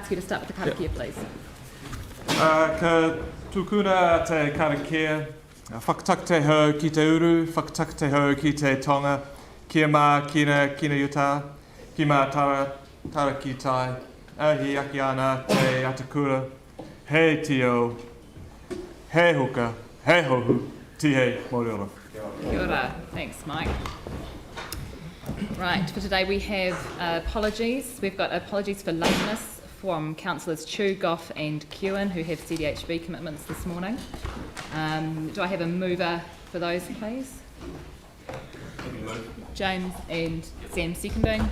ask you to start with the karakia, please. Ka tukuna te karakia, whakataketeho ki te uru, whakataketeho ki te tonga, kia mā kina yuta, ki mā tara ki tai, ahi aki ana te atakura, he tio, he huka, he hohu, tihe moriora. Kia ora. Thanks, Mike. Right, for today we have apologies. We've got apologies for lateness from Councillors Chu, Goff and Kewen, who have CDHB commitments this morning. Do I have a mover for those, please? James and Sam seconding.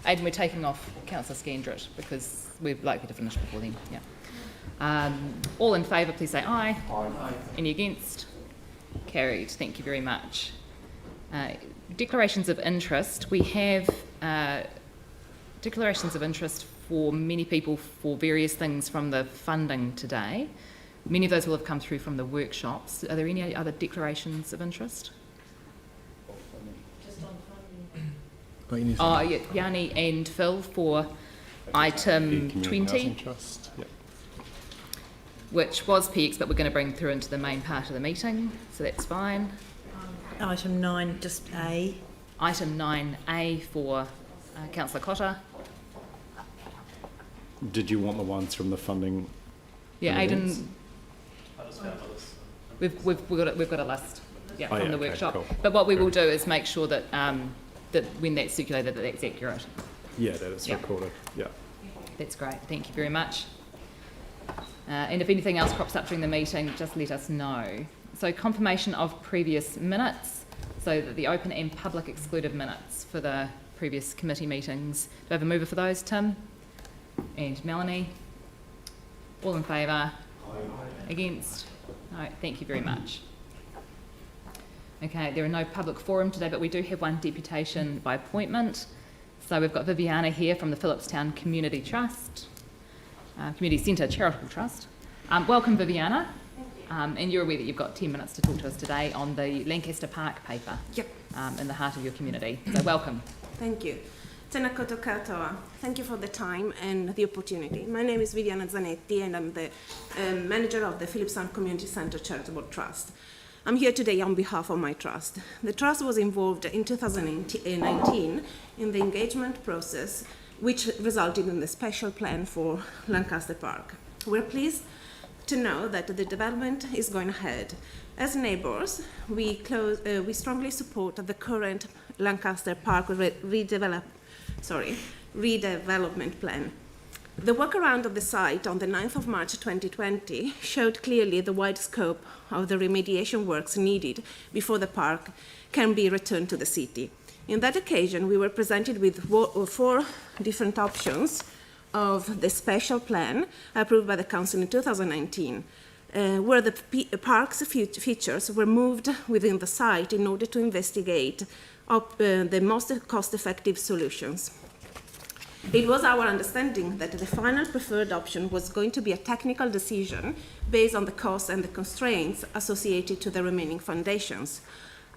Aidan, we're taking off Councillor Scandrett because we're likely to finish before then. Yeah. All in favour, please say aye. Aye. Any against? Carried. Thank you very much. Declarations of interest. We have declarations of interest for many people for various things from the funding today. Many of those will have come through from the workshops. Are there any other declarations of interest? Just on funding. Oh, yeah, Yanni and Phil for item 20, Yep. which was PX, but we're going to bring through into the main part of the meeting, so that's fine. Item 9, just A. Item 9A for Councillor Cotter. Did you want the ones from the funding? Yeah, events? Aidan. We've got a list. Yeah, Oh, from yeah, the okay, workshop. cool. But what we will do is make sure that that when that's circulated, that that's accurate. Yeah, that is Yeah. recorded. Yeah. That's great. Thank you very much. And if anything else crops up during the meeting, just let us know. So confirmation of previous minutes, so that the open and public excluded minutes for the previous committee meetings. Do I have a mover for those, Tim? And Melanie? All in favour? Against? No, thank you very much. Okay, there are no public forum today, but we do have one deputation by appointment. So we've got Viviana here from the Phillipstown Community Trust, Community Centre Charitable Trust. Welcome, Viviana. And you're aware that you've got 10 minutes to talk to us today on the Lancaster Park paper. Yep. In the heart of your community. So welcome. Thank you. Tēnā koutou katoa. Thank you for the time and the opportunity. My name is Viviana Zanetti and I'm the manager of the Phillipstown Community Centre Charitable Trust. I'm here today on behalf of my trust. The trust was involved in 2019 in the engagement process, which resulted in the special plan for Lancaster Park. We're pleased to know that the development is going ahead. As neighbours, we strongly support the current Lancaster Park redevelopment plan. The walk around of the site on the 9th of March 2020 showed clearly the wide scope of the remediation works needed before the park can be returned to the city. In that occasion, we were presented with 4 different options of the special plan approved by the Council in 2019, where the park's features were moved within the site in order to investigate the most cost-effective solutions. It was our understanding that the final preferred option was going to be a technical decision based on the costs and the constraints associated to the remaining foundations.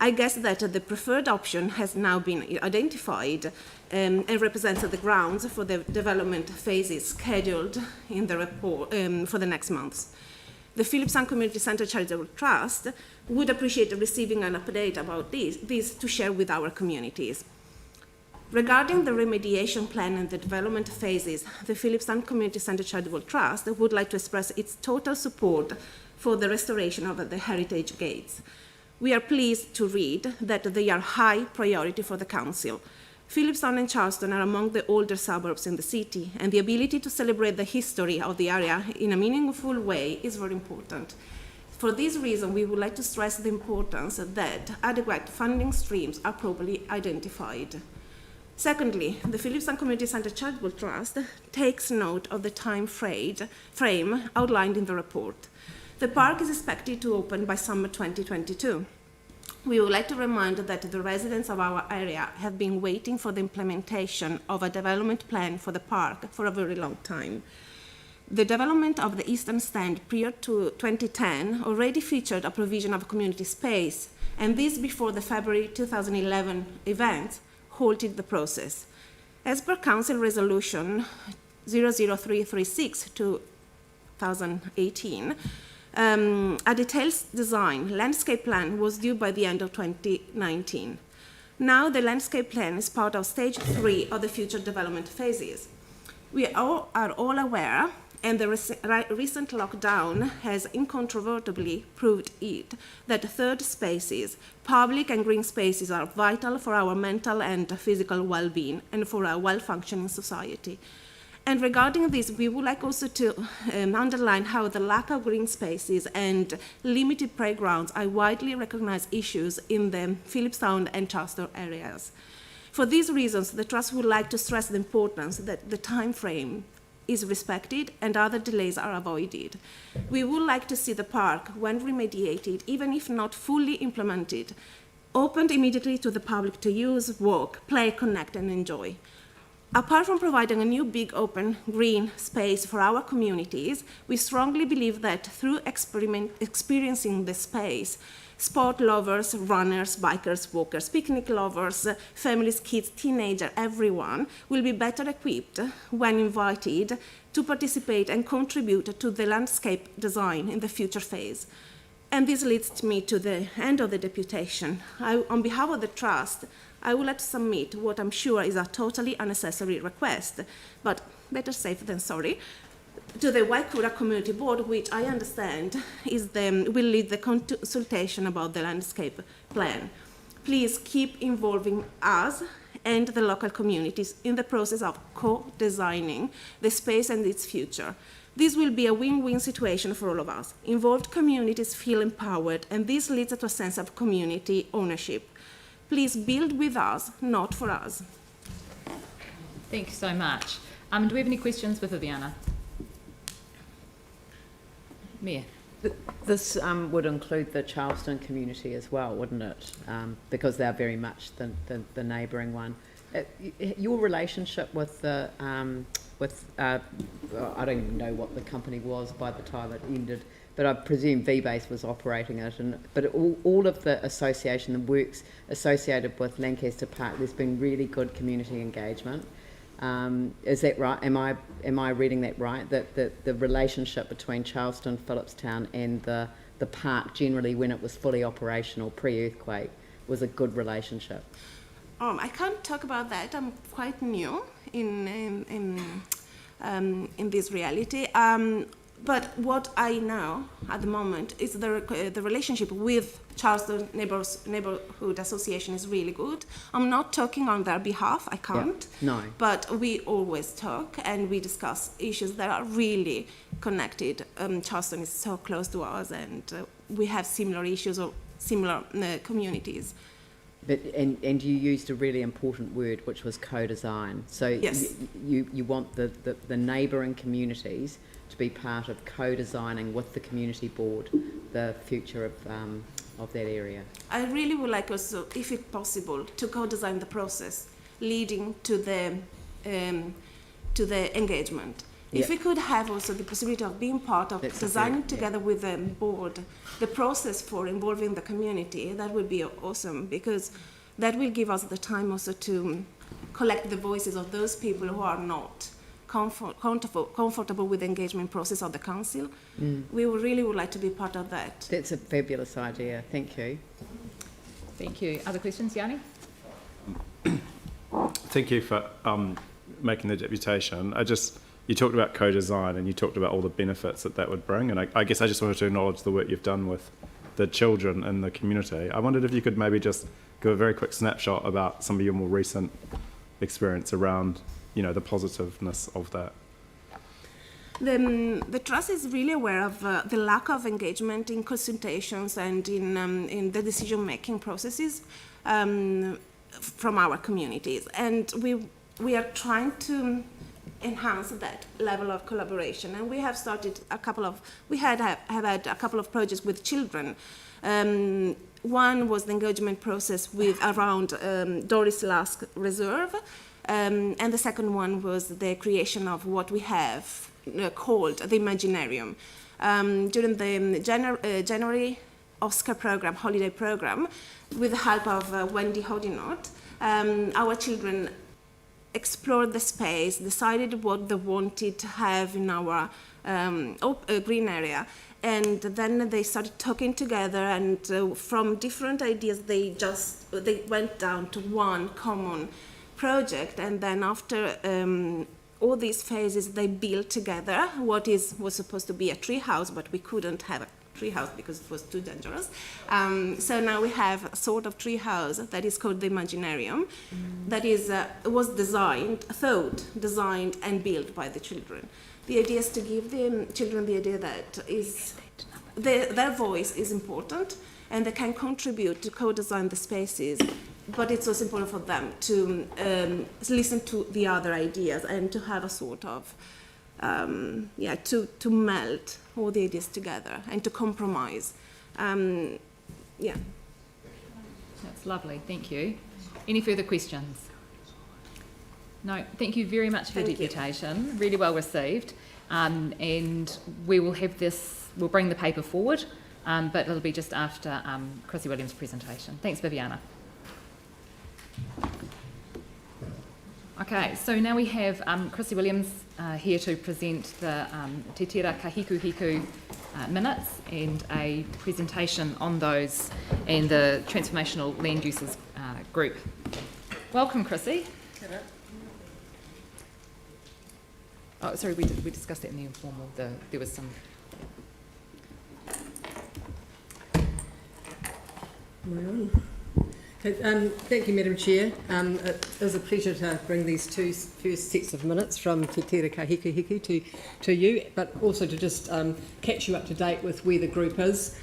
I guess that the preferred option has now been identified and represents the grounds for the development phases scheduled in the report for the next months. The Phillipstown Community Centre Charitable Trust would appreciate receiving an update about this to share with our communities. Regarding the remediation plan and the development phases, the Phillipstown Community Centre Charitable Trust would like to express its total support for the restoration of the heritage gates. We are pleased to read that they are high priority for the Council. Phillipstown and Charleston are among the older suburbs in the city, and the ability to celebrate the history of the area in a meaningful way is very important. For this reason, we would like to stress the importance that adequate funding streams are properly identified. Secondly, the Phillipstown Community Centre Charitable Trust takes note of the time frame outlined in the report. The park is expected to open by summer 2022. We would like to remind that the residents of our area have been waiting for the implementation of a development plan for the park for a very long time. The development of the eastern stand prior to 2010 already featured a provision of community space, and this before the February 2011 event halted the process. As per Council Resolution 00336 2018, a detailed design landscape plan was due by the end of 2019. Now the landscape plan is part of stage 3 of the future development phases. We are all aware, and the recent lockdown has incontrovertibly proved it, that third spaces, public and green spaces, are vital for our mental and physical well-being and for a well-functioning society. And regarding this, we would like also to underline how the lack of green spaces and limited playgrounds are widely recognized issues in the Phillipstown and Charleston areas. For these reasons, the Trust would like to stress the importance that the time frame is respected and other delays are avoided. We would like to see the park, when remediated, even if not fully implemented, opened immediately to the public to use, walk, play, connect, and enjoy. Apart from providing a new big open green space for our communities, we strongly believe that through experiencing the space, sport lovers, runners, bikers, walkers, picnic lovers, families, kids, teenagers, everyone will be better equipped when invited to participate and contribute to the landscape design in the future phase. And this leads me to the end of the deputation. On behalf of the Trust, I would like to submit what I'm sure is a totally unnecessary request, but better safe than sorry, to the Waikura Community Board, which I understand will lead the consultation about the landscape plan. Please keep involving us and the local communities in the process of co-designing the space and its future. This will be a win-win situation for all of us. Involved communities feel empowered, and this leads to a sense of community ownership. Please build with us, not for us. Thank you so much. Do we have any questions for Viviana? Mia? This would include the Charleston community as well, wouldn't it? Because they're very much the neighbouring one. Your relationship with the I don't even know what the company was by the time it ended, but I presume V-Base was operating it. But all of the association, the works associated with Lancaster Park, there's been really good community engagement. Is that right? Am I reading that right? That the relationship between Charleston, Phillipstown and the park generally, when it was fully operational pre-earthquake, was a good relationship? I can't talk about that. I'm quite new in this reality. But what I know at the moment is the relationship with Charleston Neighborhood Association is really good. I'm not talking on their behalf, I can't. Yeah, no. But we always talk and we discuss issues that are really connected. Charleston is so close to us, and we have similar issues or similar communities. But and you used a really important word, which was co-design. So yes. you want the neighbouring communities to be part of co-designing with the community board the future of that area. I really would like also, if it's possible, to co-design the process leading to the engagement. Yep. If we could have also the possibility of being part of designing together with the board the process for involving the community, that would be awesome, because that will give us the time also to collect the voices of those people who are not comfortable with the engagement process of the council. We really would like to be part of that. That's a fabulous idea. Thank you. Thank you. Other questions, Yanni? Thank you for making the deputation. You talked about co-design and you talked about all the benefits that would bring, and I guess I just wanted to acknowledge the work you've done with the children in the community. I wondered if you could maybe just give a very quick snapshot about some of your more recent experience around, the positiveness of that. The Trust is really aware of the lack of engagement in consultations and in the decision-making processes from our communities, and we are trying to enhance that level of collaboration, and we have started have had a couple of projects with children. One was the engagement process around Doris Lask Reserve, and the second one was the creation of what we have called the Imaginarium. During the January Oscar program, holiday program, with the help of Wendy Hodinot, our children explored the space, decided what they wanted to have in our green area. And then they started talking together, and from different ideas, they went down to one common project. And then after all these phases, they built together what was supposed to be a tree house, but we couldn't have a tree house because it was too dangerous. So now we have a sort of tree house that is called the Imaginarium, that was designed and built by the children. The idea is to give the children the idea that their voice is important and they can contribute to co-design the spaces, but it's also important for them to listen to the other ideas and to have a sort of, to melt all the ideas together and to compromise. That's lovely, thank you. Any further questions? No, thank you very much for your deputation. Really well received. And we will have we'll bring the paper forward, but it'll be just after Chrissy Williams' presentation. Thanks, Viviana. Okay, so now we have Chrissy Williams here to present the Te Tera Kahikuhiku minutes and a presentation on those and the Transformational Land Uses group. Welcome, Chrissy. Oh, sorry, we discussed that in the informal. There was some. Thank you, Madam Chair. It is a pleasure to bring these two first sets of minutes from Te Tera Kahikuhiku to you, but also to just catch you up to date with where the group is.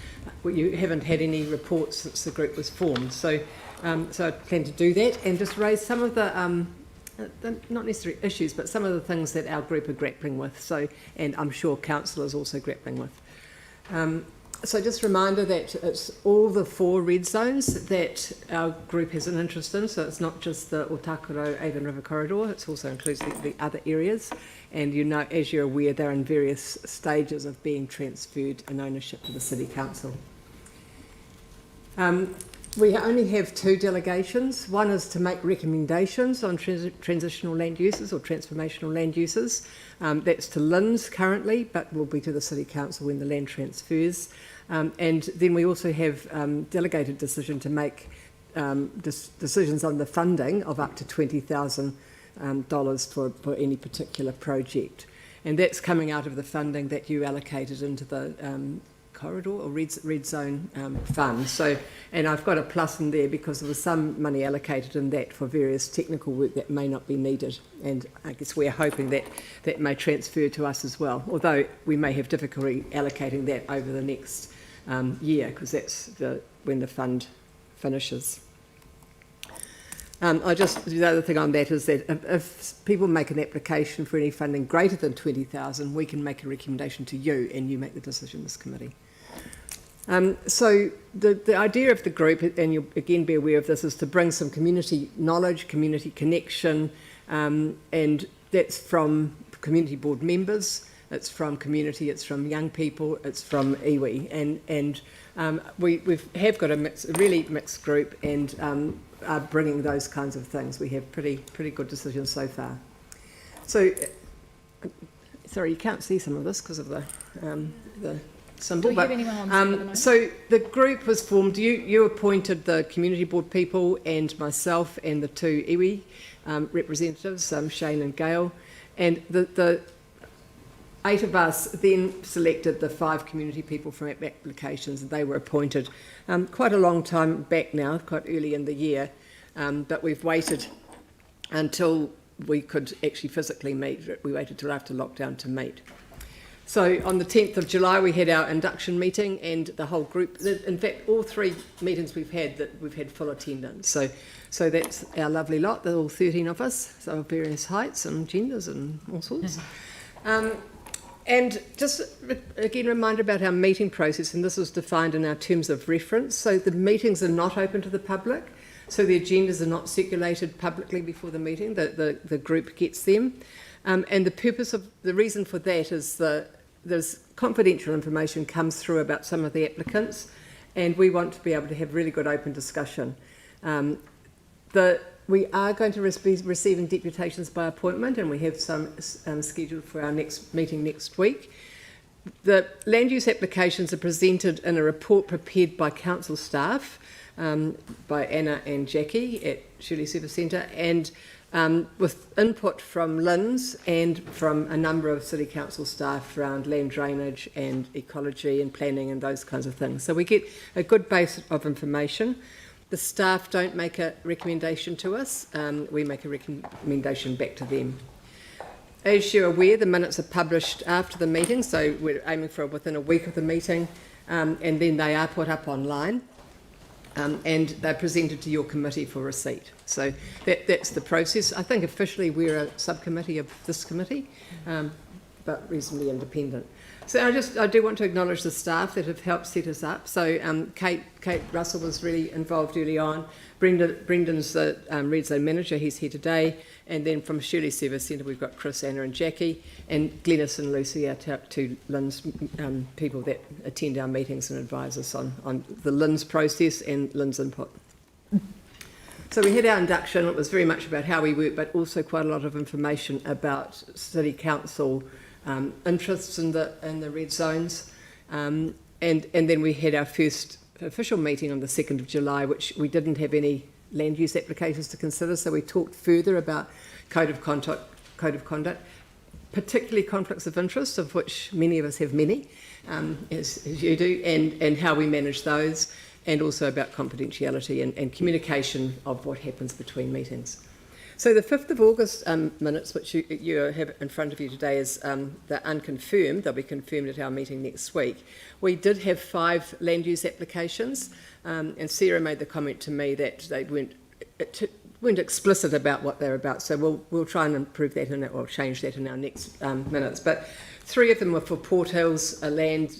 You haven't had any reports since the group was formed, so I plan to do that and just raise some of the not necessarily issues, but some of the things that our group are grappling with. So, and I'm sure council is also grappling with. So just a reminder that it's all the 4 red zones that our group has an interest in. So it's not just the Otakaro Avon River Corridor, it also includes the other areas. And you know, as you're aware, they're in various stages of being transferred in ownership to the City Council. We only have 2 delegations. One is to make recommendations on transitional land uses or transformational land uses. That's to LINZ currently, but will be to the City Council when the land transfers. And then we also have delegated decision to make decisions on the funding of up to $20,000 for any particular project. And that's coming out of the funding that you allocated into the corridor or red zone fund. So, and I've got a plus in there because there was some money allocated in that for various technical work that may not be needed, and I guess we're hoping that that may transfer to us as well, although we may have difficulty allocating that over the next year because that's when the fund finishes. The other thing on that is that if people make an application for any funding greater than $20,000, we can make a recommendation to you and you make the decision, this committee. So the idea of the group, and you'll again be aware of this, is to bring some community knowledge, community connection, and that's from community board members, it's from community, it's from young people, it's from iwi, and we have got a really mixed group, and are bringing those kinds of things. We have pretty good decisions so far. So, sorry, you can't see some of this because of the symbol. Do we have anyone on Zoom at the moment? So the group was formed. You appointed the community board people and myself and the 2 iwi representatives, Shane and Gail, and the 8 of us then selected the 5 community people from applications, and they were appointed quite a long time back now, quite early in the year, but we've waited until we could actually physically meet. We waited till after lockdown to meet. So on the 10th of July we had our induction meeting, and the whole group, in fact all 3 meetings we've had full attendance. So that's our lovely lot, there are all 13 of us, so of various heights and genders and all sorts. And just again, reminder about our meeting process, and this is defined in our terms of reference. So the meetings are not open to the public, so the agendas are not circulated publicly before the meeting. The group gets them, and the reason for that is there's confidential information comes through about some of the applicants, and we want to be able to have really good open discussion. The we are going to be receiving deputations by appointment, and we have some scheduled for our next meeting next week. The land use applications are presented in a report prepared by council staff, by Anna and Jackie at Shirley Service Centre, and with input from LINZ and from a number of City Council staff around land drainage and ecology and planning and those kinds of things. So we get a good base of information. The staff don't make a recommendation to us, we make a recommendation back to them. As you're aware, the minutes are published after the meeting, so we're aiming for within a week of the meeting, and then they are put up online. And they're presented to your committee for receipt. So that's the process. I think officially we're a subcommittee of this committee, but reasonably independent. So I do want to acknowledge the staff that have helped set us up. So Kate Russell was really involved early on. Brendan's the Red Zone manager, he's here today. And then from Shirley Service Centre, we've got Chris, Anna and Jackie, and Glenys and Lucy are two LINZ people that attend our meetings and advise us on the LINZ process and LINZ input. So we had our induction. It was very much about how we work, but also quite a lot of information about City Council interests in the red zones. And then we had our first official meeting on the 2nd of July, which we didn't have any land use applications to consider, so we talked further about code of conduct, particularly conflicts of interest, of which many of us have many, as you do, and how we manage those, and also about confidentiality and communication of what happens between meetings. So the 5th of August minutes, which you have in front of you today, is they're unconfirmed. They'll be confirmed at our meeting next week. We did have 5 land use applications, and Sarah made the comment to me that they weren't explicit about what they're about. So we'll try and improve that or change that in our next minutes. But 3 of them were for Port Hills land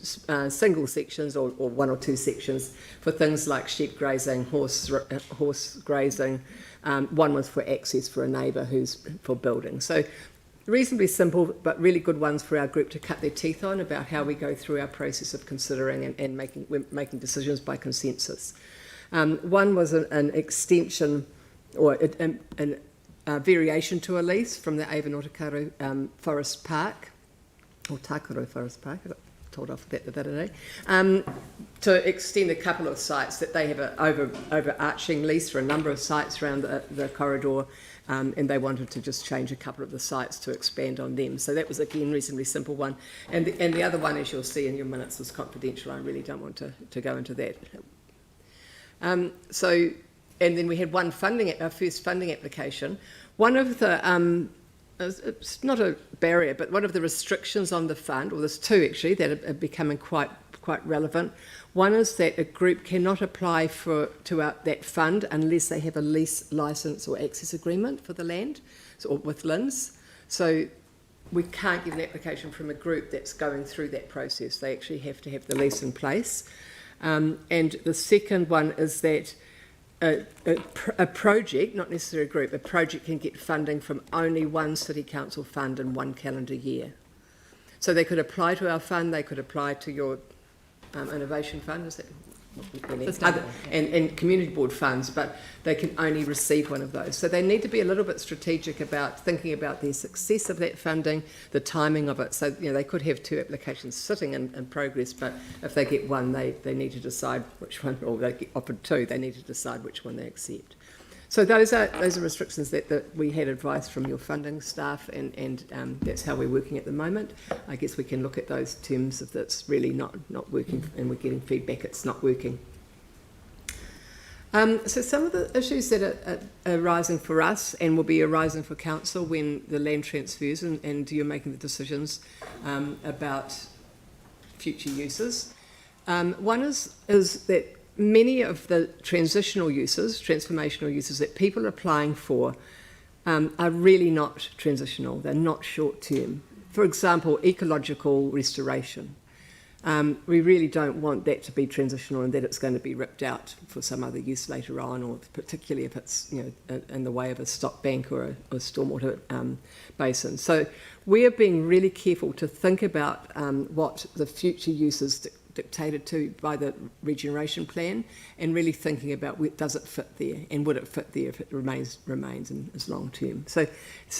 single sections or 1 or 2 sections for things like sheep grazing, horse grazing. 1 was for access for a neighbour who's for building. So reasonably simple, but really good ones for our group to cut their teeth on about how we go through our process of considering and making decisions by consensus. 1 was an extension or a variation to a lease from the Ava Forest Park, or Takaro Forest Park, I got told off that the other day, to extend a couple of sites that they have an overarching lease for a number of sites around the corridor, and they wanted to just change a couple of the sites to expand on them. So that was, again, reasonably simple one. And the other one, as you'll see in your minutes, was confidential. I really don't want to go into that. And then we had our first funding application. One of the it's not a barrier, but one of the restrictions on the fund, or there's 2 actually that are becoming quite relevant. One is that a group cannot apply to that fund unless they have a lease license or access agreement for the land, or with LINZ. So we can't get an application from a group that's going through that process. They actually have to have the lease in place. And the second one is that a project, not necessarily a group, a project can get funding from only 1 City Council fund in 1 calendar year. So they could apply to our fund, they could apply to your innovation fund, is that? And community board funds, but they can only receive one of those. So they need to be a little bit strategic about thinking about the success of that funding, the timing of it. So they could have 2 applications sitting in progress, but if they get 1, they need to decide which one, or they get offered 2, they need to decide which one they accept. So those are restrictions that we had advice from your funding staff, and that's how we're working at the moment. I guess we can look at those terms if that's really not working and we're getting feedback it's not working. So some of the issues that are arising for us and will be arising for council when the land transfers and you're making the decisions about future uses. One is that many of the transformational uses that people are applying for are really not transitional. They're not short-term. For example, ecological restoration. We really don't want that to be transitional and that it's going to be ripped out for some other use later on, or particularly if it's in the way of a stock bank or a stormwater basin. So we're being really careful to think about what the future uses dictated to by the regeneration plan, and really thinking about does it fit there, and would it fit there if it remains and is long term. So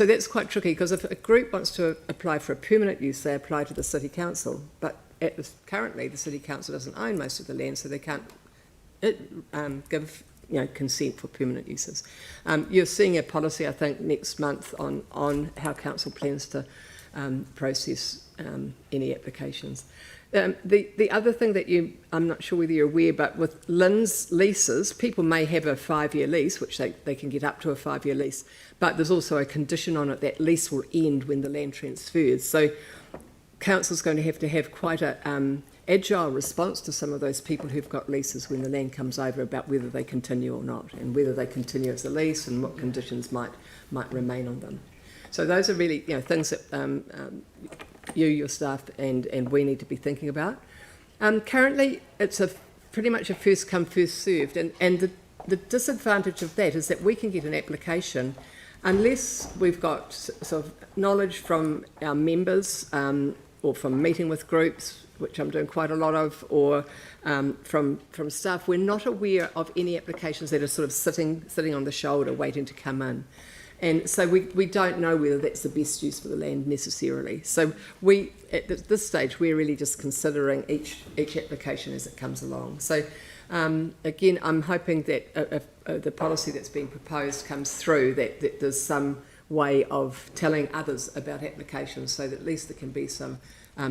that's quite tricky, because if a group wants to apply for a permanent use, they apply to the city council, but currently the city council doesn't own most of the land, so they can't give consent for permanent uses. You're seeing a policy, I think, next month on how council plans to process any applications. The other thing that I'm not sure whether you're aware, but with LINZ leases, people may have a 5-year lease, which they can get up to a 5-year lease, but there's also a condition on it that lease will end when the land transfers. So council's going to have quite a agile response to some of those people who've got leases when the land comes over, about whether they continue or not, and whether they continue as a lease and what conditions might remain on them. So those are really things that your staff and we need to be thinking about. Currently, it's pretty much a first come, first served, and the disadvantage of that is that we can get an application unless we've got sort of knowledge from our members or from meeting with groups, which I'm doing quite a lot of, or from staff. We're not aware of any applications that are sort of sitting on the shoulder waiting to come in. And so we don't know whether that's the best use for the land necessarily. So at this stage, we're really just considering each application as it comes along. So again, I'm hoping that the policy that's being proposed comes through, that there's some way of telling others about applications, so that at least there can be some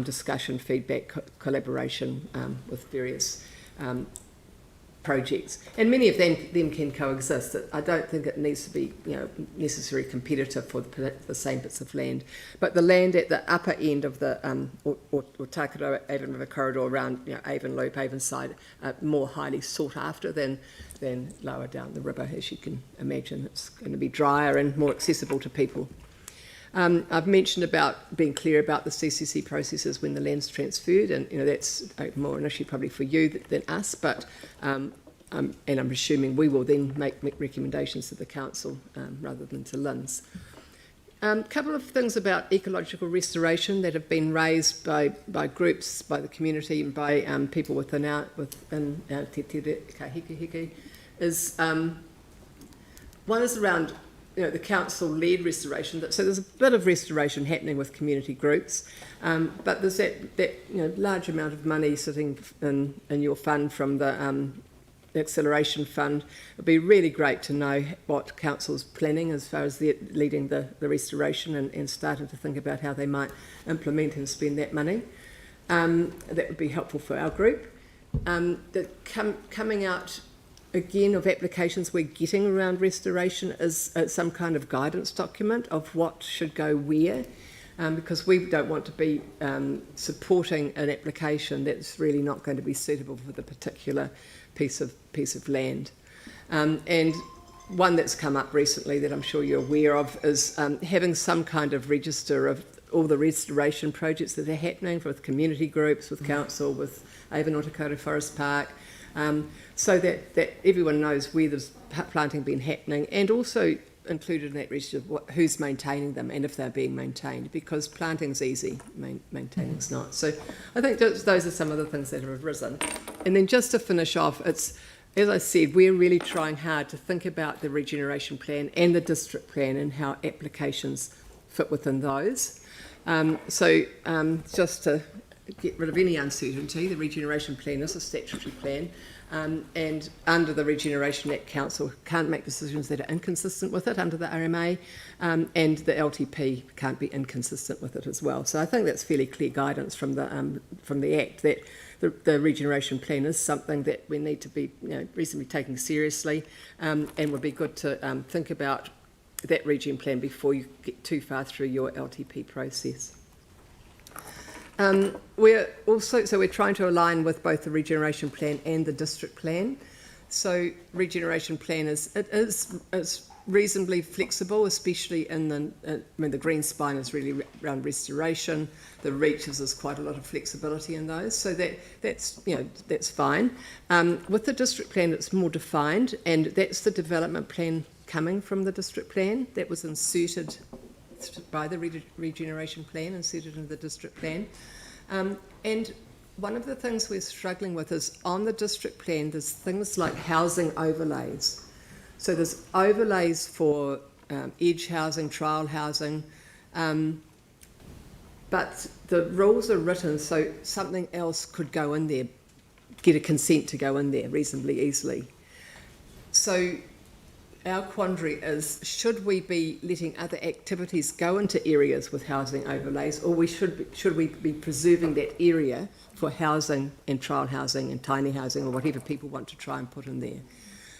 discussion, feedback, collaboration with various projects, and many of them can coexist. I don't think it needs to be necessarily competitive for the same bits of land, but the land at the upper end of the or Takaro Avon River corridor around Avon Loop, Avonside, are more highly sought after than lower down the river. As you can imagine, it's going to be drier and more accessible to people. I've mentioned about being clear about the CCC processes when the land's transferred, and that's more an issue probably for you than us, but and I'm assuming we will then make recommendations to the council rather than to LINZ. A couple of things about ecological restoration that have been raised by groups, by the community, and by people within Te Tere Kahiki is one is around the council-led restoration. So there's a bit of restoration happening with community groups, but there's that large amount of money sitting in your fund from the Acceleration Fund. It'd be really great to know what council's planning as far as they're leading the restoration and starting to think about how they might implement and spend that money. That would be helpful for our group. Coming out again of applications we're getting around restoration is some kind of guidance document of what should go where, because we don't want to be supporting an application that's really not going to be suitable for the particular piece of land. And one that's come up recently that I'm sure you're aware of is having some kind of register of all the restoration projects that are happening with community groups, with council, with Avon Otakota Forest Park, so that everyone knows where there's planting been happening, and also included in that register who's maintaining them and if they're being maintained, because planting's easy, maintaining's not. So I think those are some of the things that have arisen. And then just to finish off, it's, as I said, we're really trying hard to think about the regeneration plan and the district plan and how applications fit within those. Just to get rid of any uncertainty, the regeneration plan is a statutory plan, and under the Regeneration Act, council can't make decisions that are inconsistent with it under the RMA, and the LTP can't be inconsistent with it as well. So I think that's fairly clear guidance from the Act that the regeneration plan is something that we need to be reasonably taking seriously, and would be good to think about that regen plan before you get too far through your LTP process. We're trying to align with both the regeneration plan and the district plan. So regeneration plan is reasonably flexible, especially in the green spine is really around restoration. The reaches is quite a lot of flexibility in those, so that's fine. With the district plan, it's more defined, and that's the development plan coming from the district plan that was inserted by the regeneration plan, inserted into the district plan. And one of the things we're struggling with is on the district plan, there's things like housing overlays. So there's overlays for edge housing, trial housing, but the rules are written so something else could go in there, get a consent to go in there reasonably easily. So our quandary is, should we be letting other activities go into areas with housing overlays, or should we be preserving that area for housing and trial housing and tiny housing or whatever people want to try and put in there?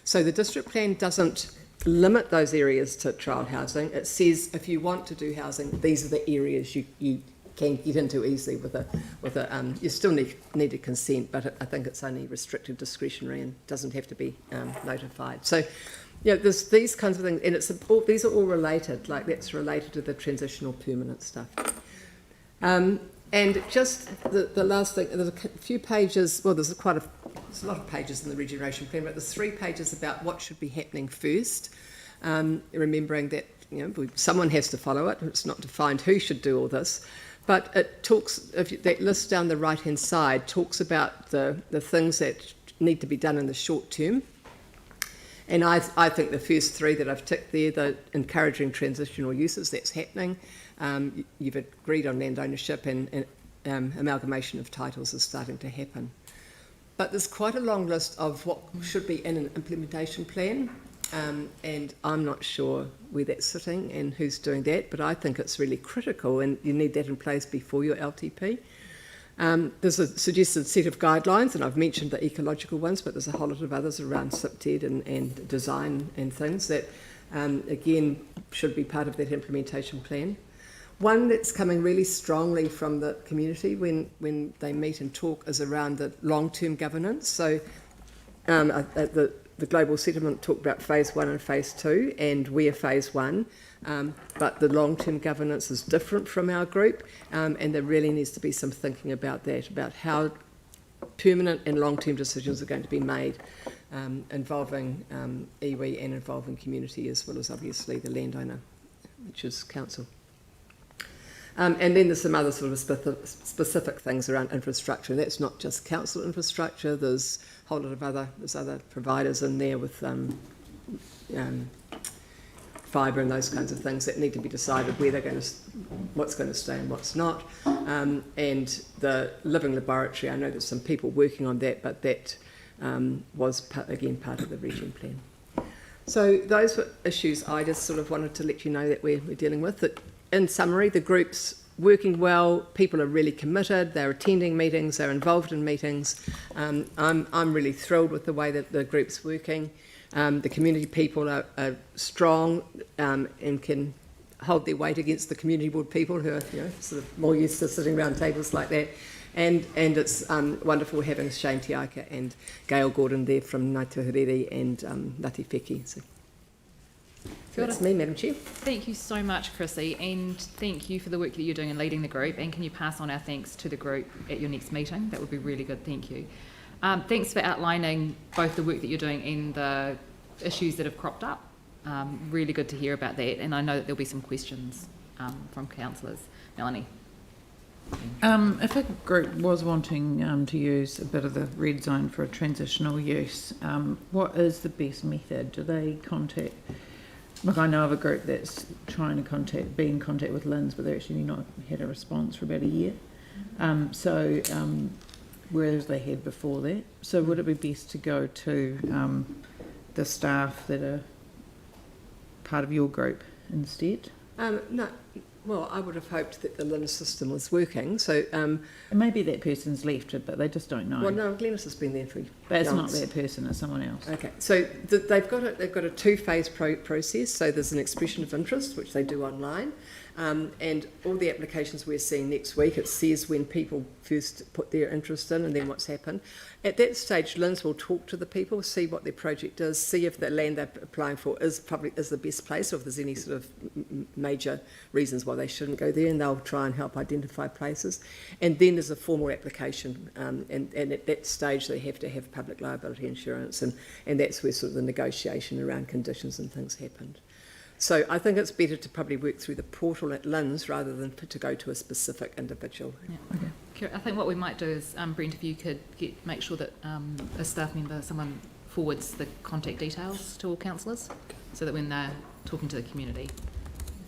So the district plan doesn't limit those areas to trial housing. It says if you want to do housing, these are the areas you can get into easily with a you still need a consent, but I think it's only restricted discretionary and doesn't have to be notified. So yeah, there's these kinds of things, and these are all related, like that's related to the transitional permanent stuff. And just the last thing, there's a few pages, well there's a lot of pages in the regeneration plan, but there's 3 pages about what should be happening first, remembering that someone has to follow it, it's not defined who should do all this. But it talks, that list down the right-hand side talks about the things that need to be done in the short term. And I think the first 3 that I've ticked there, the encouraging transitional uses, that's happening. You've agreed on land ownership, and amalgamation of titles is starting to happen. But there's quite a long list of what should be in an implementation plan. And I'm not sure where that's sitting and who's doing that, but I think it's really critical and you need that in place before your LTP. There's a suggested set of guidelines, and I've mentioned the ecological ones, but there's a whole lot of others around SIPTED and design and things that, again, should be part of that implementation plan. One that's coming really strongly from the community when they meet and talk is around the long-term governance. So the global settlement talked about phase 1 and phase 2, and we're phase 1, but the long-term governance is different from our group, and there really needs to be some thinking about that, about how permanent and long-term decisions are going to be made, involving iwi and involving community, as well as obviously the landowner, which is council. And then there's some other sort of specific things around infrastructure, and that's not just council infrastructure, there's a whole lot of other providers in there with fibre and those kinds of things that need to be decided where they're going to, what's going to stay and what's not. And the living laboratory, I know there's some people working on that, but that was again part of the region plan. So those were issues I just sort of wanted to let you know that we're dealing with. That in summary, the group's working well, people are really committed, they're attending meetings, they're involved in meetings. I'm really thrilled with the way that the group's working. The community people are strong and can hold their weight against the community board people who are sort of more used to sitting around tables like that. And it's wonderful having Shane Tiaka and Gail Gordon there from Ngāi Tuhuriri and Ngāti Wheki. So that's me, Madam Chair. Thank you so much, Chrissy, and thank you for the work that you're doing in leading the group, and can you pass on our thanks to the group at your next meeting? That would be really good, thank you. Thanks for outlining both the work that you're doing and the issues that have cropped up. Really good to hear about that, and I know that there'll be some questions from councillors. Melanie. If a group was wanting to use a bit of the red zone for a transitional use, what is the best method? Do they contact... Look, I know of a group that's trying to be in contact with LINZ, but they've actually not had a response for about a year. Whereas they had before that. So would it be best to go to the staff that are part of your group instead? No. Well, I would have hoped that the LINZ system was working. So maybe that person's left it, but they just don't know. Well, no, Glenys has been there for. But it's not that person; it's someone else. Okay, so they've got a 2-phase process. So there's an expression of interest, which they do online, and all the applications we're seeing next week. It says when people first put their interest in, and then what's happened. At that stage, LINZ will talk to the people, see what their project is, see if the land they're applying for is the best place, or if there's any sort of major reasons why they shouldn't go there, and they'll try and help identify places. And then there's a formal application, and at that stage they have to have public liability insurance, and that's where sort of the negotiation around conditions and things happened. So I think it's better to probably work through the portal at LINZ rather than to go to a specific individual. Yeah, okay. I think what we might do is, Brent, if you could make sure that a staff member, someone forwards the contact details to all councillors, so that when they're talking to the community,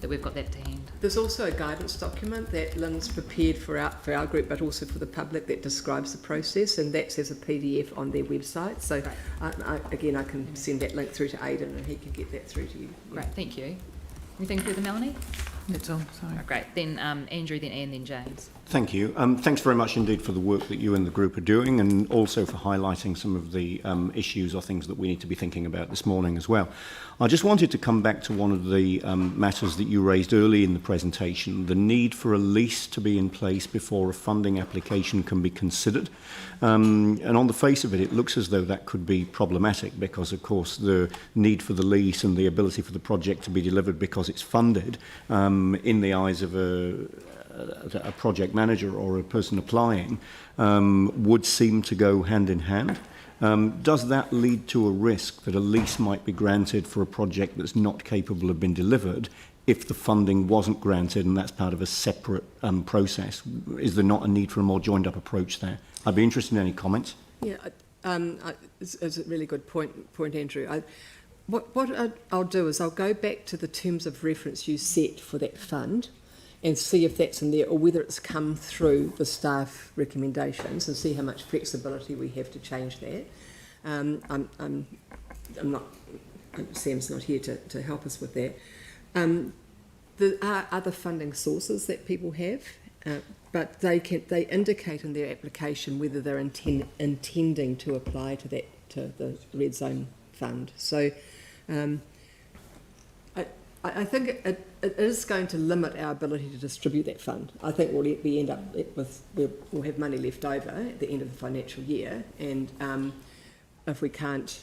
that we've got that to hand. There's also a guidance document that Lynn's prepared for our group, but also for the public, that describes the process, and that's as a PDF on their website. So I can send that link through to Aidan, and he can get that through to you. Great, thank you. Anything further, Melanie? That's all, sorry. Oh, great. Then Andrew, then Anne, then James. Thank you. Thanks very much indeed for the work that you and the group are doing, and also for highlighting some of the issues or things that we need to be thinking about this morning as well. I just wanted to come back to one of the matters that you raised early in the presentation, the need for a lease to be in place before a funding application can be considered. And on the face of it, it looks as though that could be problematic because, of course, the need for the lease and the ability for the project to be delivered because it's funded in the eyes of a project manager or a person applying would seem to go hand in hand. Does that lead to a risk that a lease might be granted for a project that's not capable of being delivered if the funding wasn't granted and that's part of a separate process? Is there not a need for a more joined up approach there? I'd be interested in any comments. Yeah, it's a really good point, Andrew. What I'll do is I'll go back to the terms of reference you set for that fund and see if that's in there, or whether it's come through the staff recommendations, and see how much flexibility we have to change that. I'm not. Sam's not here to help us with that. There are other funding sources that people have, but they indicate in their application whether they're intending to apply to the Red Zone Fund. So. I think it is going to limit our ability to distribute that fund. I think we end up with we'll have money left over at the end of the financial year, and if we can't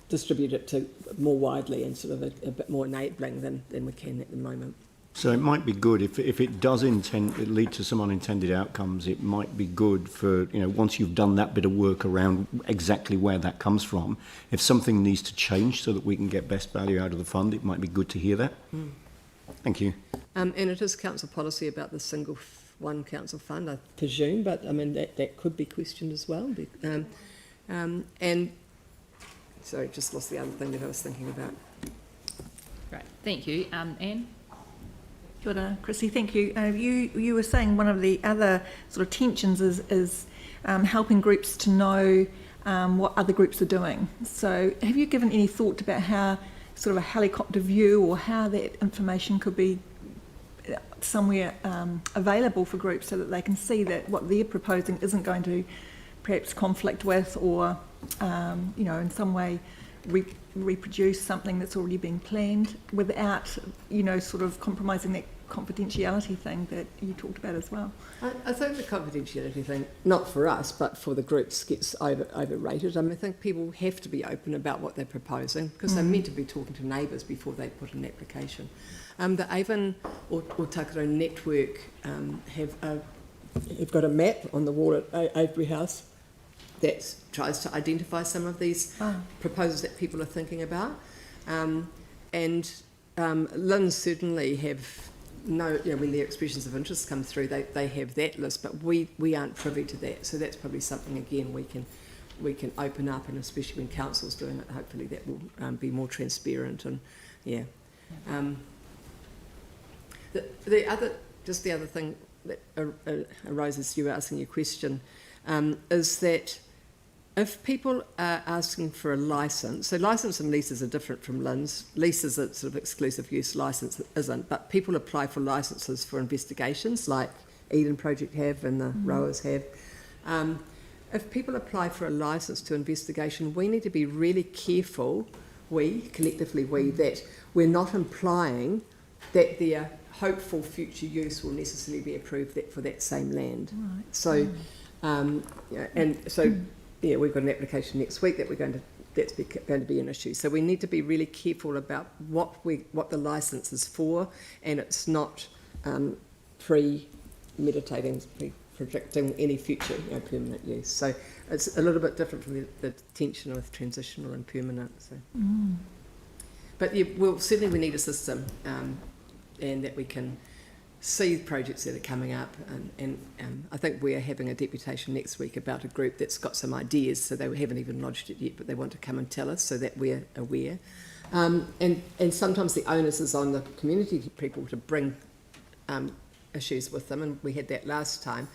distribute it to more widely and sort of a bit more enabling than we can at the moment. So it might be good if it does lead to some unintended outcomes. It might be good for, once you've done that bit of work around exactly where that comes from, if something needs to change so that we can get best value out of the fund, it might be good to hear that. Thank you. And it is council policy about the single one council fund, I presume, but I mean that could be questioned as well. And sorry, just lost the other thing that I was thinking about. Great, thank you, Anne. Kia ora, Chrissy, thank you. You were saying one of the other sort of tensions is helping groups to know what other groups are doing. So have you given any thought about how sort of a helicopter view or how that information could be somewhere available for groups so that they can see that what they're proposing isn't going to perhaps conflict with or, in some way reproduce something that's already been planned without, sort of compromising that confidentiality thing that you talked about as well? I think the confidentiality thing, not for us, but for the groups, gets overrated. I mean, I think people have to be open about what they're proposing because they're meant to be talking to neighbours before they put an application. The Avon or Takaro Network have got a map on the wall at Avebury House that tries to identify some of these proposals that people are thinking about. And Lynn certainly have when their expressions of interest come through, they have that list, but we aren't privy to that. So that's probably something, again, we can open up, and especially when council's doing it, hopefully that will be more transparent. And the other thing that arose as you were asking your question is that if people are asking for a licence, so licence and leases are different from Lynn's. Leases are sort of exclusive use, licence isn't, but people apply for licences for investigations like Eden Project have and the Rowers have. If people apply for a licence to investigation, we need to be really careful, collectively that we're not implying that their hopeful future use will necessarily be approved for that same land. Right. So, we've got an application next week that's going to be an issue. So we need to be really careful about what the licence is for, and it's not premeditating, predicting any future permanent use. So it's a little bit different from the tension with transitional and permanent. So. But we need a system, and that we can see projects that are coming up, and I think we're having a deputation next week about a group that's got some ideas, so they haven't even lodged it yet, but they want to come and tell us so that we're aware. And sometimes the onus is on the community people to bring issues with them, and we had that last time,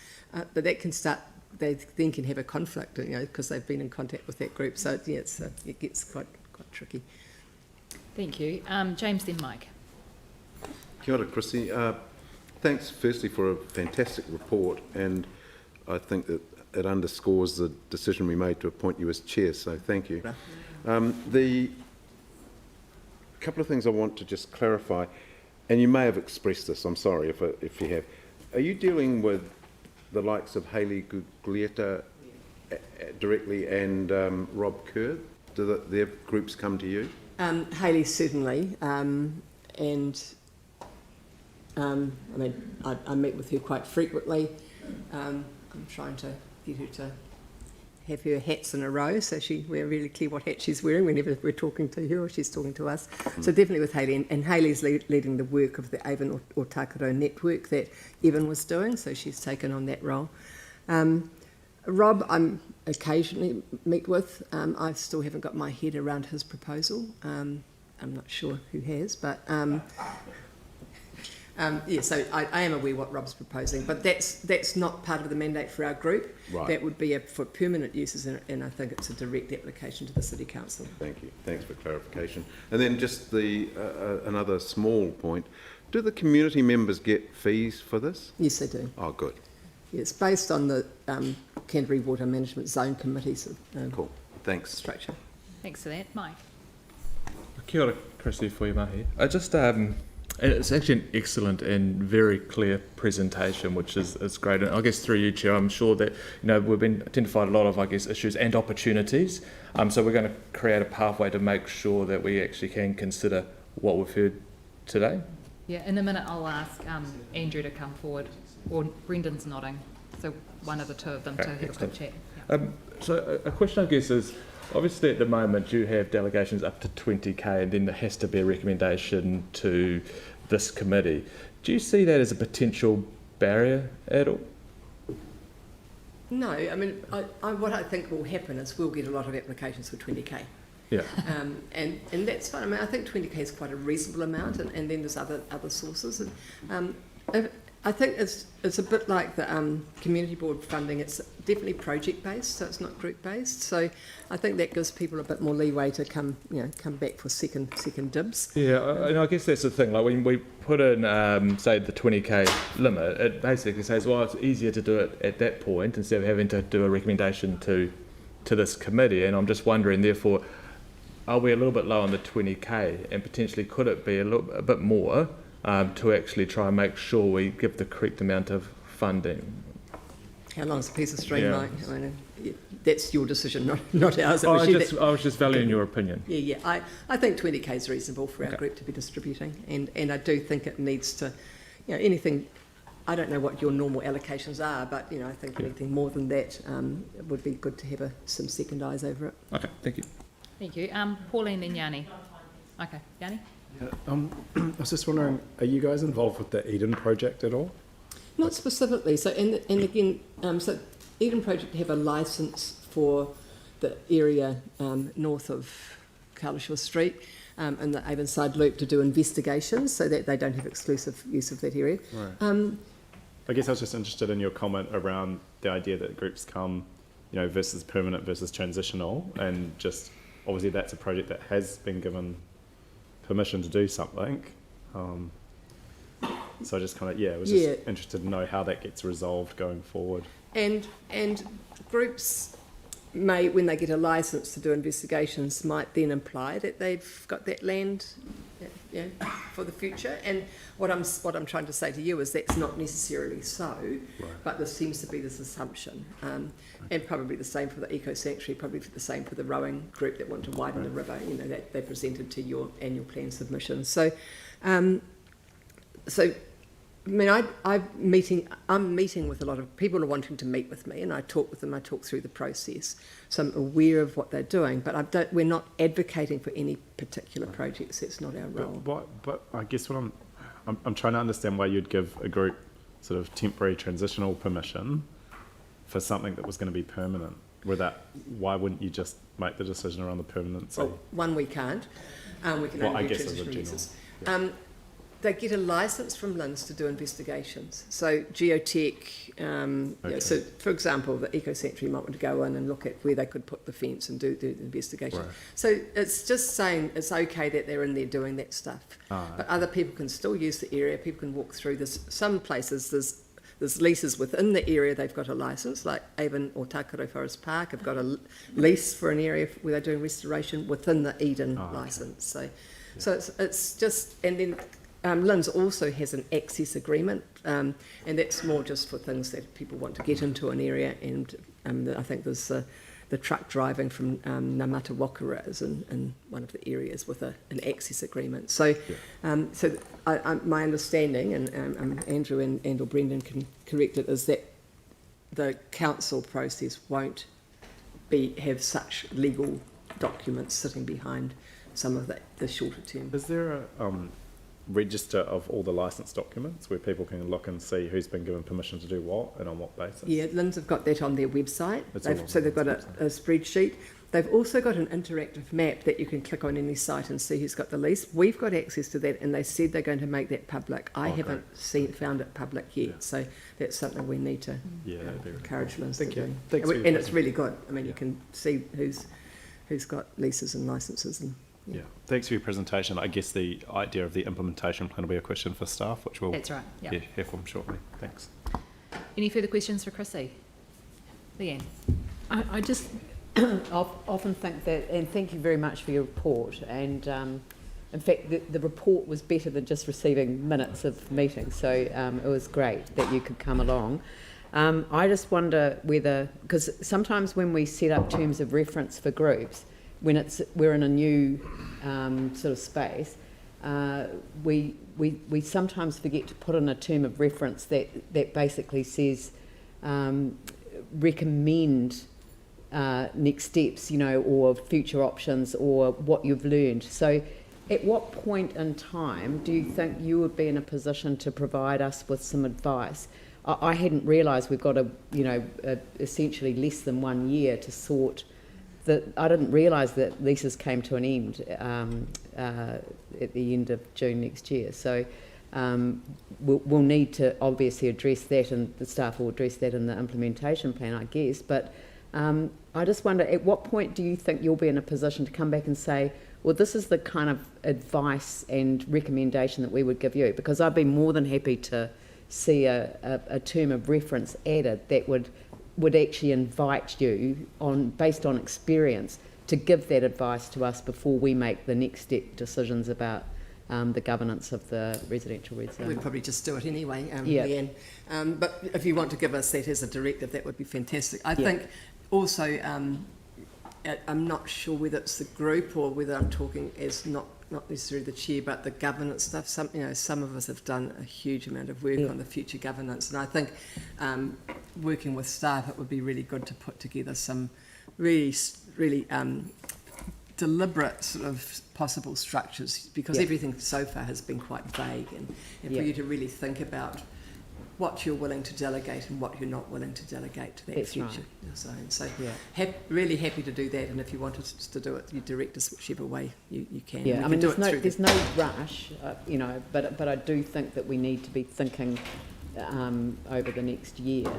but that can start, they then can have a conflict, because they've been in contact with that group, so yeah, it gets quite tricky. Thank you. James, then Mike. Kia ora, Chrissy. Thanks firstly for a fantastic report, and I think that it underscores the decision we made to appoint you as chair, so thank you. The couple of things I want to just clarify, and you may have expressed this, I'm sorry if you have. Are you dealing with the likes of Hayley Guglietta directly and Rob Kerr? Do their groups come to you? Hayley certainly, and I mean, I meet with her quite frequently. I'm trying to get her to have her hats in a row, so we're really clear what hat she's wearing whenever we're talking to her or she's talking to us. So definitely with Hayley, and Hayley's leading the work of the Avon or Takaro network that Evan was doing, so she's taken on that role. Rob, I'm occasionally meet with. I still haven't got my head around his proposal. I'm not sure who has, but so I am aware what Rob's proposing, but that's not part of the mandate for our group. Right. That would be for permanent uses, and I think it's a direct application to the City Council. Thank you. Thanks for clarification. And then just another small point. Do the community members get fees for this? Yes, they do. Oh, good. It's based on the Canterbury Water Management Zone Committee's Cool. Thanks. structure. Thanks for that. Mike. Kia ora, Chrissy, for you, mahi. It's actually an excellent and very clear presentation, which is great. And I guess through you, Chair, I'm sure that we've been identified a lot of issues and opportunities. So we're going to create a pathway to make sure that we actually can consider what we've heard today. Yeah, in a minute I'll ask Andrew to come forward, or Brendan's nodding, so one of the two of them to have a quick chat. Yeah. So a question, I guess, is obviously at the moment you have delegations up to 20k, and then there has to be a recommendation to this committee. Do you see that as a potential barrier at all? No, I mean, what I think will happen is we'll get a lot of applications for 20k. Yeah. And that's fine. I mean, I think 20k is quite a reasonable amount, and then there's other sources. And I think it's a bit like the community board funding. It's definitely project based, so it's not group based. So I think that gives people a bit more leeway to come back for second dibs. Yeah, and I guess that's the thing. Like when we put in, say, the 20k limit, it basically says, well, it's easier to do it at that point instead of having to do a recommendation to this committee. And I'm just wondering, therefore, are we a little bit low on the 20k, and potentially could it be a bit more to actually try and make sure we give the correct amount of funding? How long is a piece of string, Yeah. Mike? I mean, that's your decision, not ours. I was just valuing your opinion. Yeah. I think 20k is reasonable for our Okay. group to be distributing, and I do think it needs to, anything. I don't know what your normal allocations are, but I think anything more than that would be good to have some second eyes over it. Okay, thank you. Thank you. Pauline, then Yanni. Okay, Yanni? I was just wondering, are you guys involved with the Eden project at all? Not specifically. So, and again, so Eden Project have a licence for the area north of Carlishaw Street and the Avonside Loop to do investigations, so that they don't have exclusive use of that area. Right. I guess I was just interested in your comment around the idea that groups come, versus permanent versus transitional, and just obviously that's a project that has been given permission to do something. So I just kind of, was just interested to know how that gets resolved going forward. And groups may, when they get a licence to do investigations, might then imply that they've got that land for the future. And what I'm trying to say to you is that's not necessarily so, but there seems to be this assumption. And probably the same for the Eco Sanctuary, probably the same for the rowing group that want to widen the river, that they presented to your annual plan submission. So, I mean, I'm meeting with a lot of people who are wanting to meet with me, and I talk with them. I talk through the process, so I'm aware of what they're doing. But we're not advocating for any particular projects. That's not our role. But I guess what I'm trying to understand why you'd give a group sort of temporary transitional permission for something that was going to be permanent. Why wouldn't you just make the decision around the permanency? Well, one, we can't. We can Well, I only do guess as a transitional general, uses. yeah. They get a licence from LINZ to do investigations. So geotech, Okay. so for example, the Eco Sanctuary might want to go in and look at where they could put the fence and do the investigation. Right. So it's just saying it's okay that they're in there doing that stuff. Ah, But other people can still use the area. People can walk through this. Some places there's leases within the area. They've got a licence, like Avon or Takaro Forest Park have got a lease for an area where they're doing restoration within the Eden licence. So it's just, and then LINZ also has an access agreement, and that's more just for things that people want to get into an area. And I think there's the truck driving from Namata Wakara is in one of the areas with an access agreement. So, my understanding, and Andrew and or Brendan can correct it, is that the council process won't have such legal documents sitting behind some of the shorter term. Is there a register of all the licence documents where people can look and see who's been given permission to do what and on what basis? Yeah, LINZ have got that on their website. It's all on So they've the got a spreadsheet. They've also got an interactive map that you can click on any site and see who's got the lease. We've got access to that, and they said they're going to make that public. I haven't found it public yet, so that's something we need to encourage LINZ to do. Thanks for your And it's really good. I mean, you can see who's got leases and licences and. Yeah, thanks for your presentation. I guess the idea of the implementation plan will be a question for staff, which we'll That's right, yeah. hear from shortly. Thanks. Any further questions for Chrissy? Leanne? I just often think that, and thank you very much for your report, and in fact the report was better than just receiving minutes of meetings, so it was great that you could come along. I just wonder whether, because sometimes when we set up terms of reference for groups, when we're in a new sort of space, we sometimes forget to put in a term of reference that basically says recommend next steps, or future options, or what you've learned. So at what point in time do you think you would be in a position to provide us with some advice? I hadn't realised we've got essentially less than 1 year to sort. I didn't realise that leases came to an end at the end of June next year. So we'll need to obviously address that, and the staff will address that in the implementation plan, I guess. But I just wonder, at what point do you think you'll be in a position to come back and say, well, this is the kind of advice and recommendation that we would give you? Because I'd be more than happy to see a term of reference added that would actually invite you, based on experience, to give that advice to us before we make the next step decisions about the governance of the residential red zone. We'd probably just do it anyway, Yeah. Leanne. But if you want to give us that as a directive, that would be fantastic. I think also, I'm not sure whether it's the group or whether I'm talking as not necessarily the chair, but the governance stuff. Some of us have done a huge amount of work on the future governance, and I think working with staff, it would be really good to put together some really deliberate sort of possible structures, because everything so far has been quite vague, and for you to really think about what you're willing to delegate and what you're not willing to delegate to that future zone. So really happy to do that, and if you want us to do it, you direct us whichever way you can. Yeah, I mean, there's no rush, but I do think that we need to be thinking over the next year,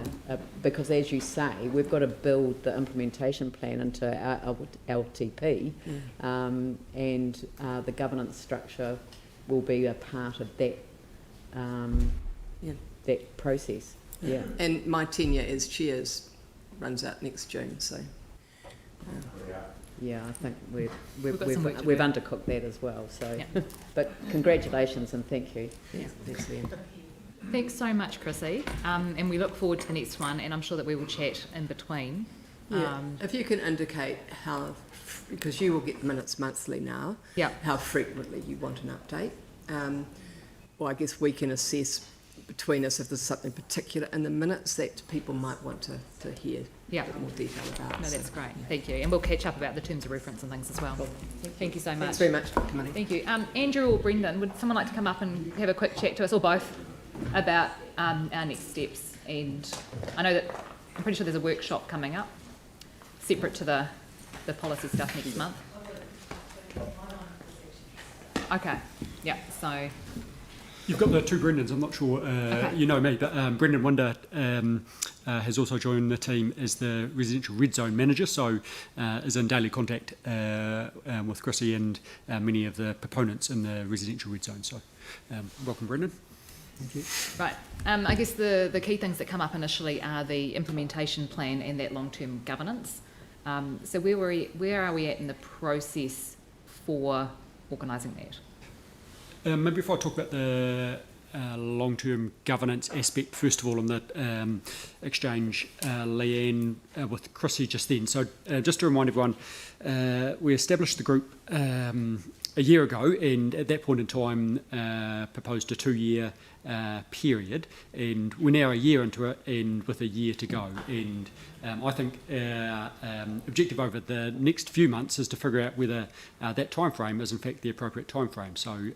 because as you say, we've got to build the implementation plan into our LTP, and the governance structure will be a part of that that process. Yeah. And my tenure as chairs runs out next June, so. Yeah, I think We've got some work to we've do. undercooked that as well. So, but congratulations and thank you. Yeah, thanks, Liam. Thanks so much, Chrissy. And we look forward to the next one, and I'm sure that we will chat in between. If you can indicate how, because you will get minutes monthly now, how frequently you want an update. Well, I guess we can assess between us if there's something particular in the minutes that people might want to hear Yeah. a bit more detail about. No, So, that's great. Thank you. And we'll catch up about the terms of reference and things as well. Thank you so much. Thanks very much for coming. Thank you. Andrew or Brendan, would someone like to come up and have a quick chat to us, or both, about our next steps? And I know that I'm pretty sure there's a workshop coming up, separate to the policy stuff next month. Okay. Yeah. So. You've got the two Brendans. I'm not sure you know me, but Brendan Winder has also joined the team as the residential red zone manager, so is in daily contact with Chrissy and many of the proponents in the residential red zone. So welcome, Brendan. Thank you. Right. I guess the key things that come up initially are the implementation plan and that long-term governance. So where are we at in the process for organising that? Maybe if I talk about the long-term governance aspect first of all on the exchange, Leanne, with Chrissy just then. So just to remind everyone, we established the group a year ago, and at that point in time proposed a 2-year period, and we're now a year into it and with a year to go, and I think our objective over the next few months is to figure out whether that time frame is in fact the appropriate time frame. So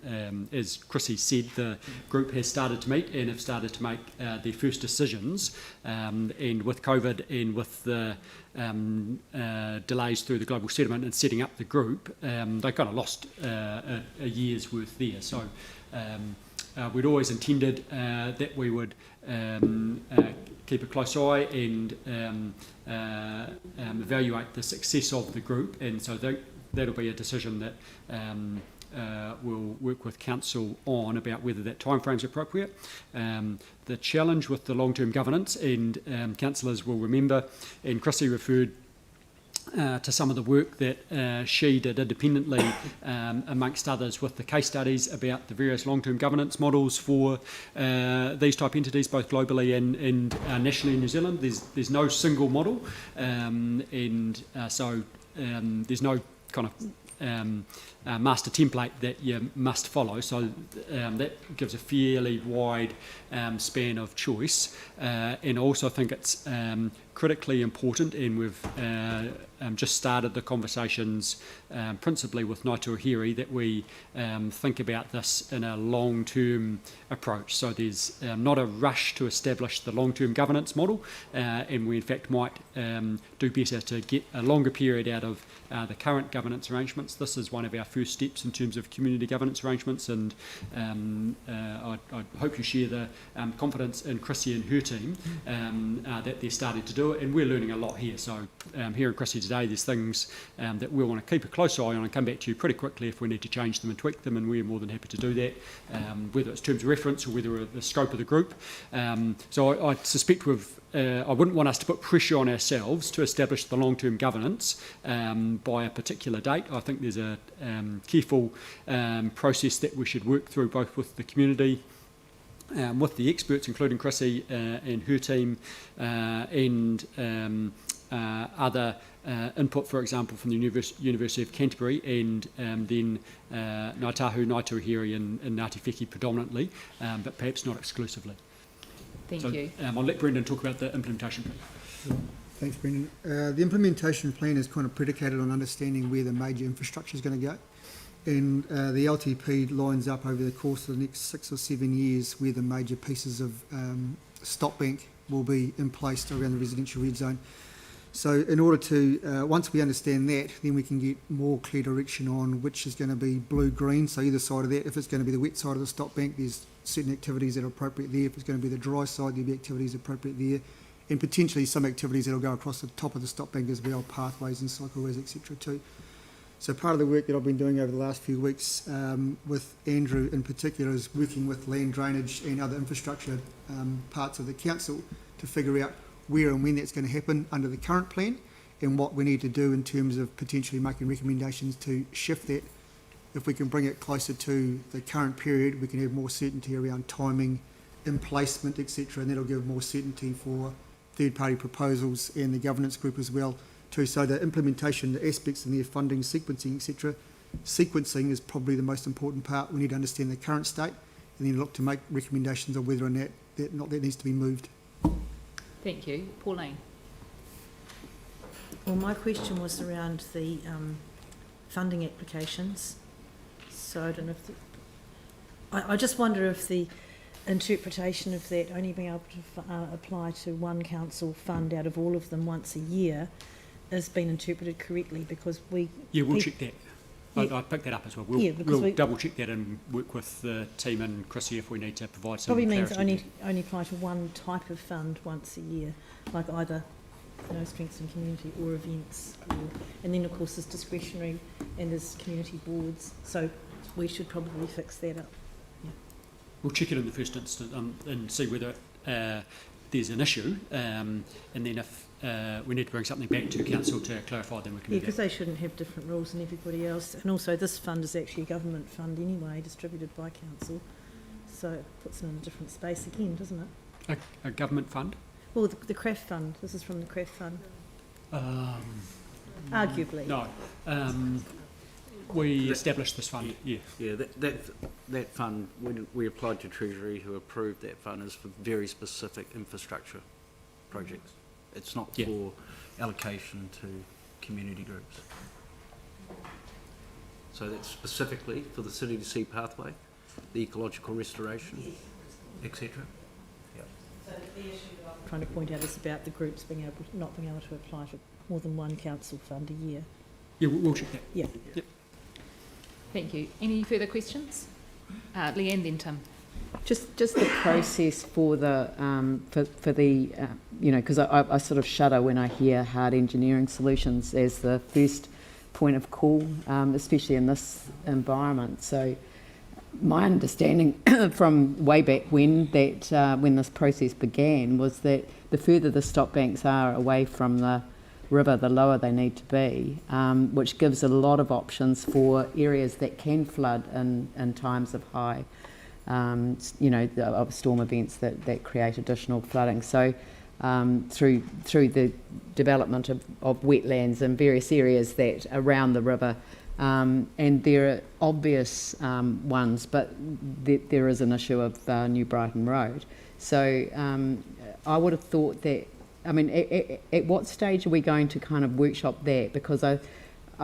as Chrissy said, the group has started to meet and have started to make their first decisions, and with COVID and with the delays through the global settlement and setting up the group, they kind of lost a year's worth there. So we'd always intended that we would keep a close eye and evaluate the success of the group, and so that'll be a decision that we'll work with council on about whether that timeframe is appropriate. The challenge with the long-term governance, and councillors will remember, and Chrissy referred to some of the work that she did independently, amongst others, with the case studies about the various long-term governance models for these type entities, both globally and nationally in New Zealand. There's no single model, so there's no kind of master template that you must follow, so that gives a fairly wide span of choice, and I also think it's critically important, and we've just started the conversations principally with Ngāi Hiri, that we think about this in a long-term approach. So there's not a rush to establish the long-term governance model, and we in fact might do better to get a longer period out of the current governance arrangements. This is one of our first steps in terms of community governance arrangements, and I hope you share the confidence in Chrissy and her team that they're starting to do it, and we're learning a lot here. So here in Chrissy today, there's things that we'll want to keep a close eye on and come back to you pretty quickly if we need to change them and tweak them, and we're more than happy to do that, whether it's terms of reference or whether the scope of the group. So I suspect I wouldn't want us to put pressure on ourselves to establish the long-term governance by a particular date. I think there's a careful process that we should work through, both with the community, with the experts, including Chrissy and her team, and other input, for example, from the University of Canterbury, and then Ngāi Tahu, Ngāi Hiri and Ngāti Wheki predominantly, but perhaps not exclusively. Thank you. I'll let Brendan talk about the implementation plan. Thanks, Brendan. The implementation plan is kind of predicated on understanding where the major infrastructure is going to go. And the LTP lines up over the course of the next 6 or 7 years where the major pieces of stop bank will be in place around the residential red zone. So in order to, once we understand that, then we can get more clear direction on which is going to be blue-green. So either side of that, if it's going to be the wet side of the stop bank, there's certain activities that are appropriate there. If it's going to be the dry side, there'll be activities appropriate there. And potentially some activities that will go across the top of the stop bank as well, pathways and cycleways, etc. too. So part of the work that I've been doing over the last few weeks with Andrew in particular is working with land drainage and other infrastructure parts of the council to figure out where and when that's going to happen under the current plan, and what we need to do in terms of potentially making recommendations to shift that. If we can bring it closer to the current period, we can have more certainty around timing, emplacement, etc., and that'll give more certainty for third-party proposals and the governance group as well too. So the implementation, the aspects in their funding, sequencing, etc. Sequencing is probably the most important part. We need to understand the current state and then look to make recommendations on whether or not that needs to be moved. Thank you. Pauline. Well, my question was around the funding applications. So I don't know if I just wonder if the interpretation of that only being able to apply to one council fund out of all of them once a year has been interpreted correctly, because we... Yeah, we'll check that. I picked that up as well. We'll double check that and work with the team and Chrissy if we need to provide some probably clarity. means only apply to one type of fund once a year, like either strengths and community or events, and then of course there's discretionary and there's community boards, so we should probably fix that up. We'll check it in the first instance and see whether there's an issue, and then if we need to bring something back to council to clarify, then we can do that. Because they shouldn't have different rules than everybody else. And also this fund is actually a government fund anyway, distributed by council. So it puts them in a different space again, doesn't it? A government fund? Well, the CRAF fund. This is from the CRAF fund. Arguably. No. We established this fund, yeah. Yeah, that fund, when we applied to Treasury, who approved that fund, is for very specific infrastructure projects. It's not for allocation to community groups. So that's specifically for the City to Sea pathway, the ecological restoration, etc. So the issue that I'm trying to point out is about the groups not being able to apply to more than one council fund a year. Yeah, we'll check that. Yeah. Yep. Thank you. Any further questions? Leanne, then Tim. Just the process for the for the because I sort of shudder when I hear hard engineering solutions as the first point of call, especially in this environment. So my understanding from way back when this process began was that the further the stock banks are away from the river, the lower they need to be, which gives a lot of options for areas that can flood in times of high, of storm events that create additional flooding. So through the development of wetlands in various areas that around the river, and there are obvious ones, but there is an issue of New Brighton Road. So I would have thought that, at what stage are we going to kind of workshop that? Because I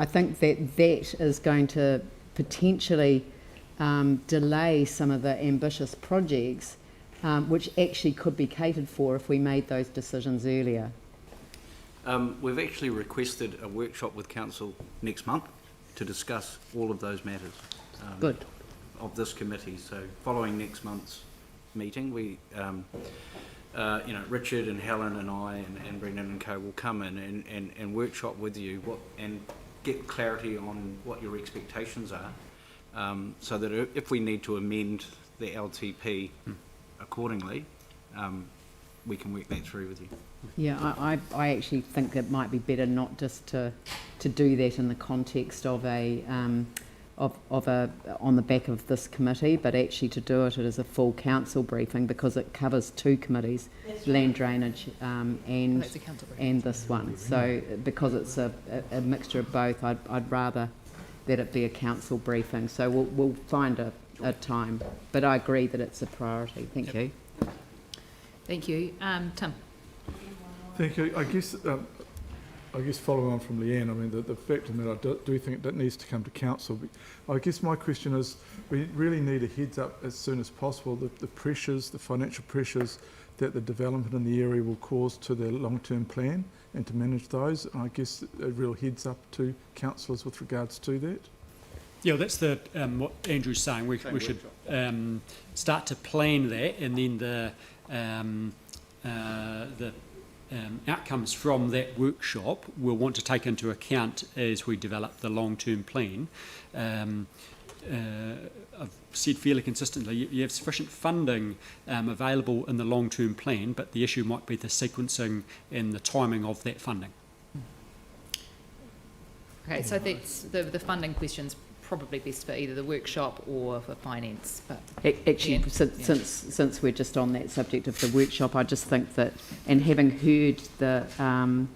think that is going to potentially delay some of the ambitious projects, which actually could be catered for if we made those decisions earlier. We've actually requested a workshop with council next month to discuss all of those matters. Good. Of this committee. So following next month's meeting, we Richard and Helen and I and Brendan and co will come in and workshop with you and get clarity on what your expectations are, so that if we need to amend the LTP accordingly, we can work that through with you. Yeah, I actually think it might be better not just to do that in the context of on the back of this committee, but actually to do it as a full council briefing, because it covers two committees, land drainage and this one. So because it's a mixture of both, I'd rather that it be a council briefing. So we'll find a time, but I agree that it's a priority. Thank you. Thank you. Tim. Thank you. I guess following on from Leanne, the fact of that, I do think that needs to come to council. I guess my question is, we really need a heads up as soon as possible, the pressures, the financial pressures that the development in the area will cause to the long-term plan, and to manage those. And I guess a real heads up to councillors with regards to that. Yeah, that's what Andrew's saying. We should start to plan that, and then the outcomes from that workshop we'll want to take into account as we develop the long-term plan. I've said fairly consistently, you have sufficient funding available in the long-term plan, but the issue might be the sequencing and the timing of that funding. Okay, so that's the funding question's probably best for either the workshop or for finance. But actually, since we're just on that subject of the workshop, I just think that, and having heard the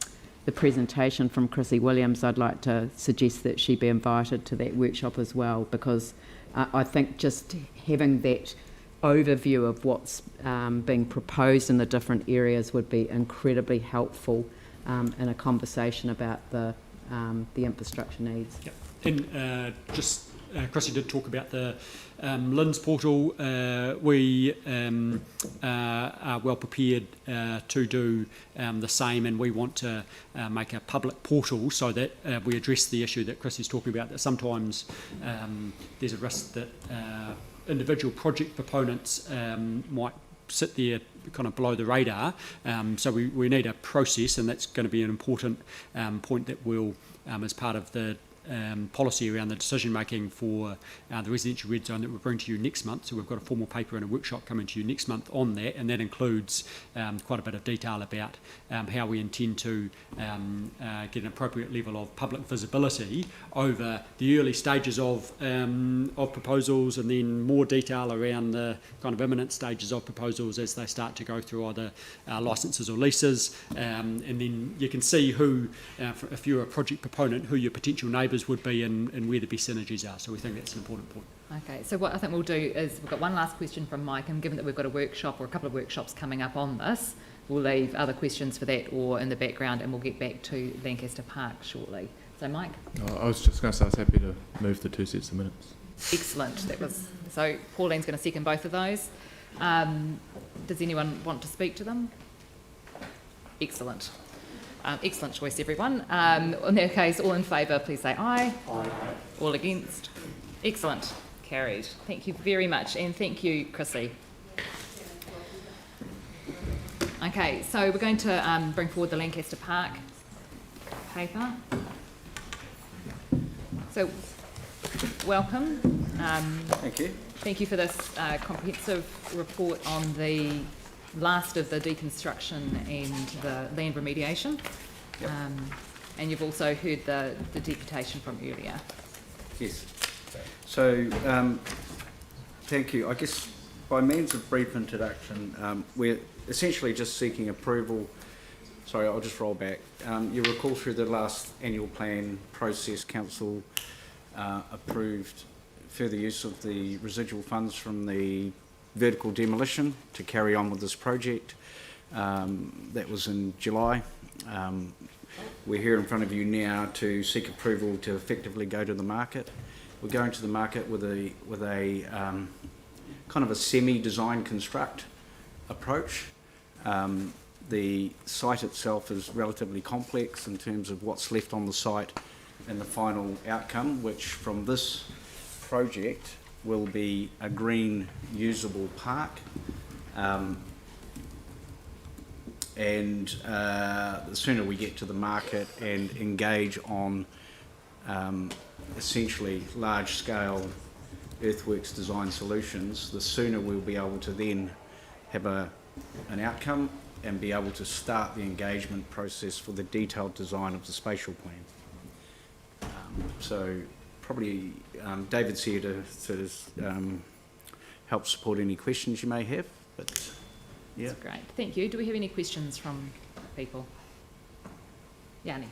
presentation from Chrissy Williams, I'd like to suggest that she be invited to that workshop as well, because I think just having that overview of what's being proposed in the different areas would be incredibly helpful in a conversation about the infrastructure needs. Yep. And Chrissy did talk about the LINS portal. We are well prepared to do the same, and we want to make a public portal so that we address the issue that Chrissy's talking about, that sometimes there's a risk that individual project proponents might sit there kind of below the radar. So we need a process, and that's going to be an important point that we'll, as part of the policy around the decision making for the residential red zone that we'll bring to you next month. So we've got a formal paper and a workshop coming to you next month on that, and that includes quite a bit of detail about how we intend to get an appropriate level of public visibility over the early stages of proposals, and then more detail around the kind of imminent stages of proposals as they start to go through either licences or leases, and then you can see who, if you're a project proponent, who your potential neighbours would be and where the best synergies are. So we think that's an important point. Okay, so what I think we'll do is we've got one last question from Mike, and given that we've got a workshop or a couple of workshops coming up on this, we'll leave other questions for that or in the background, and we'll get back to Lancaster Park shortly. So Mike? I was just going to say I was happy to move the 2 sets of minutes. Excellent. That was so. Pauline's going to second both of those. Does anyone want to speak to them? Excellent. Excellent choice, everyone. In that case, all in favour, please say aye. Aye. All against? Excellent. Carried. Thank you very much, and thank you, Chrissy. Okay, so we're going to bring forward the Lancaster Park paper. So, welcome. Thank you. Thank you for this comprehensive report on the last of the deconstruction and the land remediation. Yep. And you've also heard the deputation from earlier. Yes. So, thank you. I guess by means of brief introduction, we're essentially just seeking approval. Sorry, I'll just roll back. You recall through the last annual plan process, Council approved further use of the residual funds from the vertical demolition to carry on with this project. That was in July. We're here in front of you now to seek approval to effectively go to the market. We're going to the market with a kind of a semi-design construct approach. The site itself is relatively complex in terms of what's left on the site and the final outcome, which from this project will be a green usable park. And the sooner we get to the market and engage on essentially large-scale earthworks design solutions, the sooner we'll be able to then have an outcome and be able to start the engagement process for the detailed design of the spatial plan. So probably David's here to sort of help support any questions you may have, but yeah. That's great. Thank you. Do we have any questions from people? Yanni.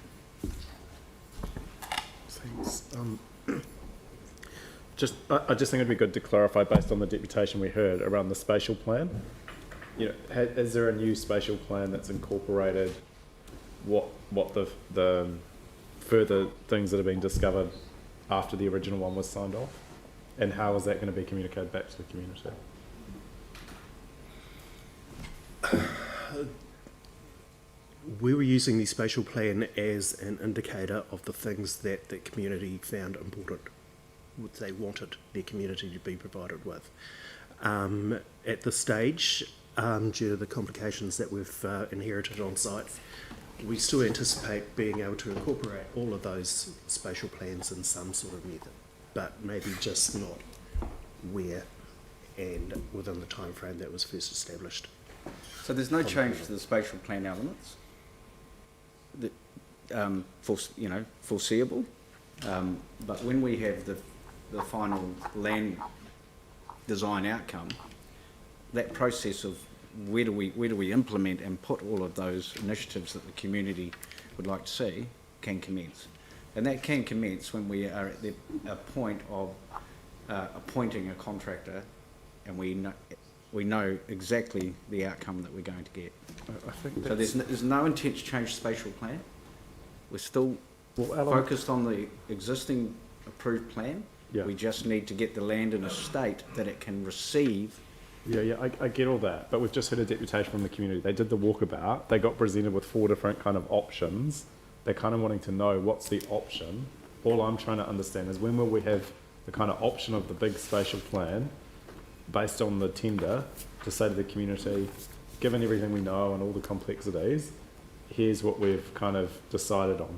Thanks. I just think it'd be good to clarify, based on the deputation we heard around the spatial plan. You know, is there a new spatial plan that's incorporated what the further things that have been discovered after the original one was signed off, and how is that going to be communicated back to the community? We were using the spatial plan as an indicator of the things that the community found important, what they wanted their community to be provided with. At this stage, due to the complications that we've inherited on site, we still anticipate being able to incorporate all of those spatial plans in some sort of method, but maybe just not where and within the time frame that was first established. So there's no change to the spatial plan elements that foreseeable, but when we have the final land design outcome, that process of where do we implement and put all of those initiatives that the community would like to see can commence, and that can commence when we are at a point of appointing a contractor, and we know, we know exactly the outcome that we're going to get. I think So there's no intent to change the spatial plan. We're still focused on the existing approved plan. Yeah. We just need to get the land in a state that it can receive. Yeah, I get all that, but we've just heard a deputation from the community. They did the walkabout. They got presented with 4 different kind of options. They're kind of wanting to know what's the option. All I'm trying to understand is when will we have the kind of option of the big spatial plan based on the tender to say to the community, given everything we know and all the complexities, here's what we've kind of decided on.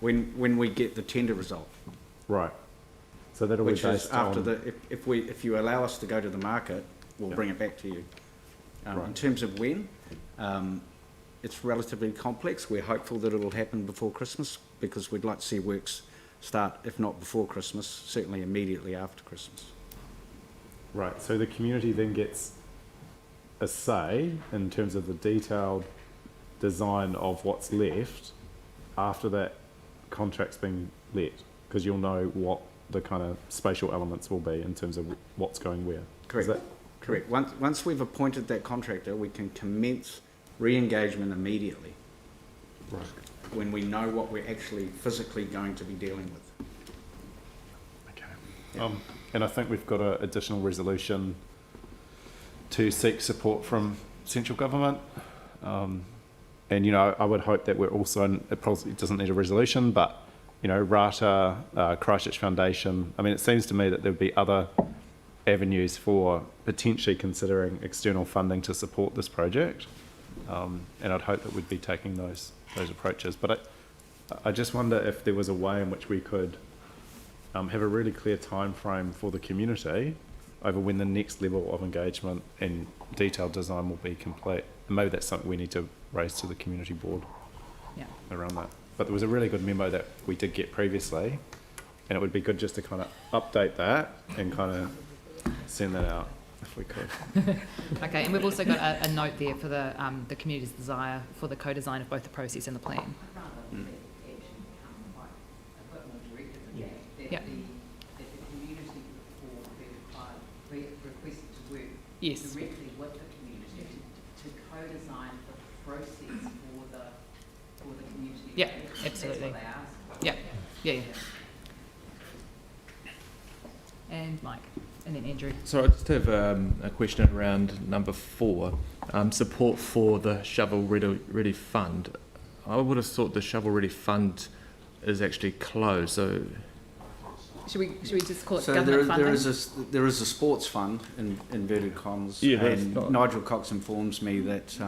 When we get the tender result. Right. So that'll which be is based after on... the if you allow us to go to the market, we'll bring it back to you. Right. In terms of when, it's relatively complex. We're hopeful that it'll happen before Christmas because we'd like to see works start, if not before Christmas, certainly immediately after Christmas. Right, so the community then gets a say in terms of the detailed design of what's left after that contract's been let, because you'll know what the kind of spatial elements will be in terms of what's going where. Correct. Is that correct? Once we've appointed that contractor, we can commence re-engagement immediately. Right. When we know what we're actually physically going to be dealing with. Okay. Yeah. And I think we've got an additional resolution to seek support from central government. And, you know, I would hope that we're also, it probably doesn't need a resolution, but, you know, Rata, Christchurch Foundation, I mean, it seems to me that there would be other avenues for potentially considering external funding to support this project. And I'd hope that we'd be taking those approaches. But I just wonder if there was a way in which we could have a really clear time frame for the community over when the next level of engagement and detailed design will be complete. And maybe that's something we need to raise to the community board around that. But there was a really good memo that we did get previously, and it would be good just to kind of update that and kind of send that out if we could. Okay, and we've also got a note there for the community's desire for the co-design of both the process and the plan. Yeah. Yes. Directly with the community to co-design the process for the community. Yeah, absolutely. Yeah. And Mike, and then Andrew. So I just have a question around number 4, support for the Shovel Ready Fund. I would have thought the Shovel Ready Fund is actually closed, so... Should we just call it so government funding? There is a sports fund in inverted commas, and Nigel Cox informs me that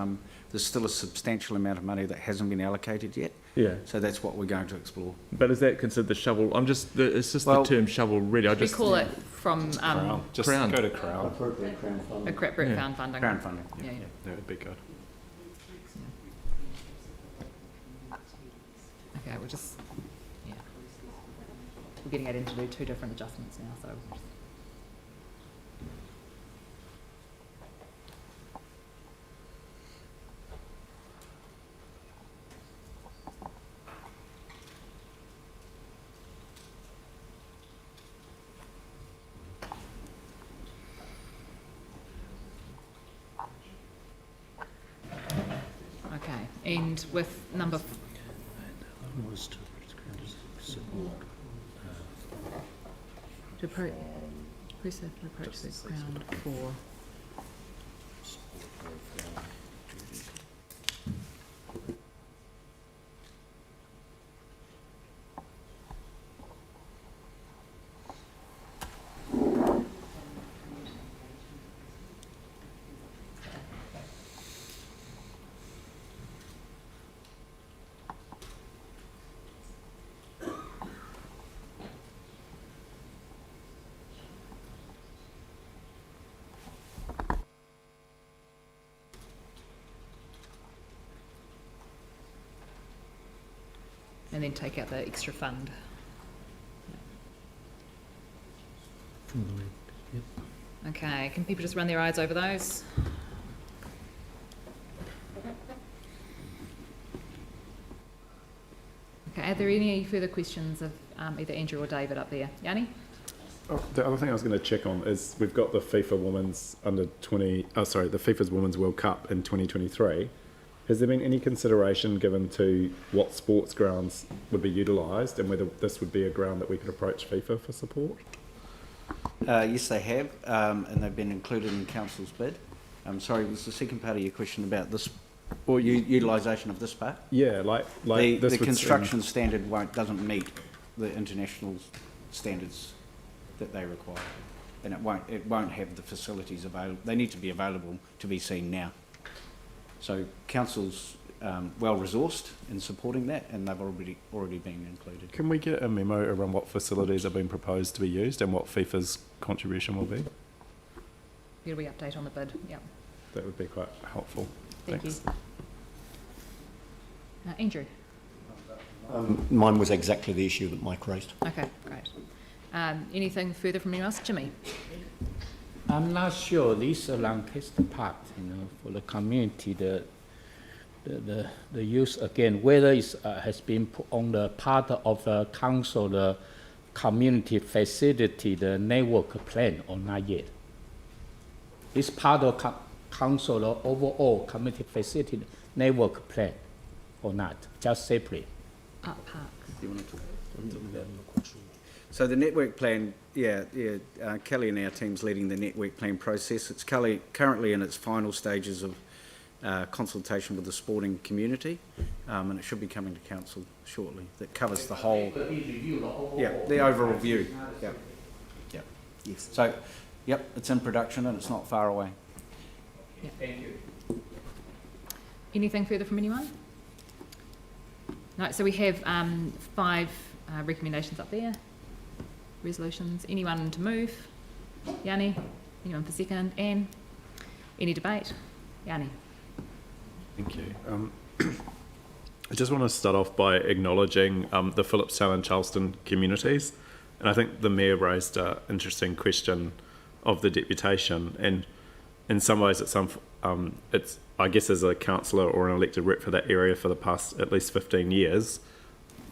there's still a substantial amount of money that hasn't been allocated yet. Yeah. So that's what we're going to explore. But is that considered the shovel? It's just the term shovel ready. We call it from Crown. Just Crown. go to Crown. Appropriate Crown funding. appropriate Crown funding. Crown funding. Yeah. That would be good. Okay, we're getting Aiden to do 2 different adjustments now, so. Okay, and with number to approach the ground for and then take out the extra fund. Okay, can people just run their eyes over those? Okay, are there any further questions of either Andrew or David up there? Yanni? The other thing I was going to check on is we've got the FIFA Women's the FIFA's Women's World Cup in 2023. Has there been any consideration given to what sports grounds would be utilised and whether this would be a ground that we could approach FIFA for support? Yes, they have, and they've been included in Council's bid. Sorry, was the second part of your question about this, or utilisation of this part? Yeah, like the construction standard doesn't meet the international standards that they require, and it won't have the facilities available. They need to be available to be seen now. So Council's well resourced in supporting that, and they've already been included. Can we get a memo around what facilities are being proposed to be used and what FIFA's contribution will be? Here we update on the bid. Yep. That would be quite helpful. Thank Thanks. you. Andrew. Mine was exactly the issue that Mike raised. Okay, great. Anything further from anyone else? Jimmy? I'm not sure this Lancaster Park, for the community, the use again, whether it has been put on the part of the council, the community facility, the network plan or not yet. It's part of council, the overall community facility network plan or not, just separate. Park. So the network plan, Kelly and our team's leading the network plan process. It's currently in its final stages of consultation with the sporting community, and it should be coming to council shortly. That covers the whole, the overall view. Yep. Yes. So, it's in production and it's not far away. Yep. Thank you. Anything further from anyone? No. So we have 5 recommendations up there. Resolutions. Anyone to move? Yanni? Anyone for second? Anne? Any debate? Yanni? Thank you. I just want to start off by acknowledging the Phillipstown and Charleston communities. And I think the Mayor raised an interesting question of the deputation. And in some ways, it's I guess as a councillor or an elected rep for that area for the past at least 15 years,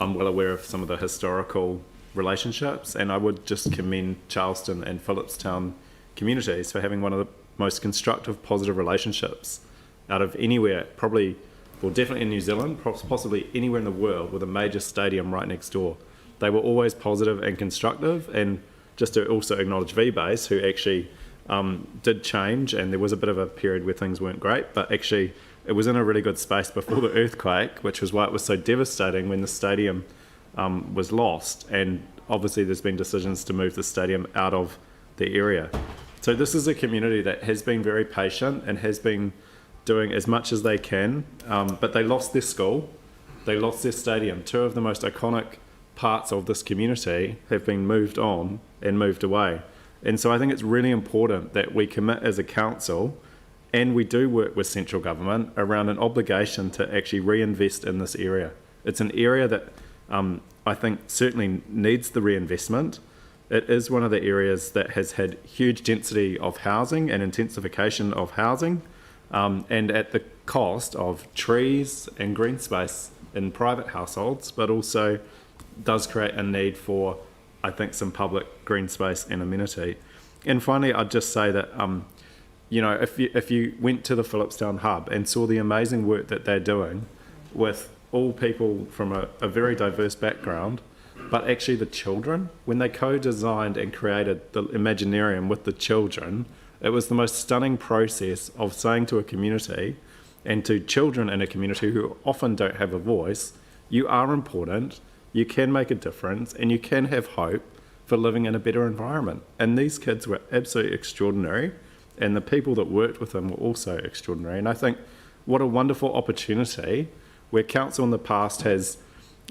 I'm well aware of some of the historical relationships, and I would just commend Charleston and Phillipstown communities for having one of the most constructive, positive relationships out of anywhere, probably, well, definitely in New Zealand, possibly anywhere in the world with a major stadium right next door. They were always positive and constructive, and just to also acknowledge V-Base, who actually did change, and there was a bit of a period where things weren't great, but actually it was in a really good space before the earthquake, which was why it was so devastating when the stadium was lost, and obviously there's been decisions to move the stadium out of the area. So this is a community that has been very patient and has been doing as much as they can, but they lost their school, they lost their stadium. 2 of the most iconic parts of this community have been moved on and moved away. And so I think it's really important that we commit as a council, and we do work with central government around an obligation to actually reinvest in this area. It's an area that I think certainly needs the reinvestment. It is one of the areas that has had huge density of housing and intensification of housing, and at the cost of trees and green space in private households, but also does create a need for, I think, some public green space and amenity. And finally, I'd just say that, if you went to the Phillipstown Hub and saw the amazing work that they're doing with all people from a very diverse background, but actually the children, when they co-designed and created the Imaginarium with the children, it was the most stunning process of saying to a community and to children in a community who often don't have a voice, you are important, you can make a difference, and you can have hope for living in a better environment. And these kids were absolutely extraordinary, and the people that worked with them were also extraordinary. And I think what a wonderful opportunity where council in the past has,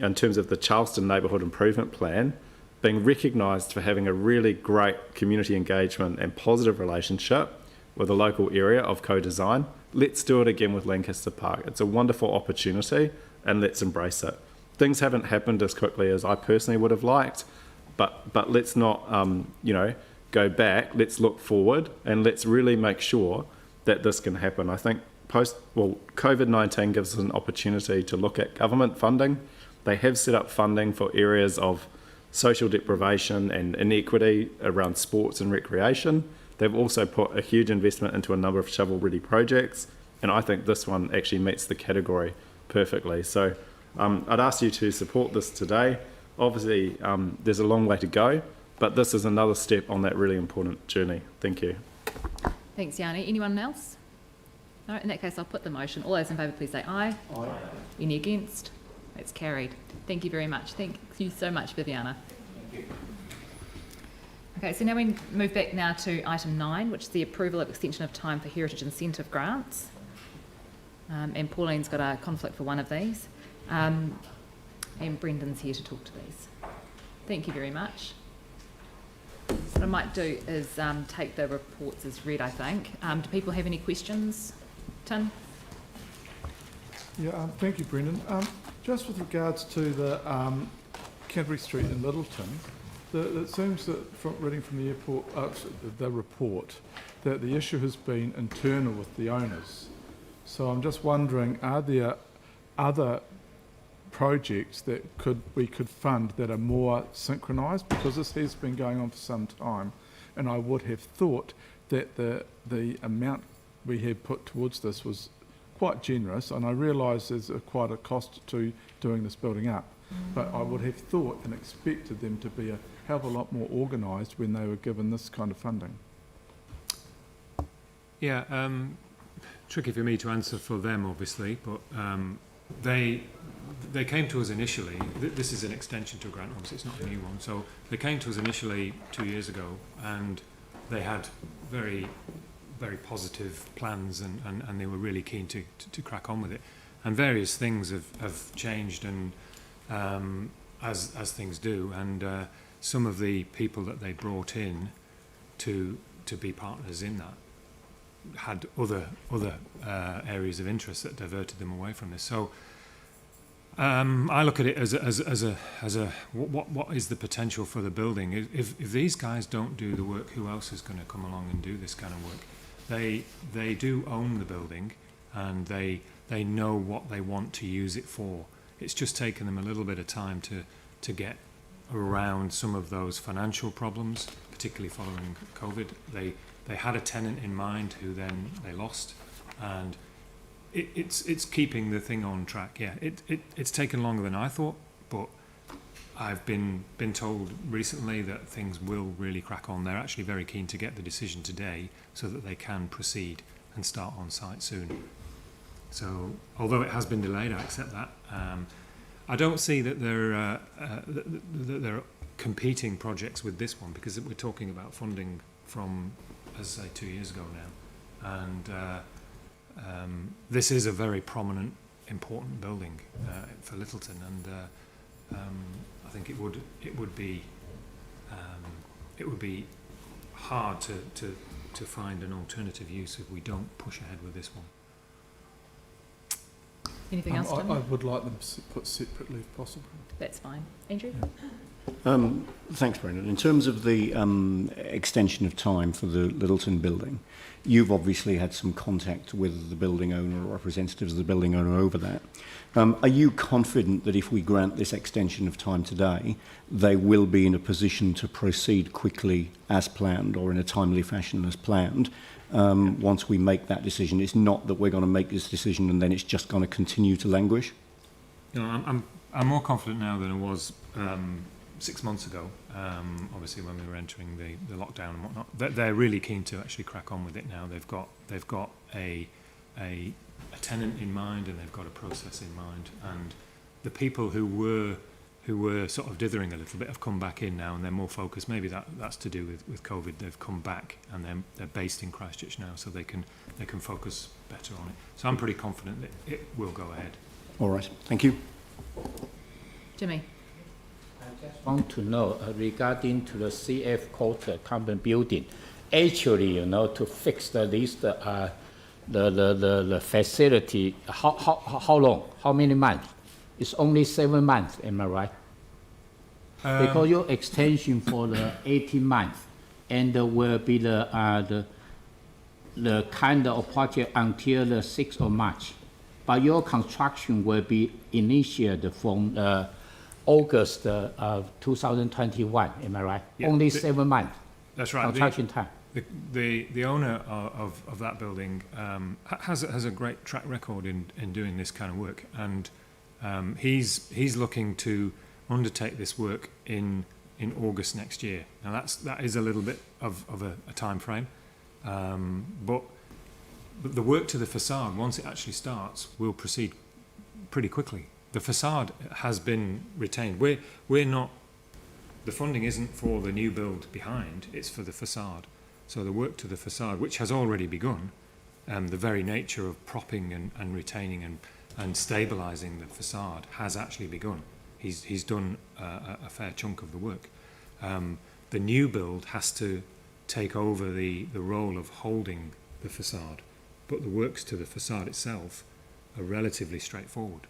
in terms of the Charleston Neighbourhood Improvement Plan, been recognised for having a really great community engagement and positive relationship with the local area of co-design. Let's do it again with Lancaster Park. It's a wonderful opportunity, and let's embrace it. Things haven't happened as quickly as I personally would have liked, but let's not go back. Let's look forward, and let's really make sure that this can happen. I think COVID-19 gives us an opportunity to look at government funding. They have set up funding for areas of social deprivation and inequity around sports and recreation. They've also put a huge investment into a number of shovel-ready projects, and I think this one actually meets the category perfectly. So I'd ask you to support this today. Obviously, there's a long way to go, but this is another step on that really important journey. Thank you. Thanks, Yanni. Anyone else? No, in that case, I'll put the motion. All those in favour, please say aye. Aye. Any against? It's carried. Thank you very much. Thank you so much, Viviana. Thank you. Okay, so now we move back now to item 9, which is the approval of extension of time for heritage incentive grants. And Pauline's got a conflict for one of these. And Brendan's here to talk to these. Thank you very much. What I might do is take the reports as read, I think. Do people have any questions? Tim? Yeah, thank you, Brendan. Just with regards to the Canterbury Street in Littleton, it seems that from reading from the airport, the report, that the issue has been internal with the owners. So I'm just wondering, are there other projects that we could fund that are more synchronised? Because this has been going on for some time, and I would have thought that the amount we have put towards this was quite generous, and I realise there's quite a cost to doing this building up, but I would have thought and expected them to be a hell of a lot more organised when they were given this kind of funding. Yeah, tricky for me to answer for them, obviously, but they came to us initially. This is an extension to a grant, obviously it's not a new one. So they came to us initially 2 years ago, and they had very, very positive plans, and they were really keen to crack on with it. And various things have changed, and as things do. And some of the people that they brought in to be partners in that had other areas of interest that diverted them away from this. So I look at it as a what is the potential for the building? If these guys don't do the work, who else is going to come along and do this kind of work? They do own the building, and they know what they want to use it for. It's just taken them a little bit of time to get around some of those financial problems, particularly following COVID. They had a tenant in mind who then they lost, and it's keeping the thing on track. Yeah, it's taken longer than I thought, but I've been told recently that things will really crack on. They're actually very keen to get the decision today so that they can proceed and start on site soon. So although it has been delayed, I accept that. I don't see that there are competing projects with this one, because we're talking about funding from, as I say, 2 years ago now, and this is a very prominent, important building for Littleton, and I think it would be hard to find an alternative use if we don't push ahead with this one. Anything else, Tim? I would like them put separately if possible. That's fine. Andrew? Yeah. Thanks, Brendan. In terms of the extension of time for the Littleton building, you've obviously had some contact with the building owner or representatives of the building owner over that. Are you confident that if we grant this extension of time today, they will be in a position to proceed quickly as planned, or in a timely fashion as planned, once we make that decision? It's not that we're going to make this decision and then it's just going to continue to languish? You know, I'm more confident now than I was 6 months ago, obviously when we were entering the lockdown and whatnot. They're really keen to actually crack on with it now. They've got a tenant in mind, and they've got a process in mind, and the people who were sort of dithering a little bit have come back in now, and they're more focused. Maybe that's to do with COVID. They've come back, and they're based in Christchurch now, so they can focus better on it. So I'm pretty confident that it will go ahead. All right, thank you. Jimmy? I just want to know regarding to the CF Quarter Common Building. Actually, to fix the facility, how long? How many months? It's only 7 months, am I right? Because your extension for the 18 months, and will be the kind of project until the 6th of March. But your construction will be initiated from August 2021, am I right? Yeah, Only 7 months. That's right. Construction time. The owner of that building has a great track record in doing this kind of work, and he's looking to undertake this work in August next year. Now that is a little bit of a time frame, but the work to the facade, once it actually starts, will proceed pretty quickly. The facade has been retained. We're not. The funding isn't for the new build behind; it's for the facade. So the work to the facade, which has already begun, the very nature of propping and retaining and stabilising the facade has actually begun. He's done a fair chunk of the work. The new build has to take over the role of holding the facade, but the works to the facade itself are relatively straightforward.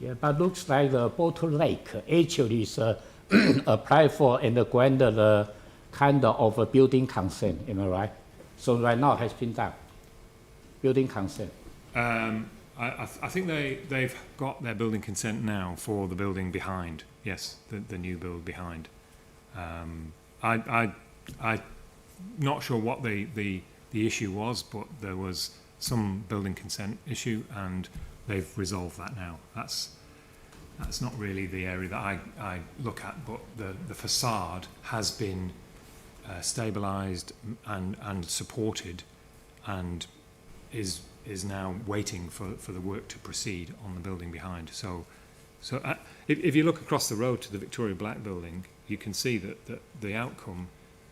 Yeah, but looks like the bottleneck actually is applied for and granted the kind of a building consent, am I right? So right now it has been done. Building consent. I think they've got their building consent now for the building behind. Yes, the new build behind. I'm not sure what the issue was, but there was some building consent issue, and they've resolved that now. That's not really the area that I look at, but the facade has been stabilised and supported, and is now waiting for the work to proceed on the building behind. So if you look across the road to the Victoria Black building, you can see that the outcome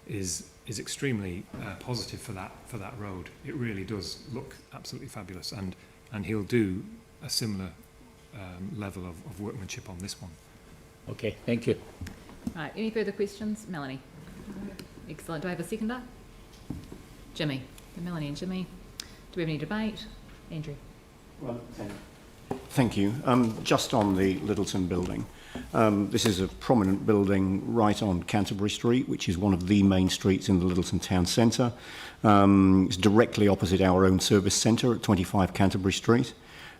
is extremely positive for that road. It really does look absolutely fabulous, and he'll do a similar level of workmanship on this one. Okay, thank you. Right, any further questions? Melanie? Excellent. Do I have a seconder? Jimmy. Melanie and Jimmy. Do we have any debate? Andrew? Well, thank you. Just on the Littleton building, this is a prominent building right on Canterbury Street, which is one of the main streets in the Littleton town centre. It's directly opposite our own service centre at 25 Canterbury Street.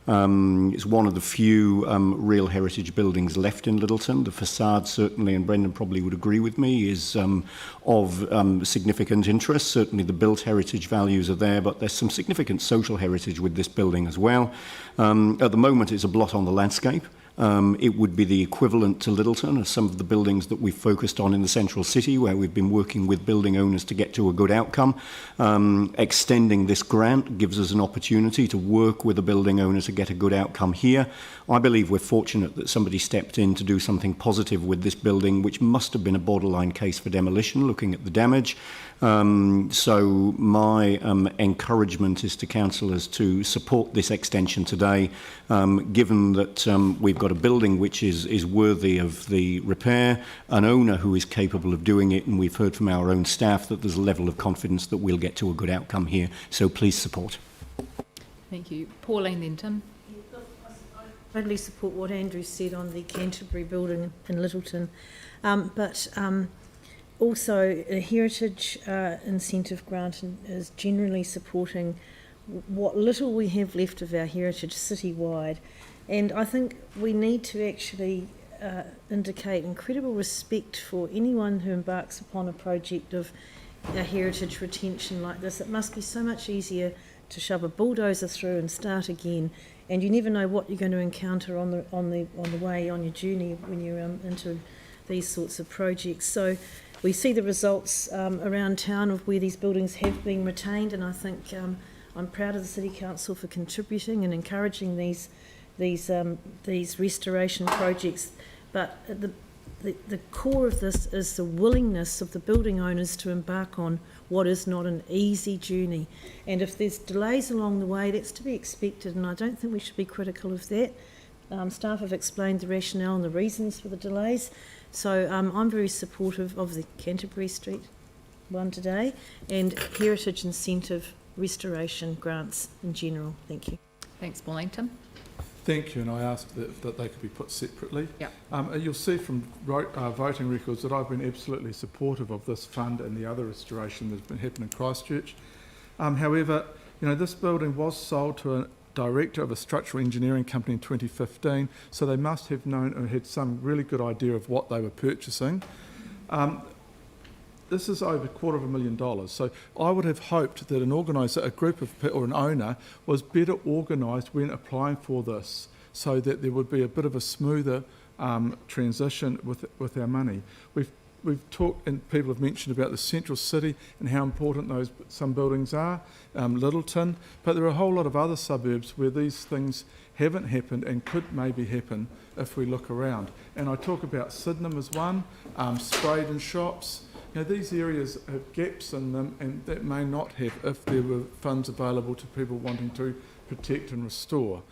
It's one of the few real heritage buildings left in Littleton. The facade certainly, and Brendan probably would agree with me, is of significant interest. Certainly the built heritage values are there, but there's some significant social heritage with this building as well. At the moment it's a blot on the landscape. It would be the equivalent to Littleton of some of the buildings that we've focused on in the central city, where we've been working with building owners to get to a good outcome. Extending this grant gives us an opportunity to work with a building owner to get a good outcome here. I believe we're fortunate that somebody stepped in to do something positive with this building, which must have been a borderline case for demolition, looking at the damage. So my encouragement is to councillors to support this extension today, given that we've got a building which is worthy of the repair, an owner who is capable of doing it, and we've heard from our own staff that there's a level of confidence that we'll get to a good outcome here. So please support. Thank you. Pauline, then Tim. I totally support what Andrew said on the Canterbury building in Littleton, but also a heritage incentive grant is generally supporting what little we have left of our heritage citywide, and I think we need to actually indicate incredible respect for anyone who embarks upon a project of a heritage retention like this. It must be so much easier to shove a bulldozer through and start again, and you never know what you're going to encounter on the way on your journey when you're into these sorts of projects. So we see the results around town of where these buildings have been retained, and I think I'm proud of the City Council for contributing and encouraging these restoration projects. But the core of this is the willingness of the building owners to embark on what is not an easy journey. And if there's delays along the way, that's to be expected, and I don't think we should be critical of that. Staff have explained the rationale and the reasons for the delays. So I'm very supportive of the Canterbury Street one today and heritage incentive restoration grants in general. Thank you. Thanks, Pauline. Tim? Thank you, and I asked that they could be put separately. Yep. You'll see from voting records that I've been absolutely supportive of this fund and the other restoration that's been happening in Christchurch. However, this building was sold to director of a structural engineering company in 2015, so they must have known or had some really good idea of what they were purchasing. This is over $250,000. So I would have hoped that an organiser, a group of or an owner, was better organised when applying for this, so that there would be a bit of a smoother transition with our money. We've talked, and people have mentioned about the central city and how important some buildings are, Littleton, but there are a whole lot of other suburbs where these things haven't happened and could maybe happen if we look around. And I talk about Sydenham as one, Spraydon shops. You know, these areas have gaps in them, and that may not have if there were funds available to people wanting to protect and restore.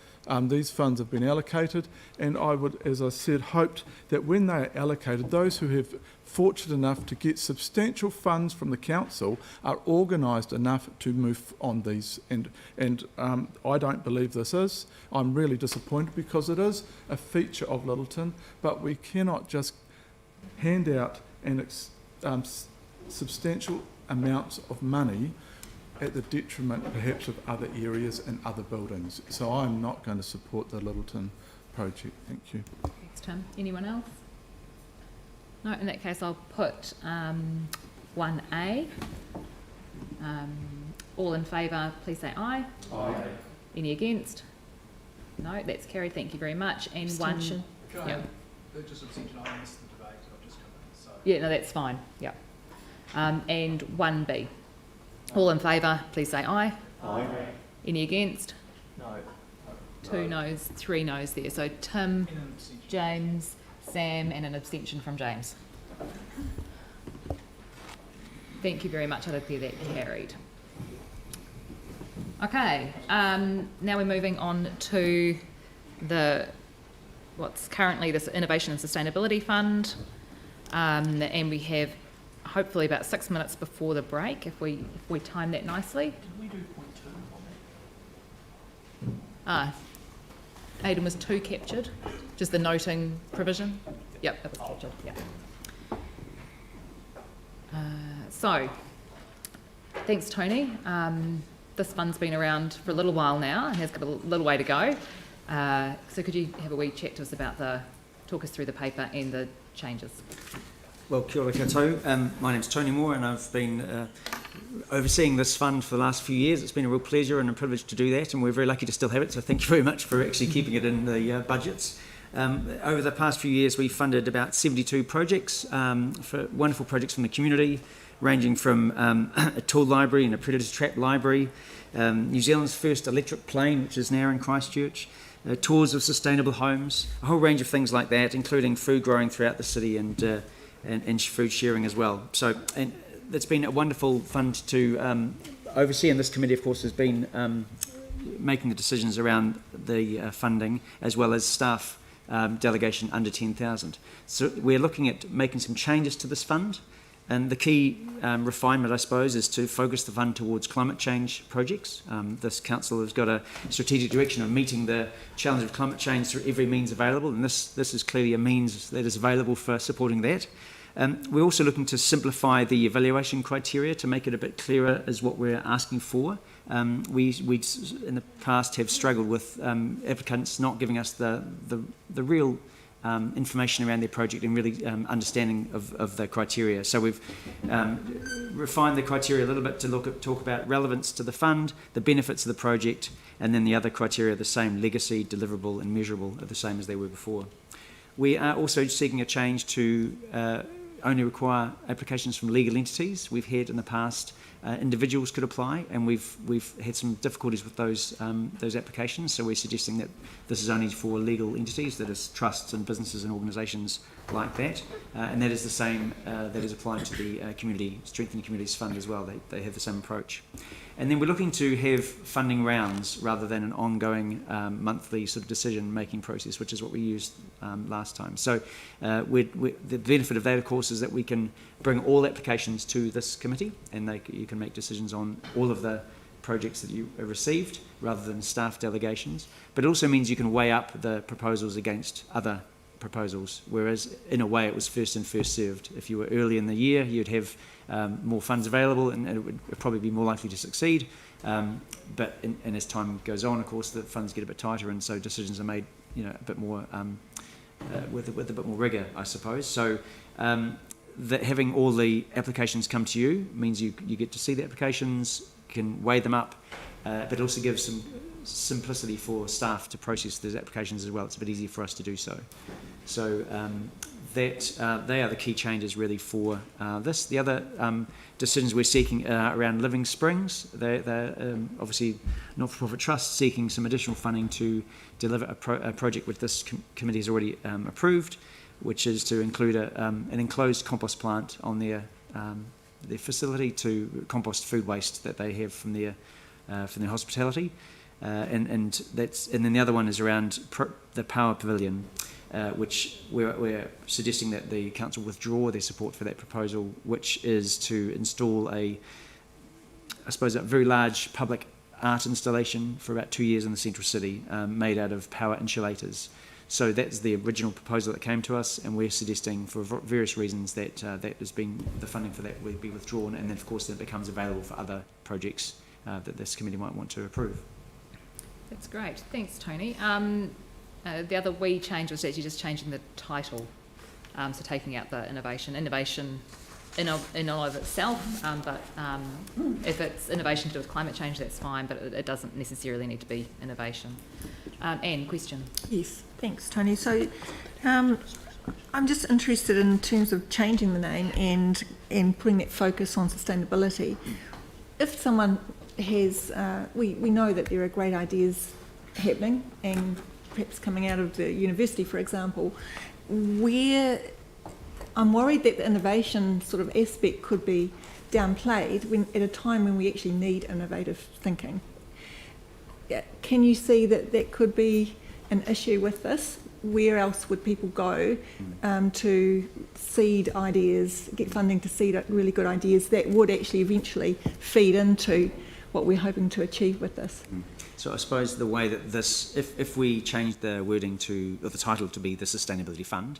These funds have been allocated, and I would, as I said, hoped that when they are allocated, those who have fortunate enough to get substantial funds from the council are organised enough to move on these. And I don't believe this is. I'm really disappointed because it is a feature of Littleton, but we cannot just hand out substantial amounts of money at the detriment perhaps of other areas and other buildings. So I'm not going to support the Littleton project. Thank you. Thanks, Tim. Anyone else? No, in that case I'll put 1A. All in favour, please say aye. Aye. Any against? No, that's carried. Thank you very much. And Abstention. one... Yeah. Just abstention, I missed the debate, I've just come in, so... Yeah, no, that's fine. Yeah. And 1B. All in favour, please say aye. Aye. Any against? No. 2 noes, 3 noes there. So Tim, James, Sam, and an abstention from James. Thank you very much. I declare that carried. Okay, now we're moving on to what's currently this Innovation and Sustainability Fund, and we have hopefully about 6 minutes before the break, if we time that nicely. Did we do point 2 on that? Aidan, was 2 captured? Just the noting provision? Yep, that was captured, yep. So, thanks Tony. This fund's been around for a little while now and has got a little way to go. So could you have a wee chat to us talk us through the paper and the changes? Well, kia ora koutou. My name's Tony Moore and I've been overseeing this fund for the last few years. It's been a real pleasure and a privilege to do that, and we're very lucky to still have it, so thank you very much for actually keeping it in the budgets. Over the past few years we've funded about 72 projects, for wonderful projects from the community, ranging from a tool library and a predator trap library, New Zealand's first electric plane, which is now in Christchurch, tours of sustainable homes, a whole range of things like that, including food growing throughout the city and food sharing as well. So, and it's been a wonderful fund to oversee, and this committee, of course, has been making the decisions around the funding, as well as staff delegation under 10,000. So we're looking at making some changes to this fund, and the key refinement, I suppose, is to focus the fund towards climate change projects. This council has got a strategic direction of meeting the challenge of climate change through every means available, and this is clearly a means that is available for supporting that. We're also looking to simplify the evaluation criteria to make it a bit clearer as what we're asking for. We in the past have struggled with applicants not giving us the real information around their project and really understanding of the criteria. So we've refined the criteria a little bit to talk about relevance to the fund, the benefits of the project, and then the other criteria are the same: legacy, deliverable, and measurable are the same as they were before. We are also seeking a change to only require applications from legal entities. We've had in the past individuals could apply, and we've had some difficulties with those applications. So we're suggesting that this is only for legal entities, that is trusts and businesses and organisations like that, and that is the same that is applied to the Community Strengthening Communities Fund as well. They have the same approach. And then we're looking to have funding rounds rather than an ongoing monthly sort of decision-making process, which is what we used last time. So the benefit of that, of course, is that we can bring all applications to this committee, and you can make decisions on all of the projects that you received rather than staff delegations. But it also means you can weigh up the proposals against other proposals, whereas in a way it was first in, first served. If you were early in the year, you'd have more funds available and it would probably be more likely to succeed. But as time goes on, of course, the funds get a bit tighter, and so decisions are made, a bit more with a bit more rigour, I suppose. So that having all the applications come to you means you get to see the applications, can weigh them up, but it also gives some simplicity for staff to process those applications as well. It's a bit easier for us to do so. So they are the key changes really for this. The other decisions we're seeking are around Living Springs. They're obviously not-for-profit trust seeking some additional funding to deliver a project which this committee has already approved, which is to include an enclosed compost plant on their facility to compost food waste that they have from their hospitality. And then the other one is around the Power Pavilion, which we're suggesting that the council withdraw their support for that proposal, which is to install a very large public art installation for about 2 years in the central city, made out of power insulators. So that's the original proposal that came to us, and we're suggesting for various reasons that the funding for that will be withdrawn, and then of course it becomes available for other projects that this committee might want to approve. That's great. Thanks, Tony. The other wee change was actually just changing the title, so taking out the innovation in and of itself, but if it's innovation to do with climate change, that's fine, but it doesn't necessarily need to be innovation. Anne, question? Yes, thanks, Tony. So I'm just interested in terms of changing the name and putting that focus on sustainability. If someone has, we know that there are great ideas happening and perhaps coming out of the university, for example, where I'm worried that the innovation sort of aspect could be downplayed at a time when we actually need innovative thinking. Can you see that could be an issue with this? Where else would people go to seed ideas, get funding to seed really good ideas that would actually eventually feed into what we're hoping to achieve with this? So I suppose the way that this, if we change the wording or the title to be the Sustainability Fund,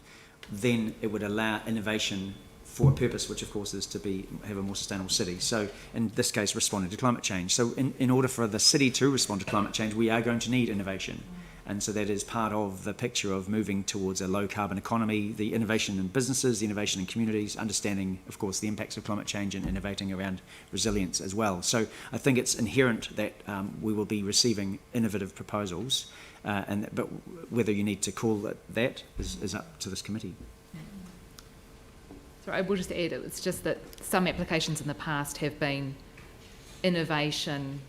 then it would allow innovation for a purpose, which of course is to have a more sustainable city. So in this case, responding to climate change. So in order for the city to respond to climate change, we are going to need innovation. And so that is part of the picture of moving towards a low carbon economy, the innovation in businesses, the innovation in communities, understanding, of course, the impacts of climate change and innovating around resilience as well. So I think it's inherent that we will be receiving innovative proposals, but whether you need to call it that is up to this committee. So I will just add, it's just that some applications in the past have been innovation,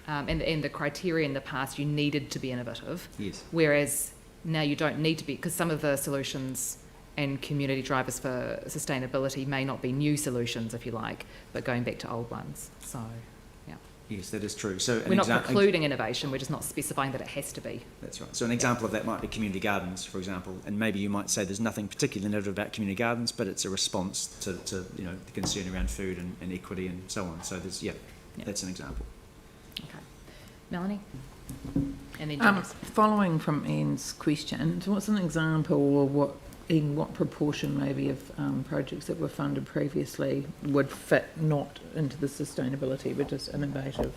and the criteria in the past, you needed to be innovative. Yes. Whereas now you don't need to be, because some of the solutions and community drivers for sustainability may not be new solutions, if you like, but going back to old ones. So, yeah. Yes, that is true. So we're not precluding innovation, we're just not specifying that it has to be. That's right. So an example of that might be community gardens, for example, and maybe you might say there's nothing particularly innovative about community gardens, but it's a response to the concern around food and equity and so on. So there's that's an example. Okay. Melanie? And then James. Following from Anne's question, so what's an example of in what proportion maybe of projects that were funded previously would fit not into the sustainability but just innovative?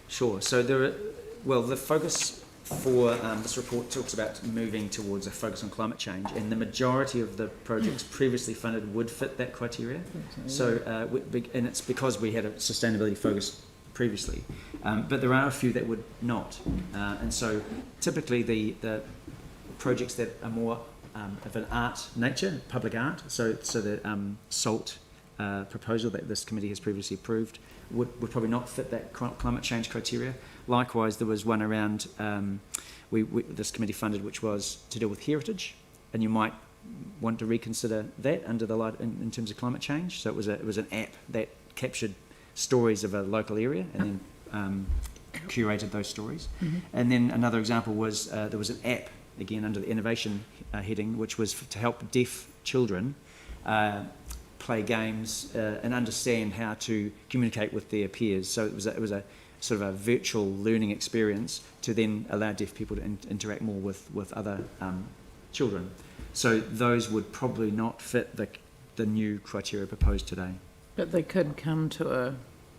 Sure. So the focus for this report talks about moving towards a focus on climate change, and the majority of the projects previously funded would fit that criteria. So and it's because we had a sustainability focus previously, but there are a few that would not, and so typically the projects that are more of an art nature, public art, so the SALT proposal that this committee has previously approved would probably not fit that climate change criteria. Likewise, there was one around this committee funded, which was to deal with heritage, and you might want to reconsider that under the light in terms of climate change. So it was an app that captured stories of a local area and then curated those stories. Mm-hmm. And then another example was there was an app, again under the innovation heading, which was to help deaf children play games and understand how to communicate with their peers. So it was a sort of a virtual learning experience to then allow deaf people to interact more with other children. So those would probably not fit the new criteria proposed today. But they could come to a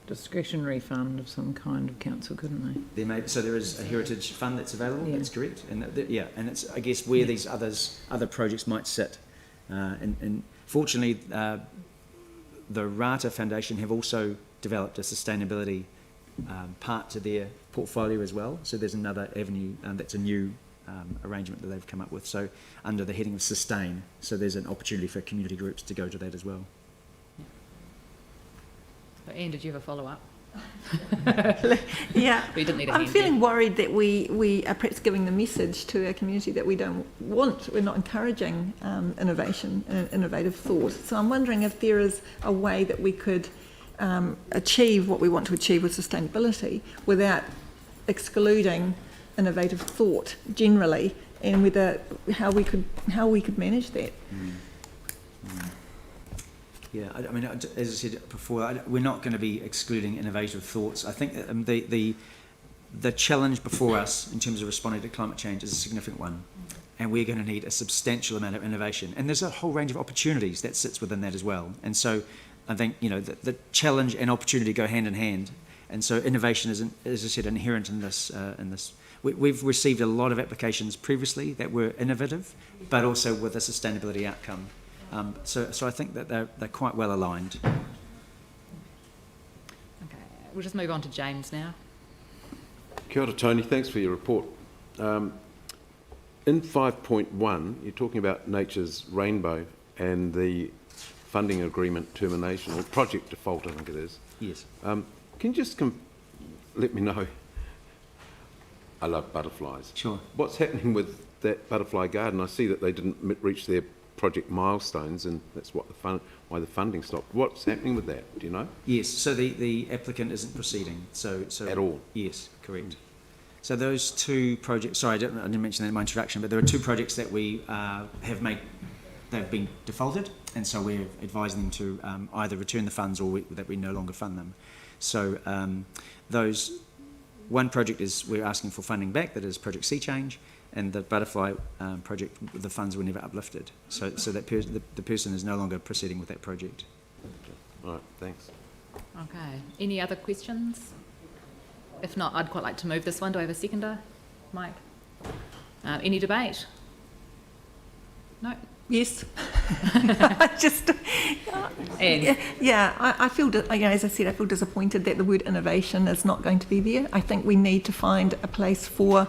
discretionary fund of some kind of council, couldn't they? So there is a heritage fund that's available. Yeah. That's correct, and and it's, I guess, where these other projects might sit. And fortunately, the Rata Foundation have also developed a sustainability part to their portfolio as well. So there's another avenue that's a new arrangement that they've come up with. So under the heading of sustain, so there's an opportunity for community groups to go to that as well. Anne, did you have a follow-up? Yeah, We didn't need a I'm hand feeling there. worried that we are perhaps giving the message to our community that we don't want, we're not encouraging innovation and innovative thought. So I'm wondering if there is a way that we could achieve what we want to achieve with sustainability without excluding innovative thought generally, and whether how we could manage that. Yeah, I mean, as I said before, we're not going to be excluding innovative thoughts. I think the challenge before us in terms of responding to climate change is a significant one, and we're going to need a substantial amount of innovation. And there's a whole range of opportunities that sits within that as well. And so I think, the challenge and opportunity go hand in hand. And so innovation is, as I said, inherent in this. We've received a lot of applications previously that were innovative, but also with a sustainability outcome. So I think that they're quite well aligned. Okay, we'll just move on to James now. Kia ora, Tony. Thanks for your report. In 5.1, you're talking about Nature's Rainbow and the funding agreement termination, or project default, I think it is. Yes. Can you just let me know? I love butterflies. Sure. What's happening with that butterfly garden? I see that they didn't reach their project milestones, and that's why the funding stopped. What's happening with that? Do you know? Yes. So the applicant isn't proceeding. So at all. Yes, correct. So those two projects. Sorry, I didn't mention that in my introduction, but there are two projects that we have made. They've been defaulted, and so we're advising them to either return the funds or that we no longer fund them. So those. One project is we're asking for funding back, that is Project Sea Change, and the Butterfly project, the funds were never uplifted. So that the person is no longer proceeding with that project. All right, thanks. Okay, any other questions? If not, I'd quite like to move this one. Do I have a seconder? Mike? Any debate? No? Yes. Anne? I feel, as I said, I feel disappointed that the word innovation is not going to be there. I think we need to find a place for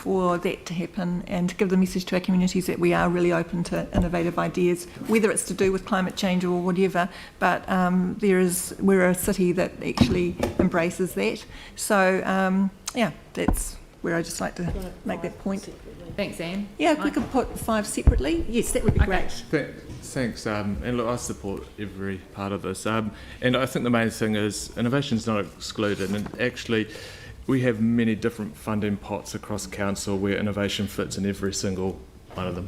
that to happen, and to give the message to our communities that we are really open to innovative ideas, whether it's to do with climate change or whatever. But we're a city that actually embraces that. So that's where I just like to make that point. Thanks, Anne. Yeah, if we could put 5 separately, yes, that would be great. Thanks, and look, I support every part of this. And I think the main thing is innovation is not excluded, and actually we have many different funding pots across council where innovation fits in every single one of them.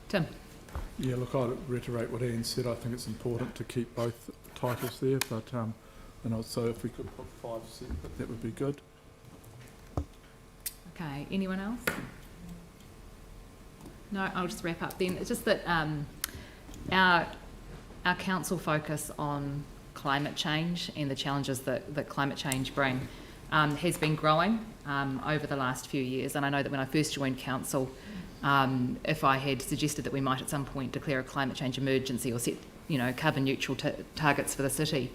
Tim? Yeah, look, I'd reiterate what Ian said. I think it's important to keep both titles there, but and also if we could put 5 separate, that would be good. Okay, anyone else? No, I'll just wrap up then. It's just that our council focus on climate change and the challenges that climate change bring has been growing over the last few years. And I know that when I first joined council, if I had suggested that we might at some point declare a climate change emergency or set carbon neutral targets for the city,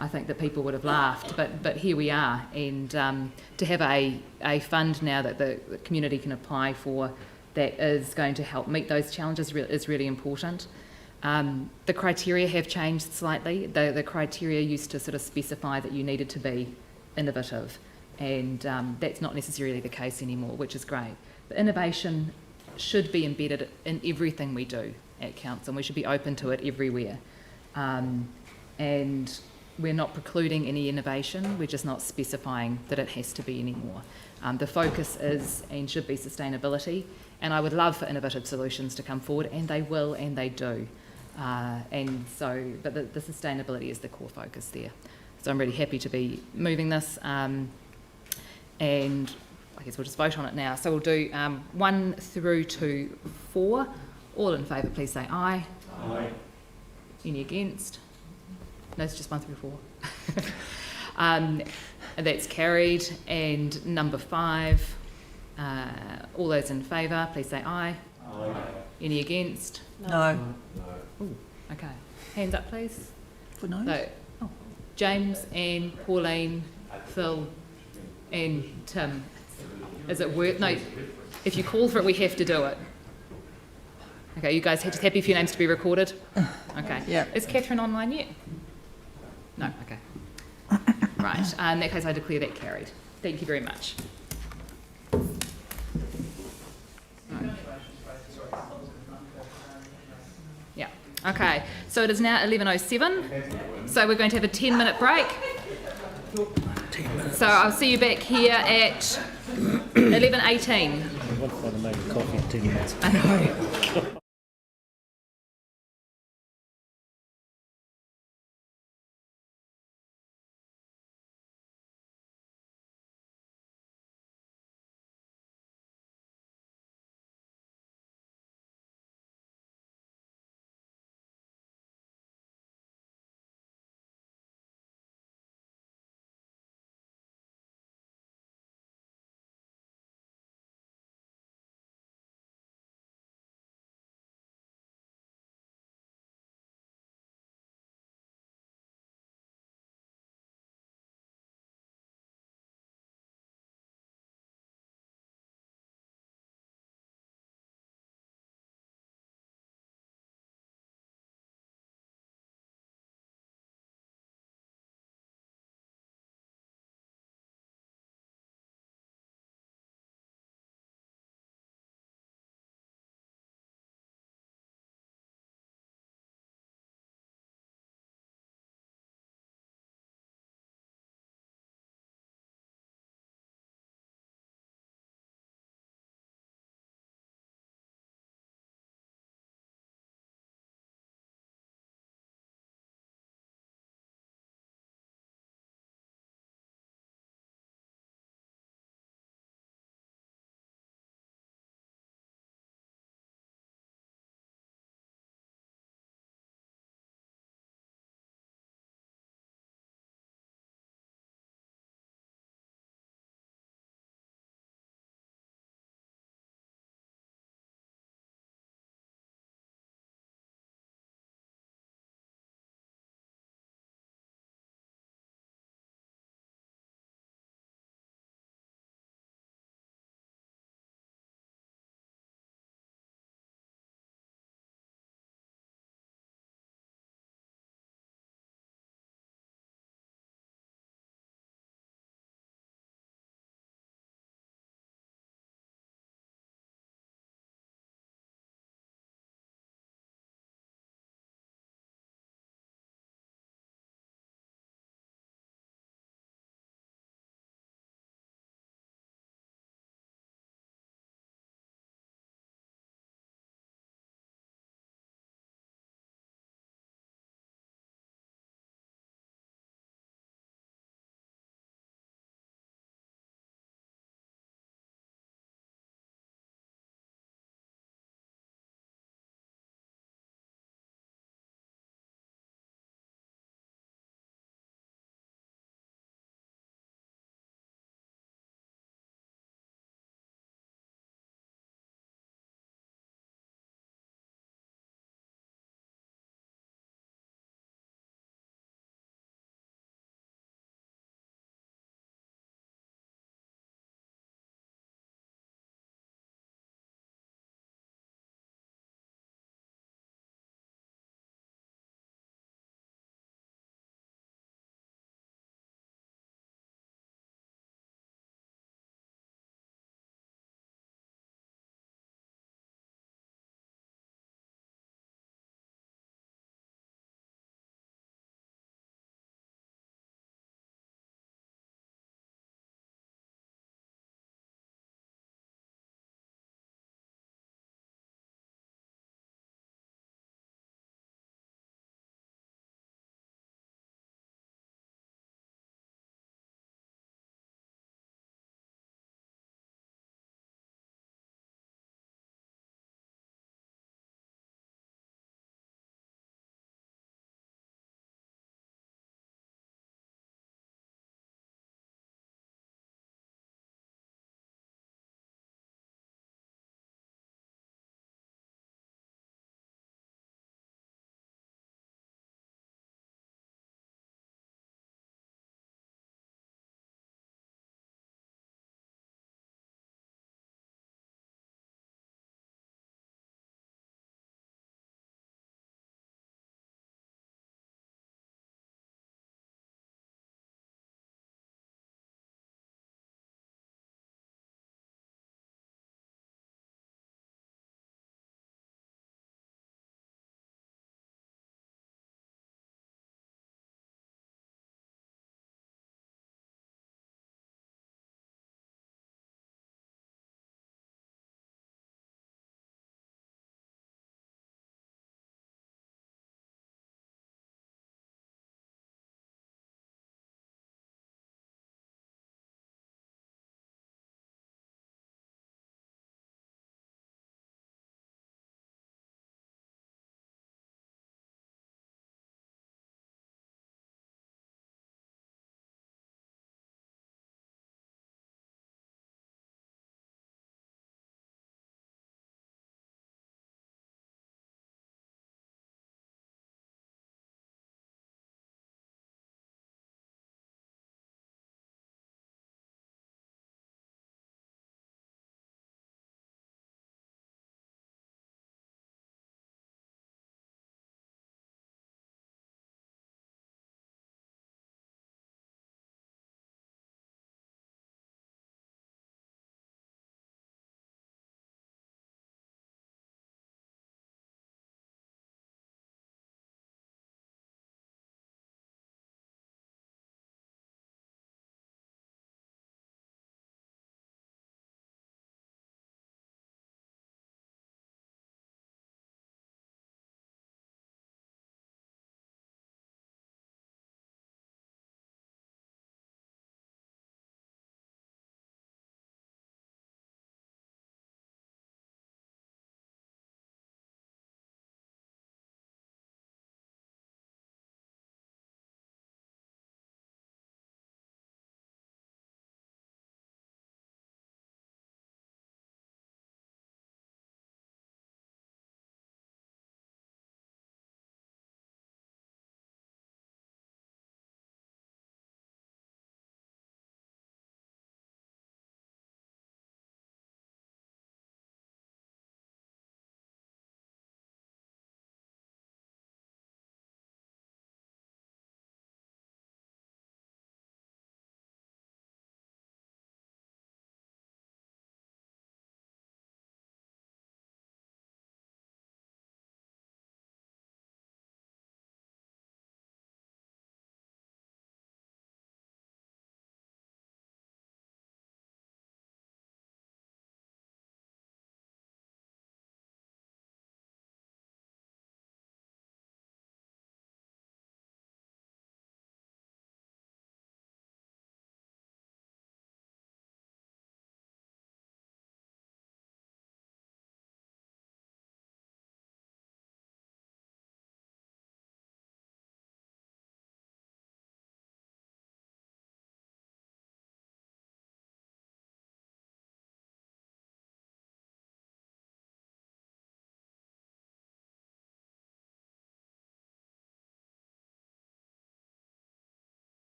I think that people would have laughed, but here we are, and to have a fund now that the community can apply for that is going to help meet those challenges is really important. The criteria have changed slightly. The criteria used to sort of specify that you needed to be innovative, and that's not necessarily the case anymore, which is great. But innovation should be embedded in everything we do at council, and we should be open to it everywhere. And we're not precluding any innovation, we're just not specifying that it has to be anymore. The focus is and should be sustainability, and I would love for innovative solutions to come forward, and they will and they do. But the sustainability is the core focus there. So I'm really happy to be moving this, and I I guess we'll just vote on it now. So we'll do 1 through to 4. All in favour, please say aye. Aye. Any against? No, it's just 1 through 4. And that's carried. And number 5, all those in favour, please say aye. Aye. Any against? No. Ooh, okay. Hands up, please. For no's? So, James, Anne, Pauline, Phil, and Tim. Is it worth? No, if you call for it, we have to do it. Okay, you guys just happy for your names to be recorded? Okay. Yeah. Is Catherine online yet? No, okay. Right, in that case I declare that carried. Thank you very much. Yeah, okay, so it is now 11:07, so we're going to have a 10-minute break. So I'll see you back here at 11:18. What for the make coffee in 10 minutes? I know.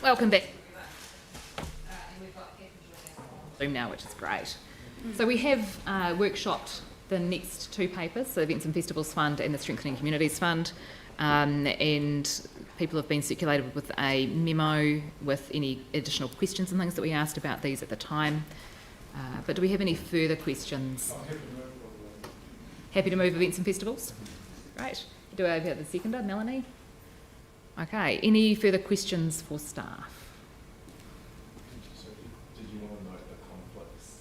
Welcome back. Zoom now, which is great. So we have workshopped the next two papers, so the Events and Festivals Fund and the Strengthening Communities Fund, and people have been circulated with a memo with any additional questions and things that we asked about these at the time. But do we have any further questions? Happy to move events and festivals? Great. Do I have the seconder, Melanie? Okay, any further questions for staff? Did you want to note the conflicts?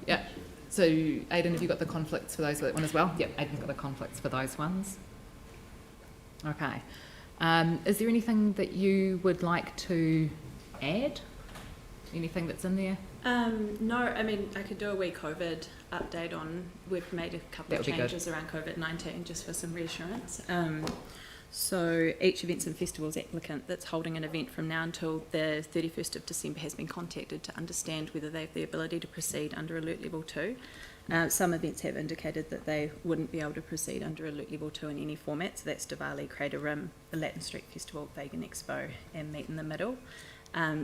Yeah. So, Aidan, have you got the conflicts for those for that one as well? Yep, Aidan's got the conflicts for those ones. Okay. Is there anything that you would like to add? Anything that's in there? No, I mean, I could do a wee COVID update on, we've made a couple of changes around COVID-19 just for some reassurance. So each events and festivals applicant that's holding an event from now until the 31st of December has been contacted to understand whether they have the ability to proceed under Alert Level 2. Some events have indicated that they wouldn't be able to proceed under Alert Level 2 in any format, so that's Diwali, Crater Rim, the Latin Street Festival, Vegan Expo and Meet in the Middle.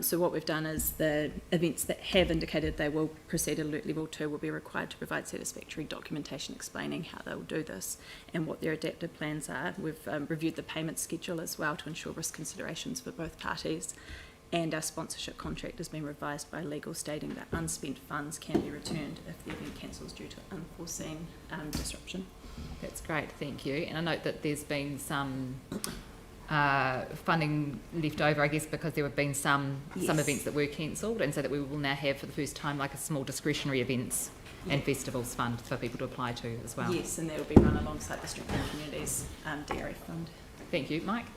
So what we've done is the events that have indicated they will proceed at Alert Level 2 will be required to provide satisfactory documentation explaining how they will do this and what their adaptive plans are. We've reviewed the payment schedule as well to ensure risk considerations for both parties, and our sponsorship contract has been revised by legal stating that unspent funds can be returned if the event cancels due to unforeseen disruption. That's great, thank you. And I note that there's been some funding left over, I guess, because there have been some events that were cancelled, and so that we will now have for the first time like a small discretionary events and festivals fund for people to apply to as well. Yes, and that will be run alongside the Strengthening Communities DRF fund. Thank you. Mike?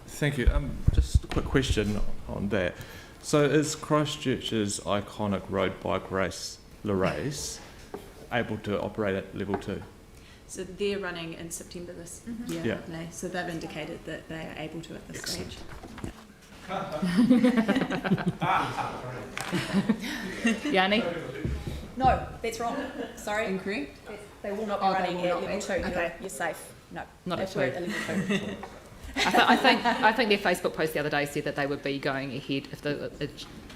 Thank you. Just a quick question on that. So is Christchurch's iconic road bike race, Le Race, able to operate at level 2? So they're running in September this year, Yeah. aren't they? So they've indicated that they are able to at this stage. Yanni? No, that's wrong. Sorry. Incorrect? They will not be Oh, they running will at not level be. 2. Okay. You're safe. No. Not at If we're 2. at level 2. I think their Facebook post the other day said that they would be going ahead if the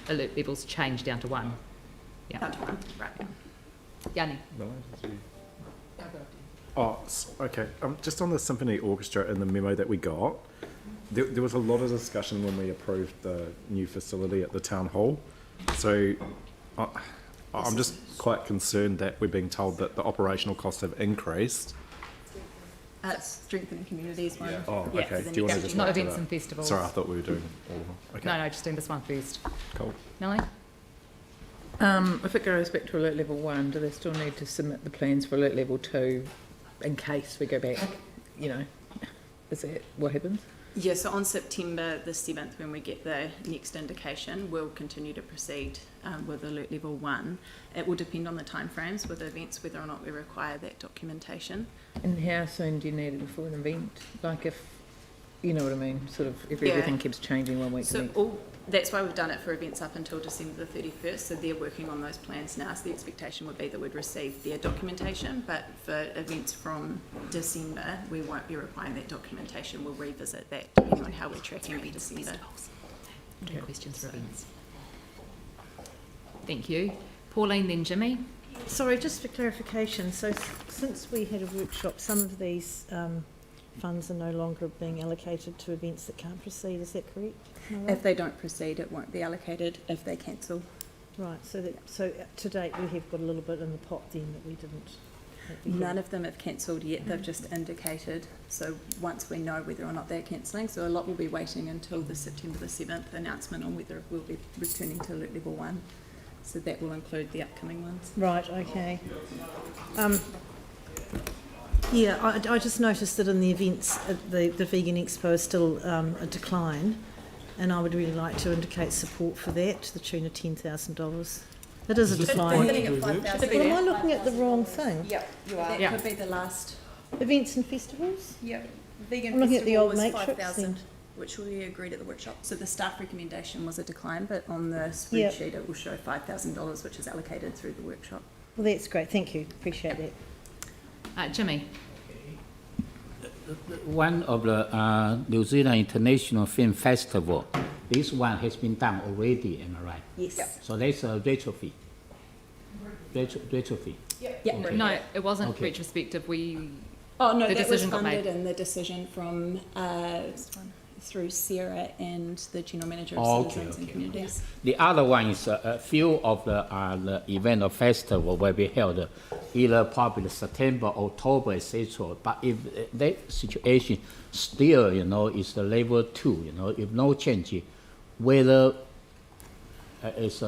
alert levels change down to 1. Yeah. Down to 1, right. Yanni? Okay. Just on the symphony orchestra and the memo that we got, there was a lot of discussion when we approved the new facility at the town hall. So I'm just quite concerned that we're being told that the operational costs have increased. Strengthening Communities one. Oh, Yeah, okay. for the Do you want to next just year. Not wait till events that? and festivals. Sorry, I thought we were doing all of them. Okay. No, just doing this one first. Cool. Melanie? If it goes back to Alert Level 1, do they still need to submit the plans for Alert Level 2 in case we go back, you know? Is that what happens? Yeah, so on September the 7th, when we get the next indication, we'll continue to proceed with Alert Level 1. It will depend on the timeframes with events, whether or not we require that documentation. And how soon do you need it before an event? Like if, you know what I mean, sort of everything keeps changing one week to So next. that's why we've done it for events up until December the 31st, so they're working on those plans now, so the expectation would be that we'd receive their documentation, but for events from December, we won't be requiring that documentation. We'll revisit that depending on how we're tracking in December. Any questions for events? Thank you. Pauline, then Jimmy. Sorry, just for clarification, so since we had a workshop, some of these funds are no longer being allocated to events that can't proceed, is that correct? Am I right? If they don't proceed, it won't be allocated. If they cancel. Right, so to date we have got a little bit in the pot then that we didn't. None of them have cancelled yet, they've just indicated. So once we know whether or not they're cancelling, so a lot will be waiting until the September the 7th announcement on whether we'll be returning to Alert Level 1. So that will include the upcoming ones. Right, okay. Yeah, I just noticed that in the events, the Vegan Expo is still a decline, and I would really like to indicate support for that to the tune of $10,000. It is a decline. But am I looking at the wrong thing? Yep, you are. That could be the last. Events and festivals? Yep. Vegan I'm looking at the Festival old was matrix 5,000, then. which we agreed at the workshop. So the staff recommendation was a decline, but on the spreadsheet it will show $5,000, which is allocated through the workshop. Well, that's great. Thank you. Appreciate that. Jimmy. One of the New Zealand International Film Festival This one has been done already, am I right? Yes. Yep. So that's a retrofit. Retrofit. Yep. Okay. No, it wasn't Okay. retrospective. Oh no, the that was decision got funded made. in the decision from through Sarah and the general manager of Okay, Citizens and okay. Communities. The other one is a few of the event or festival will be held either probably September, October, etc. But if that situation still, you know, is the level 2, you know, if no change, whether it's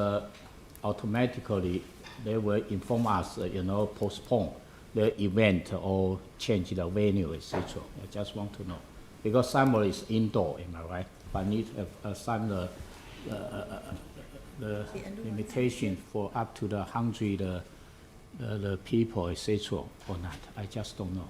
automatically they will inform us, you know, postpone the event or change the venue, etc. I just want to know. Because summer is indoor, am I right? But need to have some the limitation for up to the 100 the people, etc. or not. I just don't know.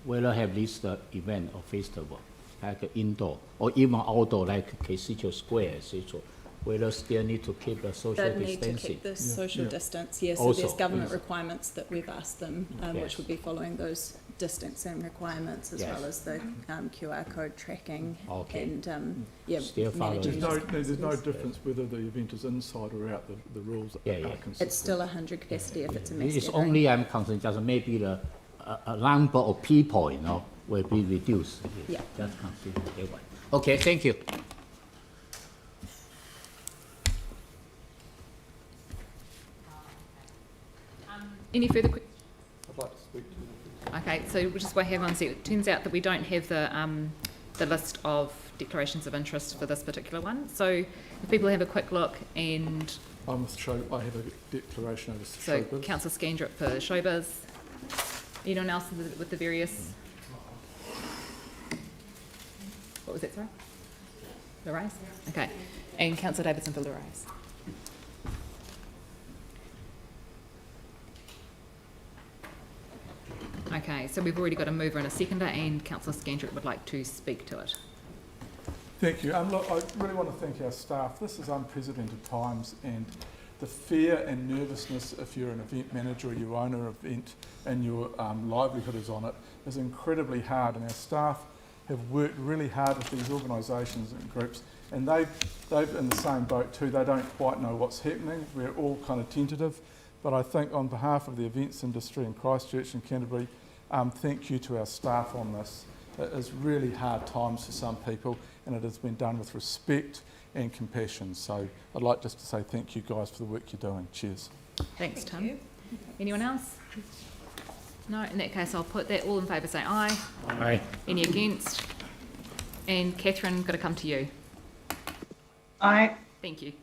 Whether have this event or festival, like indoor or even outdoor, like Christchurch Square, etc. Whether still need to keep the social They need distancing. to keep the social distance, yes. Also, So there's government yes. requirements that we've asked them, Yes. which would be following those distancing requirements as Yes. well as the QR code tracking Okay. and Still following. managing. There's no those. difference whether the event is inside or out. The rules are Yeah. consistent. It's still 100 capacity if it's a mass It's gathering. only I'm concerned just maybe the number of people, you know, will be reduced. Yeah. Just consider that one. Okay, thank you. Any further I'd like to speak to you. Okay, so we'll just wait here one sec. It turns out that we don't have the list of declarations of interest for this particular one. So if people have a quick look and I have a declaration over so Showbiz. Councillor Scandrip for Showbiz. Anyone else with the various? What was that, sorry? The raise? Okay. And Councillor Davidson for the raise. Okay, so we've already got a mover and a seconder, and Councillor Scandrip would like to speak to it. Thank you. Look, I really want to thank our staff. This is unprecedented times, and the fear and nervousness if you're an event manager or you own an event and your livelihood is on it is incredibly hard, and our staff have worked really hard with these organisations and groups, and they've in the same boat too. They don't quite know what's happening. We're all kind of tentative, but I think on behalf of the events industry in Christchurch and Canterbury, thank you to our staff on this. It is really hard times for some people, and it has been done with respect and compassion. So I'd like just to say thank you guys for the work you're doing. Cheers. Thanks, Tim. Anyone else? No, in that case, I'll put that. All in favour say aye. Aye. Any against? And Catherine, got to come to you. Aye. Thank you.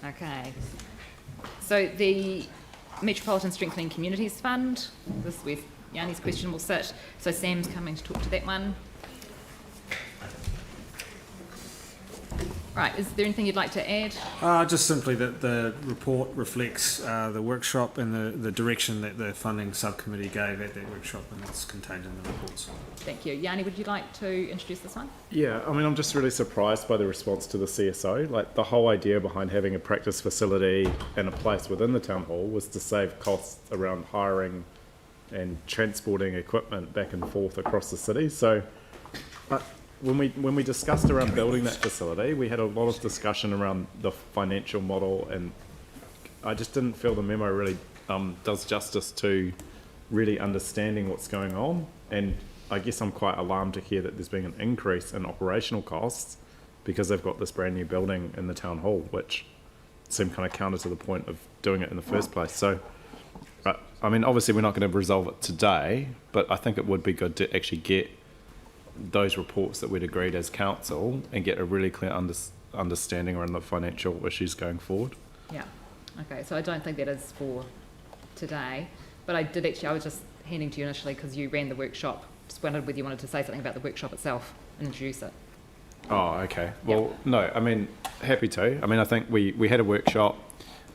Okay. So the Metropolitan Strengthening Communities Fund, this is where Yanni's question will sit. So Sam's coming to talk to that one. Right, is there anything you'd like to add? Just simply that the report reflects the workshop and the direction that the funding subcommittee gave at that workshop, and it's contained in the reports. Thank you. Yanni, would you like to introduce this one? Yeah, I mean, I'm just really surprised by the response to the CSO. Like, the whole idea behind having a practice facility and a place within the town hall was to save costs around hiring and transporting equipment back and forth across the city. So when we discussed around building that facility, we had a lot of discussion around the financial model, and I just didn't feel the memo really does justice to really understanding what's going on. And I guess I'm quite alarmed to hear that there's been an increase in operational costs because they've got this brand new building in the town hall, which seemed kind of counter to the point of doing it in the first place. So, I mean, obviously we're not going to resolve it today, but I think it would be good to actually get those reports that we'd agreed as council and get a really clear understanding around the financial issues going forward. Yeah. Okay, so I don't think that is for today, but I was just handing to you initially because you ran the workshop. Just wondered whether you wanted to say something about the workshop itself and introduce it. Oh, okay. Well, no, I mean, happy to. I mean, I think we had a workshop,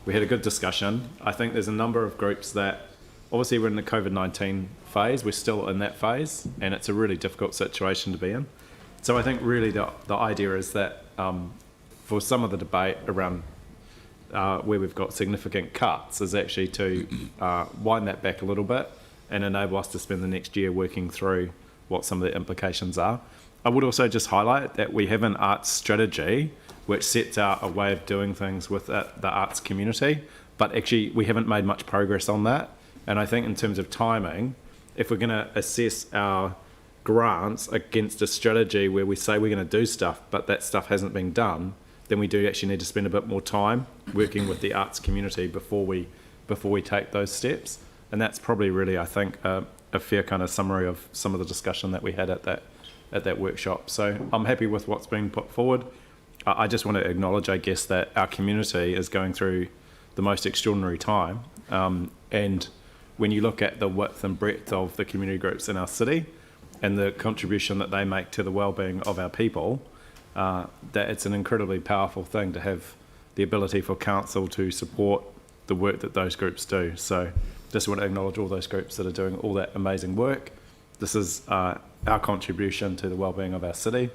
we had a good discussion. I think there's a number of groups that, obviously we're in the COVID-19 phase, we're still in that phase, and it's a really difficult situation to be in. So I think really the idea is that for some of the debate around where we've got significant cuts is actually to wind that back a little bit and enable us to spend the next year working through what some of the implications are. I would also just highlight that we have an arts strategy which sets out a way of doing things with the arts community, but actually we haven't made much progress on that. And I think in terms of timing, if we're going to assess our grants against a strategy where we say we're going to do stuff, but that stuff hasn't been done, then we do actually need to spend a bit more time working with the arts community before we take those steps. And that's probably really, I think, a fair kind of summary of some of the discussion that we had at that workshop. So I'm happy with what's been put forward. I just want to acknowledge, I guess, that our community is going through the most extraordinary time. And when you look at the width and breadth of the community groups in our city and the contribution that they make to the well-being of our people, that it's an incredibly powerful thing to have the ability for council to support the work that those groups do. So just want to acknowledge all those groups that are doing all that amazing work. This is our contribution to the well-being of our city,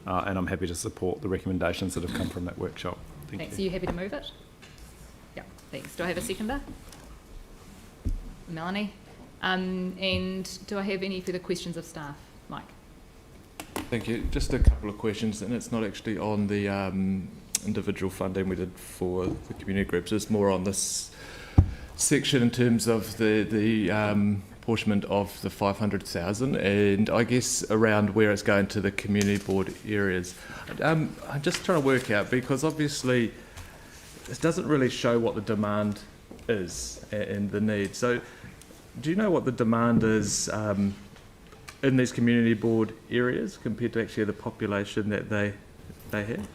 and I'm happy to support the recommendations that have come from that workshop. Thanks. Are you happy to move it? Yeah, thanks. Do I have a seconder? Melanie? And do I have any further questions of staff? Mike? Thank you. Just a couple of questions, and it's not actually on the individual funding we did for the community groups. It's more on this section in terms of the apportionment of the 500,000, and I guess around where it's going to the community board areas. I'm just trying to work out, because obviously it doesn't really show what the demand is and the need. So do you know what the demand is in these community board areas compared to actually the population that they have?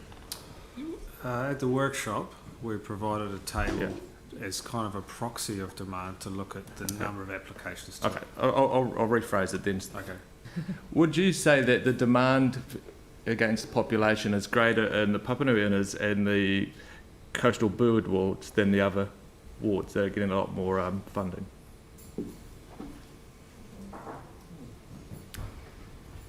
At the workshop, we provided a table as kind of a proxy of demand to look at the number of applications. Okay, I'll rephrase it then. Okay. Would you say that the demand against the population is greater in the Papanui Innas and the coastal Burwood wards than the other wards that are getting a lot more funding?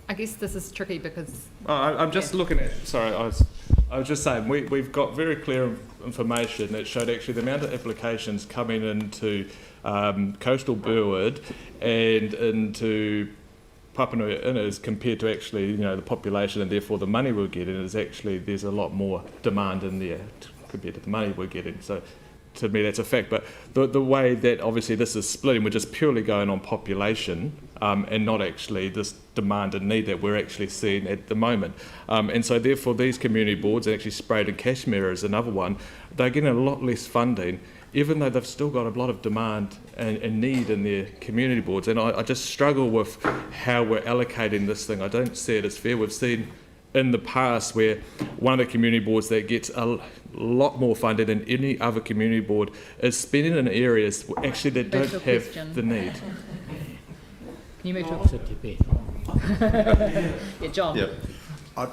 I guess this is tricky because... I'm just looking at... Sorry, I was just saying, we've got very clear information that showed actually the amount of applications coming into coastal Burwood and into Papanui Innas compared to actually, the population and therefore the money we're getting is actually, there's a lot more demand in there compared to the money we're getting. So to me, that's a fact. But the way that obviously this is splitting, we're just purely going on population and not actually this demand and need that we're actually seeing at the moment. And so therefore these community boards, and actually Sprayed and Cashmere is another one, they're getting a lot less funding, even though they've still got a lot of demand and need in their community boards. And I just struggle with how we're allocating this thing. I don't see it as fair. We've seen in the past where one of the community boards that gets a lot more funded than any other community board is spending in areas actually that don't have the need. Can you move to a debate? Yeah, John. Yeah.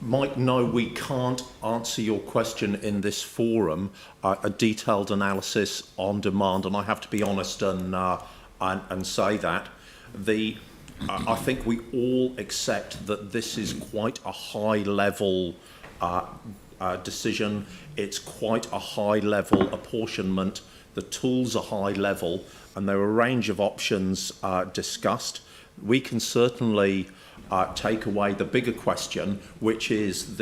Mike, no, we can't answer your question in this forum. A detailed analysis on demand, and I have to be honest and say that I think we all accept that this is quite a high-level decision. It's quite a high-level apportionment. The tools are high-level, and there are a range of options discussed. We can certainly take away the bigger question, which is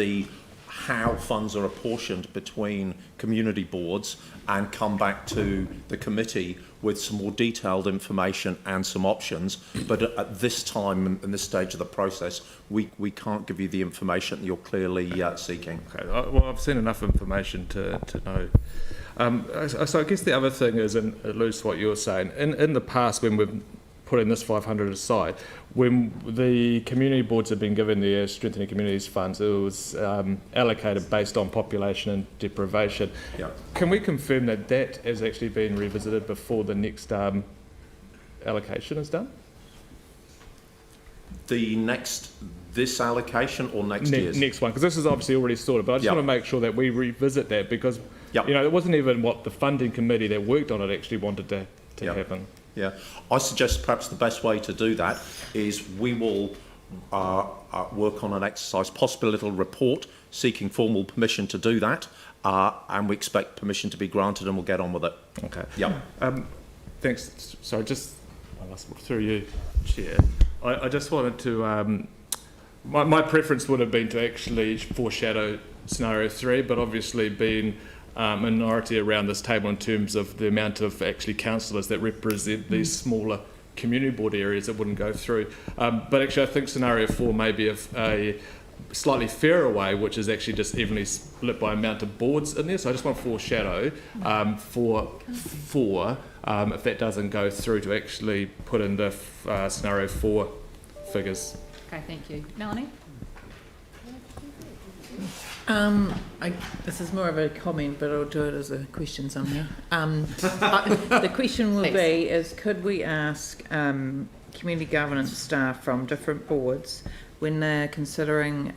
how funds are apportioned between community boards, and come back to the committee with some more detailed information and some options. But at this time, in this stage of the process, we can't give you the information that you're clearly seeking. Okay. Well, I've seen enough information to know. So I guess the other thing is, and it alludes to what you were saying, in the past when we've put in this 500 aside, when the community boards have been given their Strengthening Communities funds, it was allocated based on population and deprivation. Yeah. Can we confirm that that has actually been revisited before the next allocation is done? This allocation or next year's? Next one, because this is obviously already sorted, but I just want to make sure that we revisit that, because it wasn't even what the funding committee that worked on it actually wanted to happen. Yeah, I suggest perhaps the best way to do that is we will work on an exercise, possibly a little report seeking formal permission to do that, and we expect permission to be granted, and we'll get on with it. Okay. Yeah. Thanks. Sorry, just through you, Chair. I just wanted to, my preference would have been to actually foreshadow scenario 3, but obviously being minority around this table in terms of the amount of actually councillors that represent these smaller community board areas that wouldn't go through. But actually I think scenario 4 may be a slightly fairer way, which is actually just evenly split by amount of boards in there. So I just want to foreshadow for 4, if that doesn't go through, to actually put in the scenario 4 figures. Okay, thank you. Melanie? This is more of a comment, but I'll do it as a question somehow. The question will be is, could we ask community governance staff from different boards, when they're considering,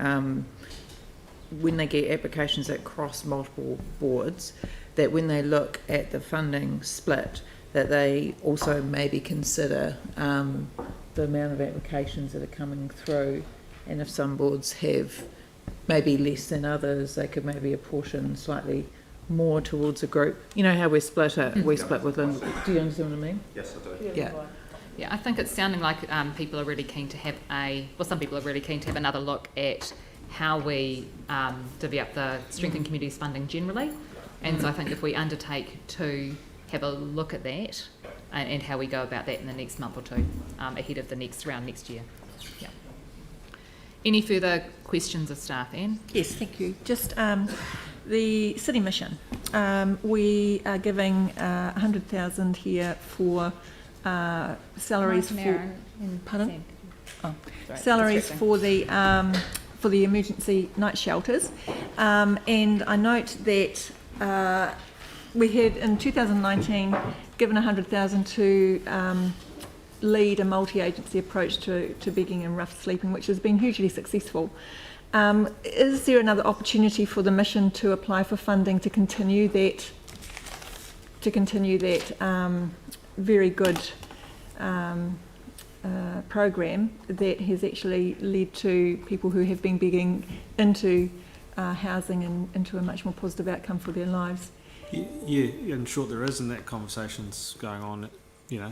when they get applications that cross multiple boards, that when they look at the funding split, that they also maybe consider the amount of applications that are coming through, and if some boards have maybe less than others, they could maybe apportion slightly more towards a group. You know how we split it? We split within. Do you understand what I mean? Yes, I do. Yeah. Yeah, I think it's sounding like people are really keen to have some people are really keen to have another look at how we divvy up the strengthened communities funding generally. And so I think if we undertake to have a look at that and how we go about that in the next month or two, ahead of the next round next year. Yeah. Any further questions of staff, Anne? Yes, thank you. Just the city mission. We are giving 100,000 here for salaries salaries for the emergency night shelters, and I note that we had in 2019 given 100,000 to lead a multi-agency approach to begging and rough sleeping, which has been hugely successful. Is there another opportunity for the mission to apply for funding to continue that very good program that has actually led to people who have been begging into housing and into a much more positive outcome for their lives? Yeah, in short, there is, and that conversation's going on,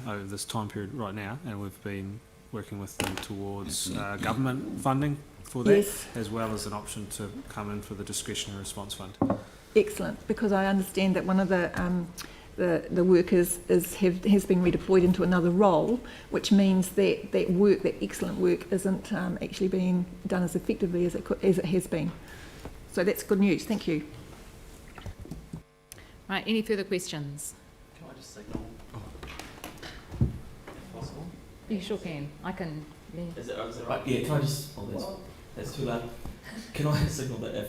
over this time period right now, and we've been working with them towards government funding for that, yes, as well as an option to come in for the discretionary response fund. Excellent, because I understand that one of the workers has been redeployed into another role, which means that that excellent work isn't actually being done as effectively as it has been. So that's good news. Thank you. Right, any further questions? Can I just signal? Possible? You sure can. I can. Yeah. Is it right? Yeah, can I just... Oh, that's too loud. Can I signal that if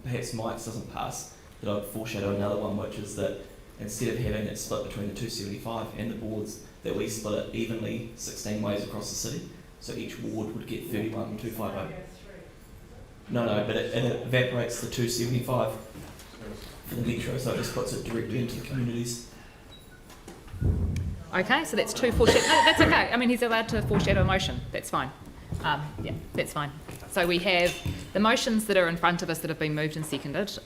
perhaps Mike's doesn't pass, that I'd foreshadow another one, which is that instead of having it split between the 275 and the boards, that we split it evenly 16 ways across the city, so each ward would get 31,250. No, but it evaporates the 275 for the metro, so it just puts it directly into the communities. Okay, so that's 2 foreshadow. No, that's okay. I mean, he's allowed to foreshadow a motion. That's fine. Yeah, that's fine. So we have the motions that are in front of us that have been moved and seconded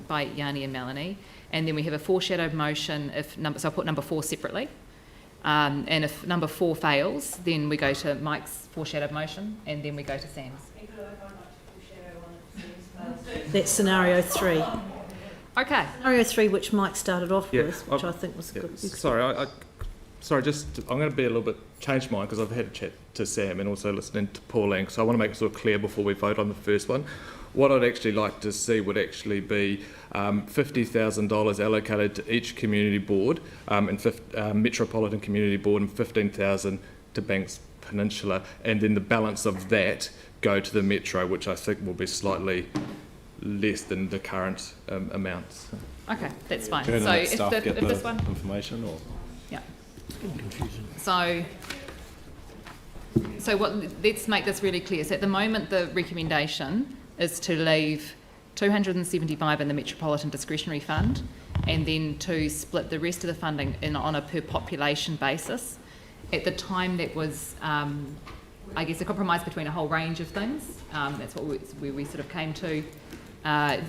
by Yanni and Melanie, and then we have a foreshadowed motion. So I'll put number 4 separately, and if number 4 fails, then we go to Mike's foreshadowed motion, and then we go to Sam's. That's scenario 3. Okay. Scenario 3, which Mike started off with, which I think was good. Sorry, I'm going to be a little bit change mine because I've had a chat to Sam and also listening to Pauline, so I want to make it sort of clear before we vote on the first one. What I'd actually like to see would actually be $50,000 allocated to each community board, and Metropolitan Community Board, and $15,000 to Banks Peninsula, and then the balance of that go to the Metro, which I think will be slightly less than the current amounts. Okay, that's fine. Can So if this one, information or yeah. So let's make this really clear. So at the moment, the recommendation is to leave 275 in the Metropolitan Discretionary Fund, and then to split the rest of the funding on a per population basis. At the time, that was, I guess, a compromise between a whole range of things. That's where we sort of came to,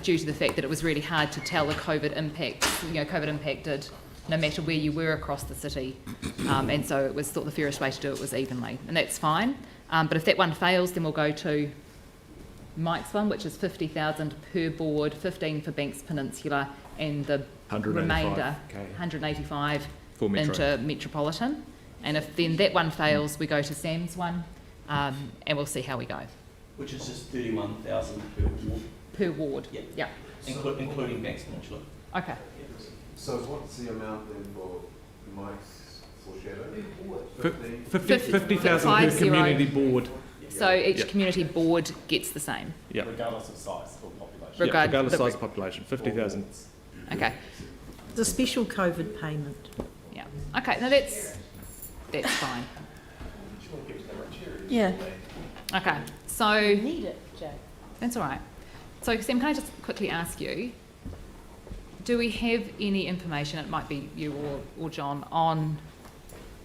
due to the fact that it was really hard to tell the COVID impact. COVID impacted no matter where you were across the city, and so it was thought the fairest way to do it was evenly, and that's fine. But if that one fails, then we'll go to Mike's one, which is 50,000 per board, 15 for Banks Peninsula, and the remainder, 185 for Metro. into Metropolitan. And if then that one fails, we go to Sam's one, and we'll see how we go. Which is just 31,000 per ward. Per ward? Yeah. Yeah. Including Banks Peninsula. Okay. So what's the amount then for Mike's foreshadow? 50,000 per 50. community board. So each community board gets the same? Yeah. Regardless of size or population. Regardless of size of population, 50,000. Okay. The special COVID payment. Yeah. Okay, now that's fine. Yeah. Okay, so... Need it, Jay. That's all right. So, Sam, can I just quickly ask you, do we have any information, it might be you or John, on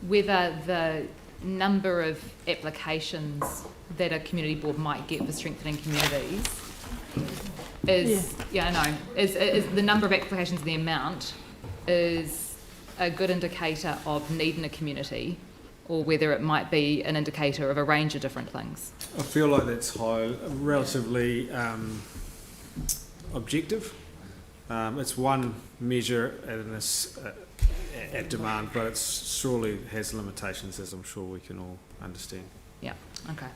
whether the number of applications that a community board might get for strengthening communities is the number of applications, the amount, is a good indicator of need in a community, or whether it might be an indicator of a range of different things? I feel like that's relatively objective. It's one measure at demand, but it surely has limitations, as I'm sure we can all understand. Yeah. Okay.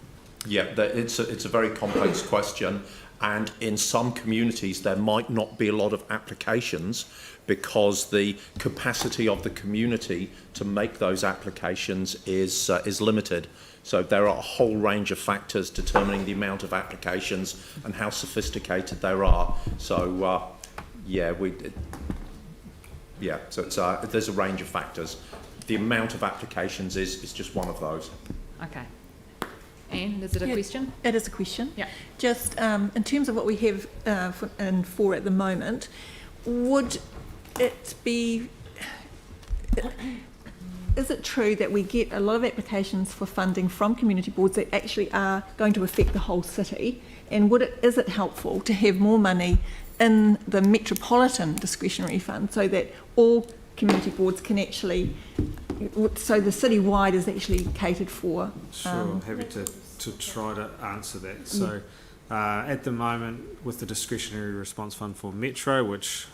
Yeah, it's a very complex question, and in some communities there might not be a lot of applications because the capacity of the community to make those applications is limited. So there are a whole range of factors determining the amount of applications and how sophisticated there are. So so there's a range of factors. The amount of applications is just one of those. Okay. Anne, is it a question? It is a question. Yeah. Just in terms of what we have for at the moment, would it be... Is it true that we get a lot of applications for funding from community boards that actually are going to affect the whole city? And is it helpful to have more money in the Metropolitan discretionary fund so that all community boards can actually, so the city-wide is actually catered for? Sure, I'm happy to try to answer that. So at the moment, with the discretionary response fund for Metro, which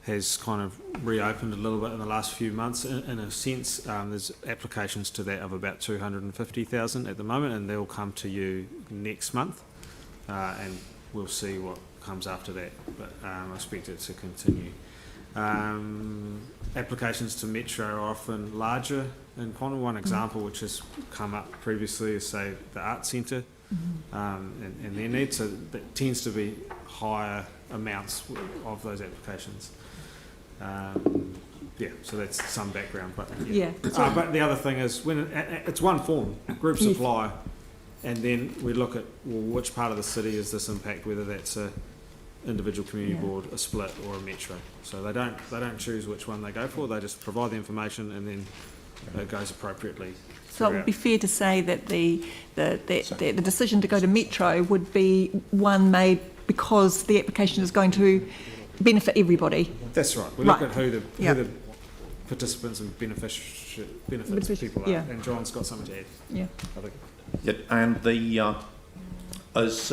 has kind of reopened a little bit in the last few months, in a sense, there's applications to that of about 250,000 at the moment, and they'll come to you next month, and we'll see what comes after that, but I expect it to continue. Applications to Metro are often larger in quantum. One example which has come up previously is, say, the Arts Centre and their needs, so that tends to be higher amounts of those applications. So that's some background, but but the other thing is, when it's one form, groups apply, and then we look at, well, which part of the city is this impact, whether that's a individual community board, a split, or a metro. So they don't choose which one they go for. They just provide the information, and then it goes appropriately. So it would be fair to say that the decision to go to metro would be one made because the application is going to benefit everybody. That's right. We look at who the participants and benefits people are. And John's got something to add. Yeah. I think. Yeah, and as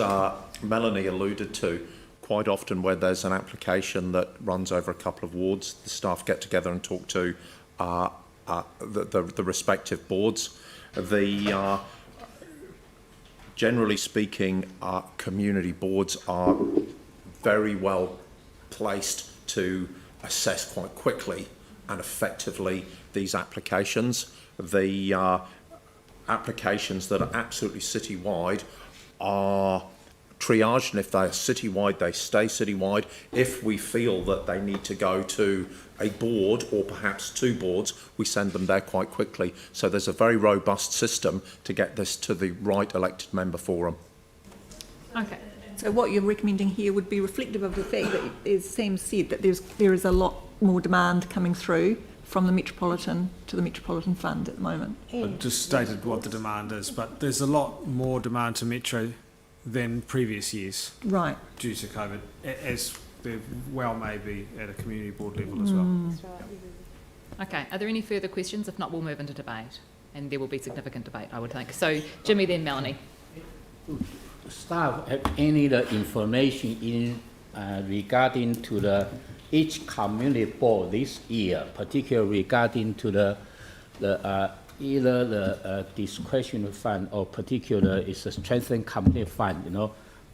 Melanie alluded to, quite often where there's an application that runs over a couple of wards, the staff get together and talk to the respective boards. Generally speaking, community boards are very well placed to assess quite quickly and effectively these applications. The applications that are absolutely citywide are triaged, and if they are citywide, they stay citywide. If we feel that they need to go to a board or perhaps two boards, we send them there quite quickly. So there's a very robust system to get this to the right elected member forum. Okay. So what you're recommending here would be reflective of the fact that, as Sam said, that there is a lot more demand coming through from the Metropolitan to the Metropolitan Fund at the moment. I just stated what the demand is, but there's a lot more demand to Metro than previous years. Right. Due to COVID, as there well may be at a community board level as well. Okay, are there any further questions? If not, we'll move into debate. and there will be significant debate, I would think. So Jimmy, then Melanie. Staff have any information in regarding to each community board this year, particularly regarding to either the discretionary fund or particular is a strengthened community fund,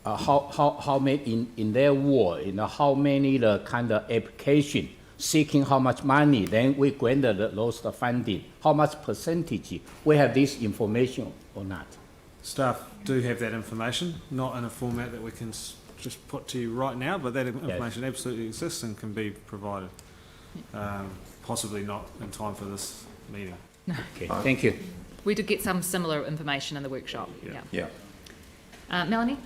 how many in their ward, how many the kind of application seeking how much money, then we grant those funding, how much percentage, we have this information or not? Staff do have that information, not in a format that we can just put to you right now, but that information absolutely exists and can be provided. Possibly not in time for this meeting. Okay, thank you. We did get some similar information in the workshop. Yeah. Melanie?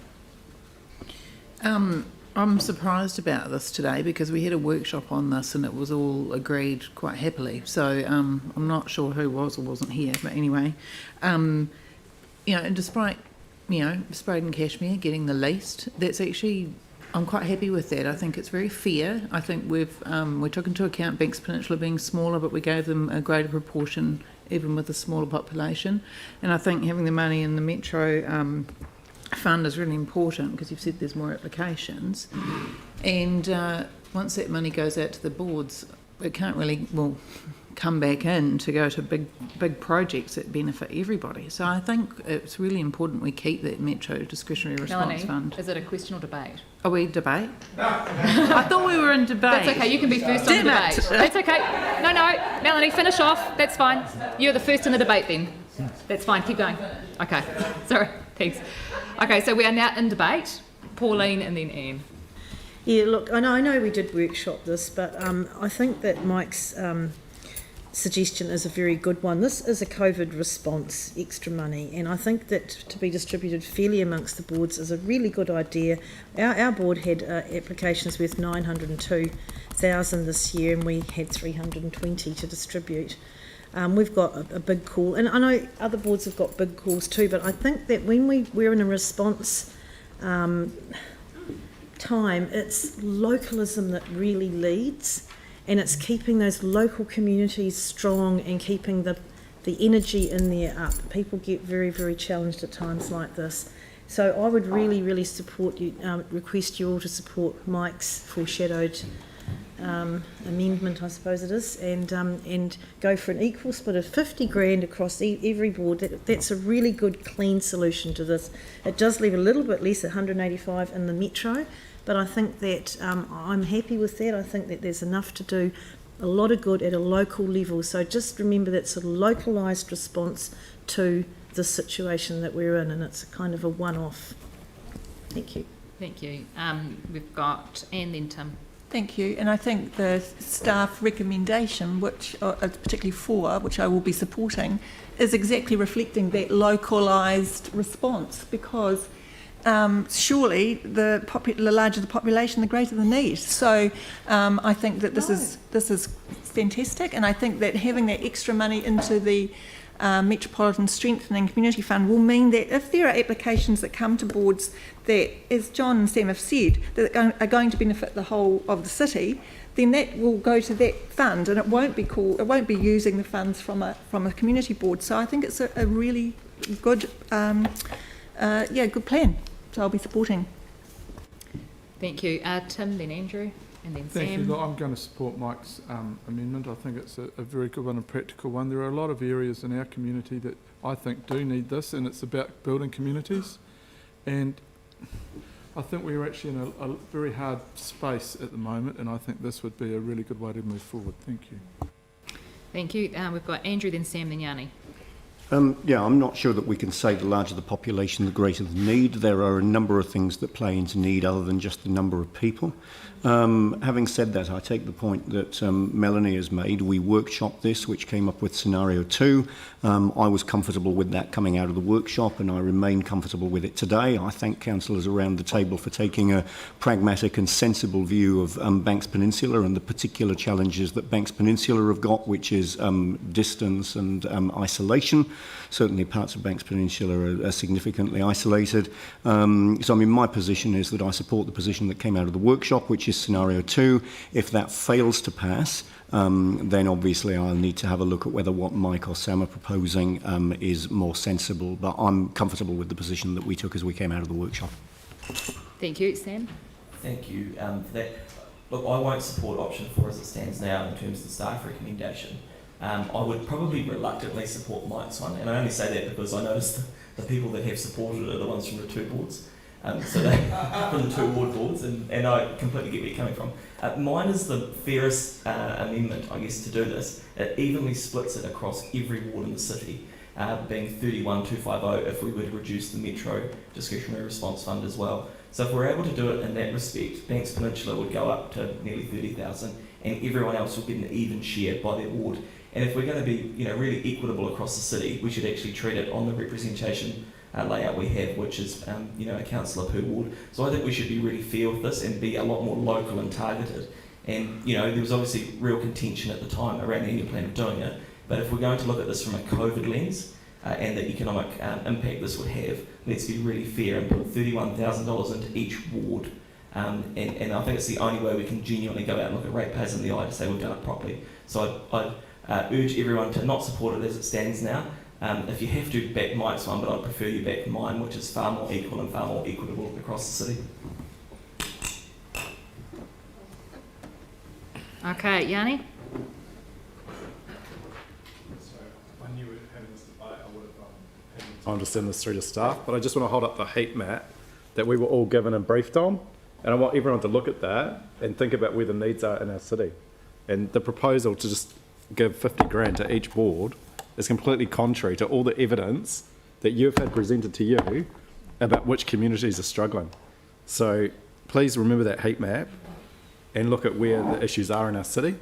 I'm surprised about this today because we had a workshop on this and it was all agreed quite happily. So I'm not sure who was or wasn't here, but anyway, and despite Sprade and Cashmere getting the least, that's actually, I'm quite happy with that. I think it's very fair. I think we took into account Banks Peninsula being smaller, but we gave them a greater proportion even with a smaller population. And I think having the money in the Metro fund is really important because you've said there's more applications. And once that money goes out to the boards, it can't really, come back in to go to big projects that benefit everybody. So I think it's really important we keep that Metro Discretionary Response Melanie, Fund. is it a question or debate? Are we debate? I thought we were in debate. That's okay, you can be first on the debate. That's okay. No, Melanie, finish off. That's fine. You're the first in the debate then. That's fine, keep going. Okay, sorry, thanks. Okay, so we are now in debate. Pauline and then Anne. Yeah, look, I know we did workshop this, but I think that Mike's suggestion is a very good one. This is a COVID response, extra money, and I think that to be distributed fairly amongst the boards is a really good idea. Our board had applications worth 902,000 this year, and we had 320 to distribute. We've got a big call, and I know other boards have got big calls too, but I think that when we're in a response time, it's localism that really leads, and it's keeping those local communities strong and keeping the energy in there up. People get very, very challenged at times like this. So I would really, really support you, request you all to support Mike's foreshadowed amendment, I suppose it is, and go for an equal split of 50 grand across every board. That's a really good, clean solution to this. It does leave a little bit less, 185 in the Metro, but I think that I'm happy with that. I think that there's enough to do a lot of good at a local level. So just remember that's a localised response to the situation that we're in, and it's a kind of a one-off. Thank you. Thank you. We've got Anne, then Tim. Thank you. And I think the staff recommendation, which particularly 4, which I will be supporting, is exactly reflecting that localised response, because surely the larger the population, the greater the need. So I think that this is fantastic, and I think that having that extra money into the Metropolitan Strengthening Community Fund will mean that if there are applications that come to boards that, as John and Sam have said, that are going to benefit the whole of the city, then that will go to that fund, and it won't be using the funds from a community board. So I think it's a really good good plan. So I'll be supporting. Thank you. Tim, then Andrew, and then Thank Sam. you. Look, I'm going to support Mike's amendment. I think it's a very good one, a practical one. There are a lot of areas in our community that I think do need this, and it's about building communities. And I think we're actually in a very hard space at the moment, and I think this would be a really good way to move forward. Thank you. Thank you. We've got Andrew, then Sam, then Yanni. I'm not sure that we can say the larger the population, the greater the need. There are a number of things that play into need other than just the number of people. Having said that, I take the point that Melanie has made. We workshopped this, which came up with scenario 2. I was comfortable with that coming out of the workshop, and I remain comfortable with it today. I thank councillors around the table for taking a pragmatic and sensible view of Banks Peninsula and the particular challenges that Banks Peninsula have got, which is distance and isolation. Certainly parts of Banks Peninsula are significantly isolated. So, I mean, my position is that I support the position that came out of the workshop, which is scenario 2. If that fails to pass, then obviously I'll need to have a look at whether what Mike or Sam are proposing is more sensible. But I'm comfortable with the position that we took as we came out of the workshop. Thank you. Sam? Thank you for that. Look, I won't support option 4 as it stands now in terms of the staff recommendation. I would probably reluctantly support Mike's one, and I only say that because I noticed the people that have supported it are the ones from the 2 boards. So they from the 2 ward boards, and I completely get where you're coming from. Mine is the fairest amendment, I guess, to do this. It evenly splits it across every ward in the city, being 31,250 if we were to reduce the Metro Discretionary Response Fund as well. So if we're able to do it in that respect, Banks Peninsula would go up to nearly 30,000, and everyone else will get an even share by their ward. And if we're going to be, really equitable across the city, we should actually treat it on the representation layout we have, which is, a councillor per ward. So I think we should be really fair with this and be a lot more local and targeted. And, there was obviously real contention at the time around the annual plan of doing it. But if we're going to look at this from a COVID lens and the economic impact this would have, let's be really fair and put $31,000 into each ward. And I think it's the only way we can genuinely go out and look at ratepayers in the eye to say we've done it properly. So I'd urge everyone to not support it as it stands now. If you have to, back Mike's one, but I'd prefer you back mine, which is far more equal and far more equitable across the city. Okay, Yanni? Time to send this through to staff, but I just want to hold up the heat map that we were all given and briefed on, and I want everyone to look at that and think about where the needs are in our city. And the proposal to just give 50 grand to each board is completely contrary to all the evidence that you've had presented to you about which communities are struggling. So please remember that heat map and look at where the issues are in our city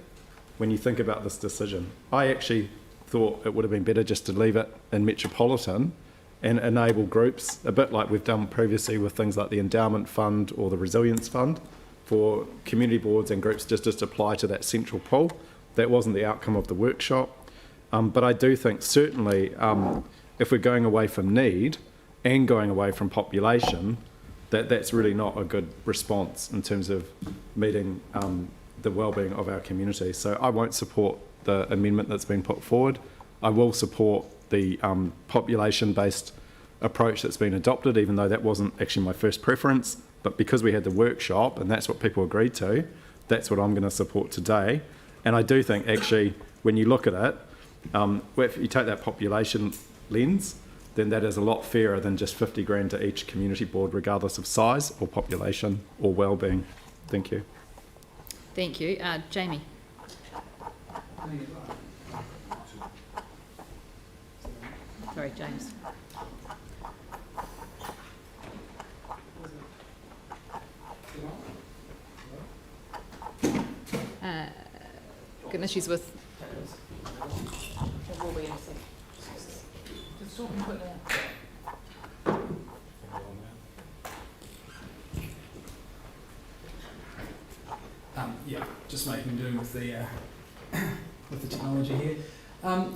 when you think about this decision. I actually thought it would have been better just to leave it in metropolitan and enable groups, a bit like we've done previously with things like the endowment fund or the resilience fund, for community boards and groups just apply to that central pool. That wasn't the outcome of the workshop. But I do think certainly if we're going away from need and going away from population, that's really not a good response in terms of meeting the well-being of our community. So I won't support the amendment that's been put forward. I will support the population-based approach that's been adopted, even though that wasn't actually my first preference. But because we had the workshop and that's what people agreed to, that's what I'm going to support today. And I do think actually when you look at it, if you take that population lens, then that is a lot fairer than just 50 grand to each community board, regardless of size or population or well-being. Thank you. Thank you. Jamie. Sorry, James. Got issues with. Yeah, just making do with the technology here.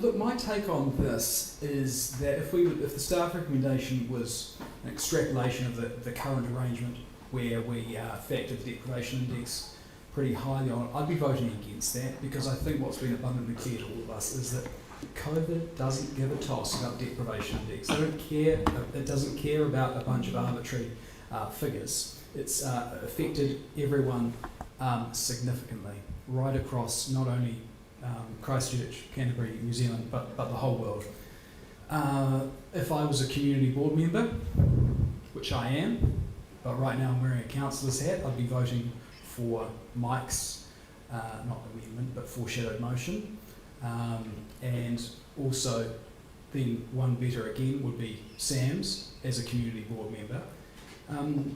Look, my take on this is that if the staff recommendation was an extrapolation of the current arrangement where we factored the deprivation index pretty highly on it, I'd be voting against that, because I think what's been abundantly clear to all of us is that COVID doesn't give a toss about deprivation index. They don't care. It doesn't care about a bunch of arbitrary figures. It's affected everyone significantly, right across not only Christchurch, Canterbury, New Zealand, but the whole world. If I was a community board member, which I am, but right now I'm wearing a councillor's hat, I'd be voting for Mike's, not amendment, but foreshadowed motion. And also, then one better again would be Sam's as a community board member.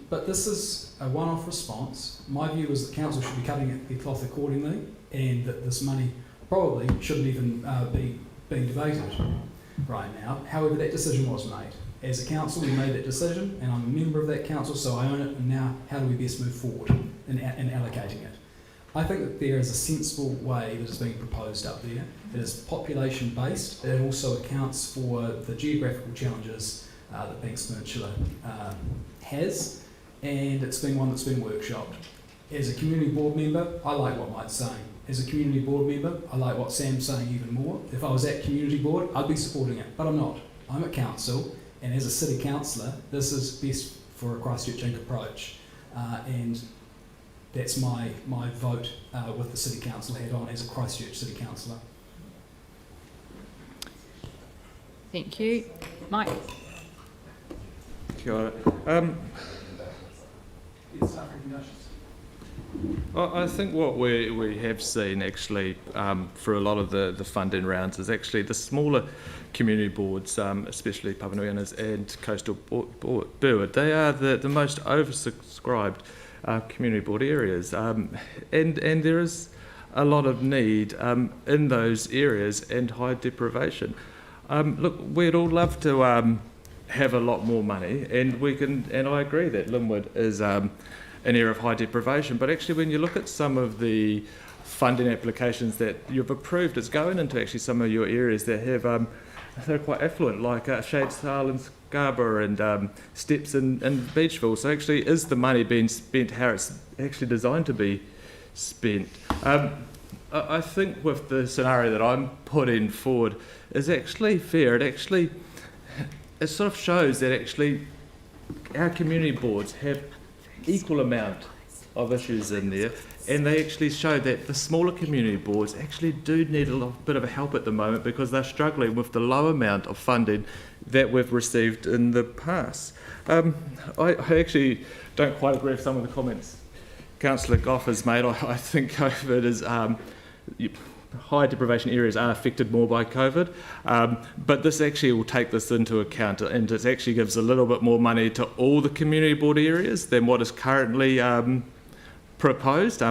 But this is a one-off response. My view is that council should be cutting their cloth accordingly, and that this money probably shouldn't even be being debated right now. However, that decision was made. As a council, we made that decision, and I'm a member of that council, so I own it, and now how do we best move forward in allocating it? I think that there is a sensible way that is being proposed up there. It is population based. It also accounts for the geographical challenges that Banks Peninsula has, and it's been one that's been workshopped. As a community board member, I like what Mike's saying. As a community board member, I like what Sam's saying even more. If I was at community board, I'd be supporting it, but I'm not. I'm at council, and as a city councillor, this is best for a Christchurch Inc. approach, and that's my vote with the City Council hat on as a Christchurch City Councillor. Thank you. Mike? Kia ora. I think what we have seen actually for a lot of the funding rounds is actually the smaller community boards, especially Papanuianas and Coastal Burwood, they are the most oversubscribed community board areas, and there is a lot of need in those areas and high deprivation. Look, we'd all love to have a lot more money, and I agree that Linwood is an area of high deprivation, but actually when you look at some of the funding applications that you've approved, it's going into actually some of your areas that have they're quite affluent, like Shades Island, Scarborough, and Steps in Beachville. So actually, is the money being spent how it's actually designed to be spent? I think with the scenario that I'm putting forward is actually fair. It sort of shows that actually our community boards have equal amount of issues in there, and they actually show that the smaller community boards actually do need a bit of help at the moment because they're struggling with the low amount of funding that we've received in the past. I actually don't quite agree with some of the comments Councillor Goff has made. I think COVID is high deprivation areas are affected more by COVID, but this actually will take this into account, and it actually gives a little bit more money to all the community board areas than what is currently proposed,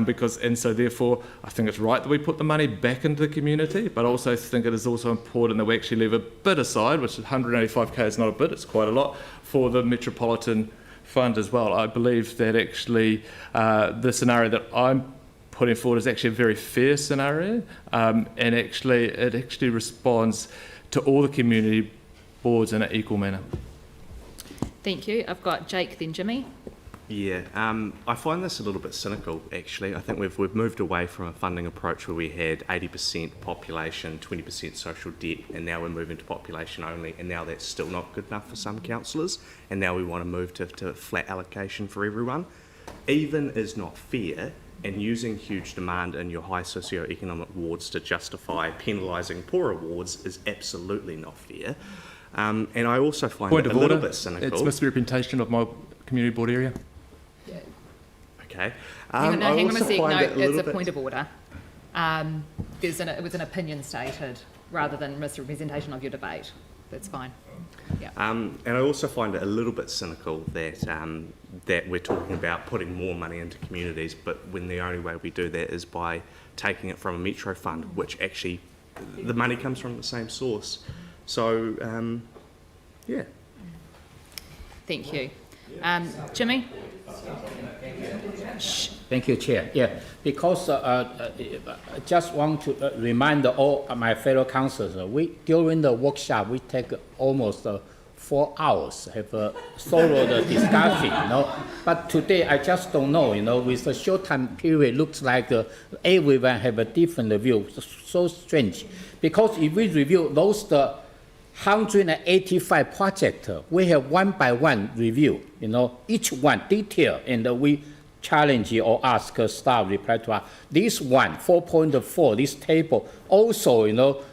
so therefore I think it's right that we put the money back into the community, but I also think it is also important that we actually leave a bit aside, which 185k is not a bit, it's quite a lot, for the Metropolitan Fund as well. I believe that actually the scenario that I'm putting forward is actually a very fair scenario, and it actually responds to all the community boards in an equal manner. Thank you. I've got Jake, then Jimmy. Yeah, I find this a little bit cynical, actually. I think we've moved away from a funding approach where we had 80% population, 20% social debt, and now we're moving to population only, and now that's still not good enough for some councillors, and now we want to move to flat allocation for everyone. Even is not fair, and using huge demand in your high socioeconomic wards to justify penalising poorer wards is absolutely not fair. And I also find it a little bit cynical. It's misrepresentation of my community board area. Okay. Hang on a sec. No, it's a point of order. It was an opinion stated rather than misrepresentation of your debate. That's fine. Yeah. And I also find it a little bit cynical that that we're talking about putting more money into communities, but when the only way we do that is by taking it from a Metro Fund, which actually the money comes from the same source. So, yeah. Thank you. Jimmy? Thank you, Chair. Yeah, because I just want to remind all my fellow councillors, during the workshop, we take almost 4 hours, have a thorough discussion, But today, I just don't know, with a short time period, looks like everyone have a different view. So strange. Because if we review those 185 projects, we have one by one review, each one detail, and we challenge or ask staff reply to us. This one, 4.4, this table also,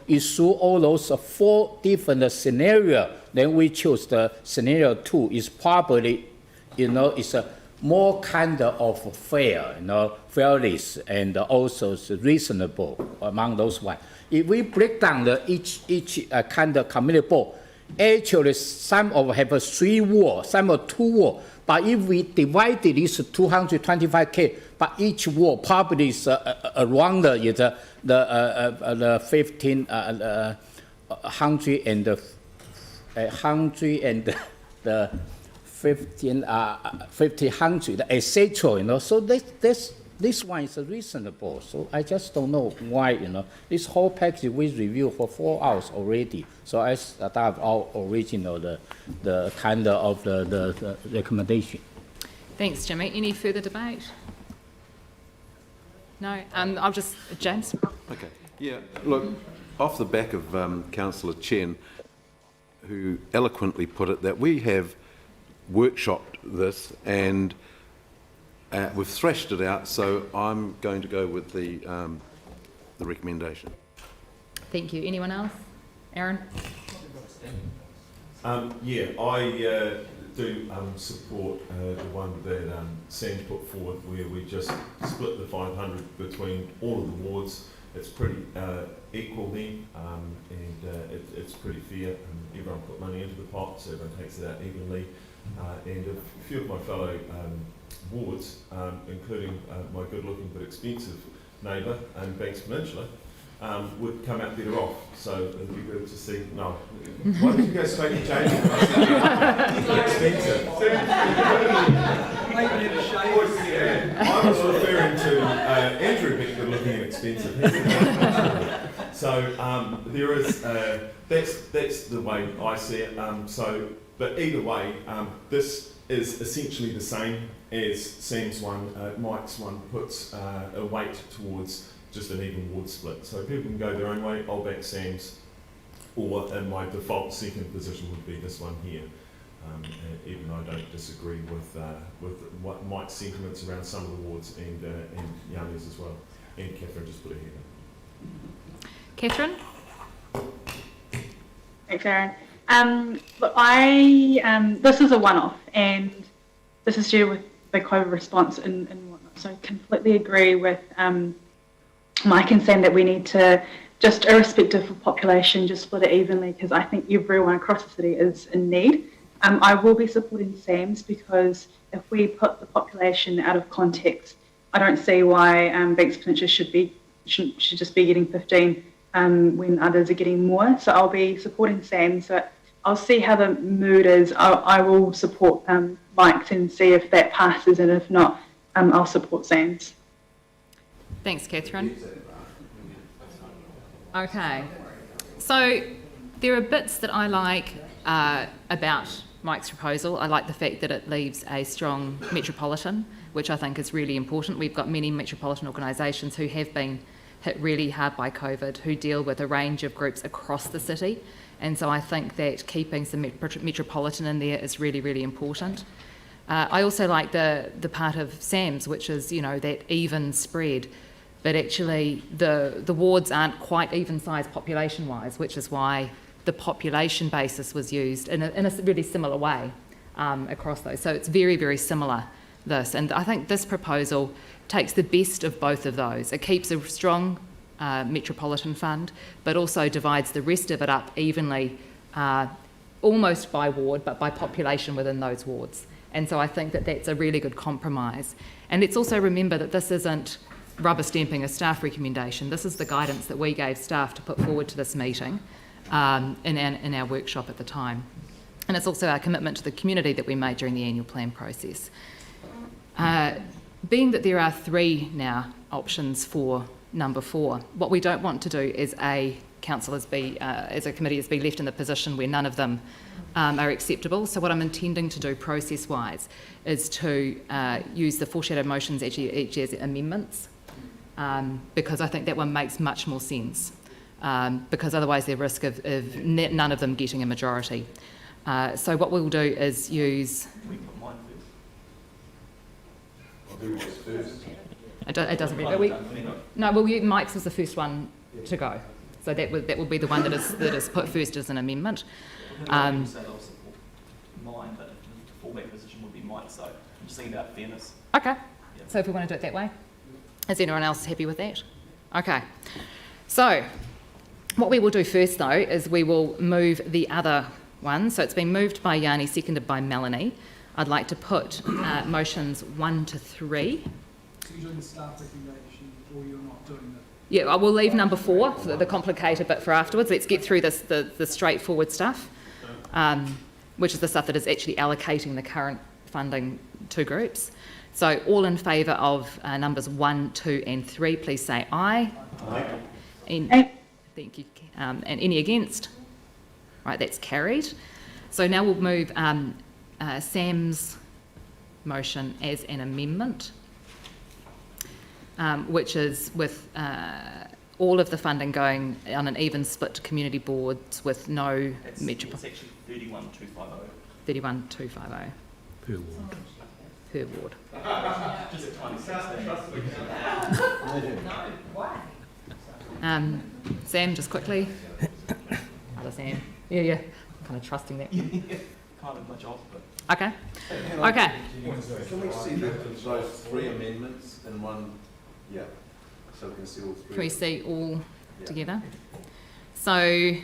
is through all those 4 different scenarios. Then we choose the scenario 2 is probably, it's a more kind of fair, fairness, and also reasonable among those ones. If we break down each kind of community board, actually some of have 3 wards, some have 2 wards. But if we divide this 225k, but each ward probably is around the 1,500 and the 1,500, etc. So that's this one is reasonable, so I just don't know why, this whole package we reviewed for 4 hours already. So I start our original, the kind of the recommendation. Thanks, Jimmy. Any further debate? No? I'll just, James? Okay. Yeah, look, off the back of Councillor Chen, who eloquently put it that we have workshopped this and we've thrashed it out, so I'm going to go with the recommendation. Thank you. Anyone else? Aaron? Yeah, I do support the one that Sam put forward, where we just split the 500 between all of the wards. It's pretty equal then, and it's pretty fair. Everyone put money into the pot, so everyone takes it out evenly. And a few of my fellow wards, including my good-looking but expensive neighbour in Banks Peninsula, would come out better off. So it'd be good to see. No, why did you go straight to Jamie? Expensive. I was referring to Andrew being good-looking and expensive. So there is. That's the way I see it. But either way, this is essentially the same as Sam's one. Mike's one puts a weight towards just an even ward split. So people can go their own way. I'll back Sam's, or in my default second position would be this one here. Even though I don't disagree with what Mike's sentiments around some of the wards and Yanni's as well. And Catherine just put her hand up. Catherine? Thanks, Aaron. Look, this is a one-off, and this is due with the COVID response and whatnot. So I completely agree with Mike in saying that we need to, just irrespective of population, just split it evenly, because I think everyone across the city is in need. I will be supporting Sam's, because if we put the population out of context, I don't see why Banks Peninsula should just be getting 15 when others are getting more. So I'll be supporting Sam's, but I'll see how the mood is. I will support Mike's and see if that passes, and if not, I'll support Sam's. Thanks, Catherine. Okay, so there are bits that I like about Mike's proposal. I like the fact that it leaves a strong metropolitan, which I think is really important. We've got many metropolitan organisations who have been hit really hard by COVID, who deal with a range of groups across the city, and so I think that keeping some metropolitan in there is really, really important. I also like the part of Sam's, which is, that even spread, but actually the wards aren't quite even sized population-wise, which is why the population basis was used in a really similar way across those. So it's very, very similar, this. And I think this proposal takes the best of both of those. It keeps a strong metropolitan fund, but also divides the rest of it up evenly, almost by ward, but by population within those wards. And so I think that that's a really good compromise. And let's also remember that this isn't rubber stamping a staff recommendation. This is the guidance that we gave staff to put forward to this meeting in our workshop at the time. And it's also our commitment to the community that we made during the annual plan process. Being that there are 3 now options for number 4, what we don't want to do is councillors as a committee be left in the position where none of them are acceptable. So what I'm intending to do process-wise is to use the foreshadowed motions each as amendments, because I think that one makes much more sense, because otherwise there's risk of none of them getting a majority. So what we'll do is use... It doesn't really... Mike's was the first one to go. So that will be the one that is put first as an amendment. Mine, but the fallback position would be Mike, so I'm just thinking about fairness. Okay, so if we want to do it that way. Is anyone else happy with that? Okay, so what we will do first though is we will move the other one. So it's been moved by Yanni, seconded by Melanie. I'd like to put motions 1 to 3. So you're doing the staff recommendation, or you're not doing the... Yeah, I will leave number 4, for the complicated bit, for afterwards. Let's get through the straightforward stuff, which is the stuff that is actually allocating the current funding two groups. So all in favour of numbers 1, 2 and 3, please say aye. Aye. And, thank you. And any against? Right, that's carried. So now we'll move Sam's motion as an amendment, which is with all of the funding going on an even split to community boards with no metropolitan. It's actually 31250. 31250 Per ward. per ward. Just a tiny Sam, just quickly. Other Sam. Yeah. I'm kind of trusting that. kind of my job, but... Okay. Okay. Can we see those three amendments in one? Yeah. So we can see all three. Can we see all together? So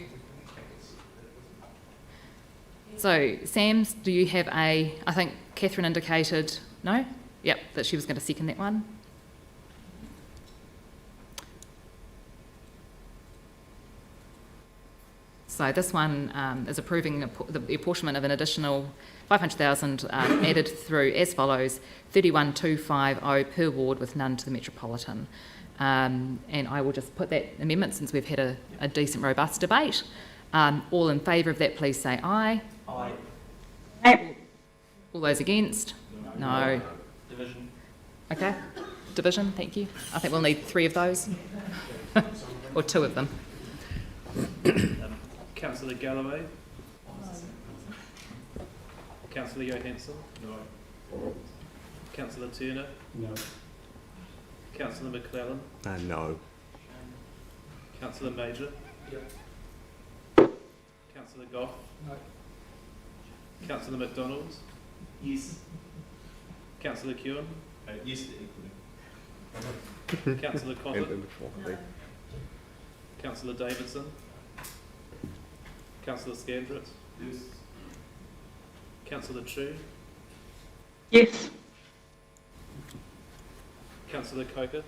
Sam, do you have I think Catherine indicated, no? Yep, that she was going to second that one. So this one is approving the apportionment of an additional 500,000 added through as follows: 31250 per ward with none to the metropolitan. And I will just put that amendment, since we've had a decent, robust debate. All in favour of that, please say aye. Aye. Aye. All those against? No. Division. Okay. Division, thank you. I think we'll need 3 of those. Or 2 of them. Councillor Galloway. Councillor Johansson. No. Councillor Turner. No. Councillor McClellan. No. Councillor Major. Councillor Goff. No. Councillor McDonald. Yes. Councillor Kewen. Yes to equally. Councillor Cotter. Councillor Davidson. Councillor Scandrett. Yes. Councillor True. Yes. Councillor Coker.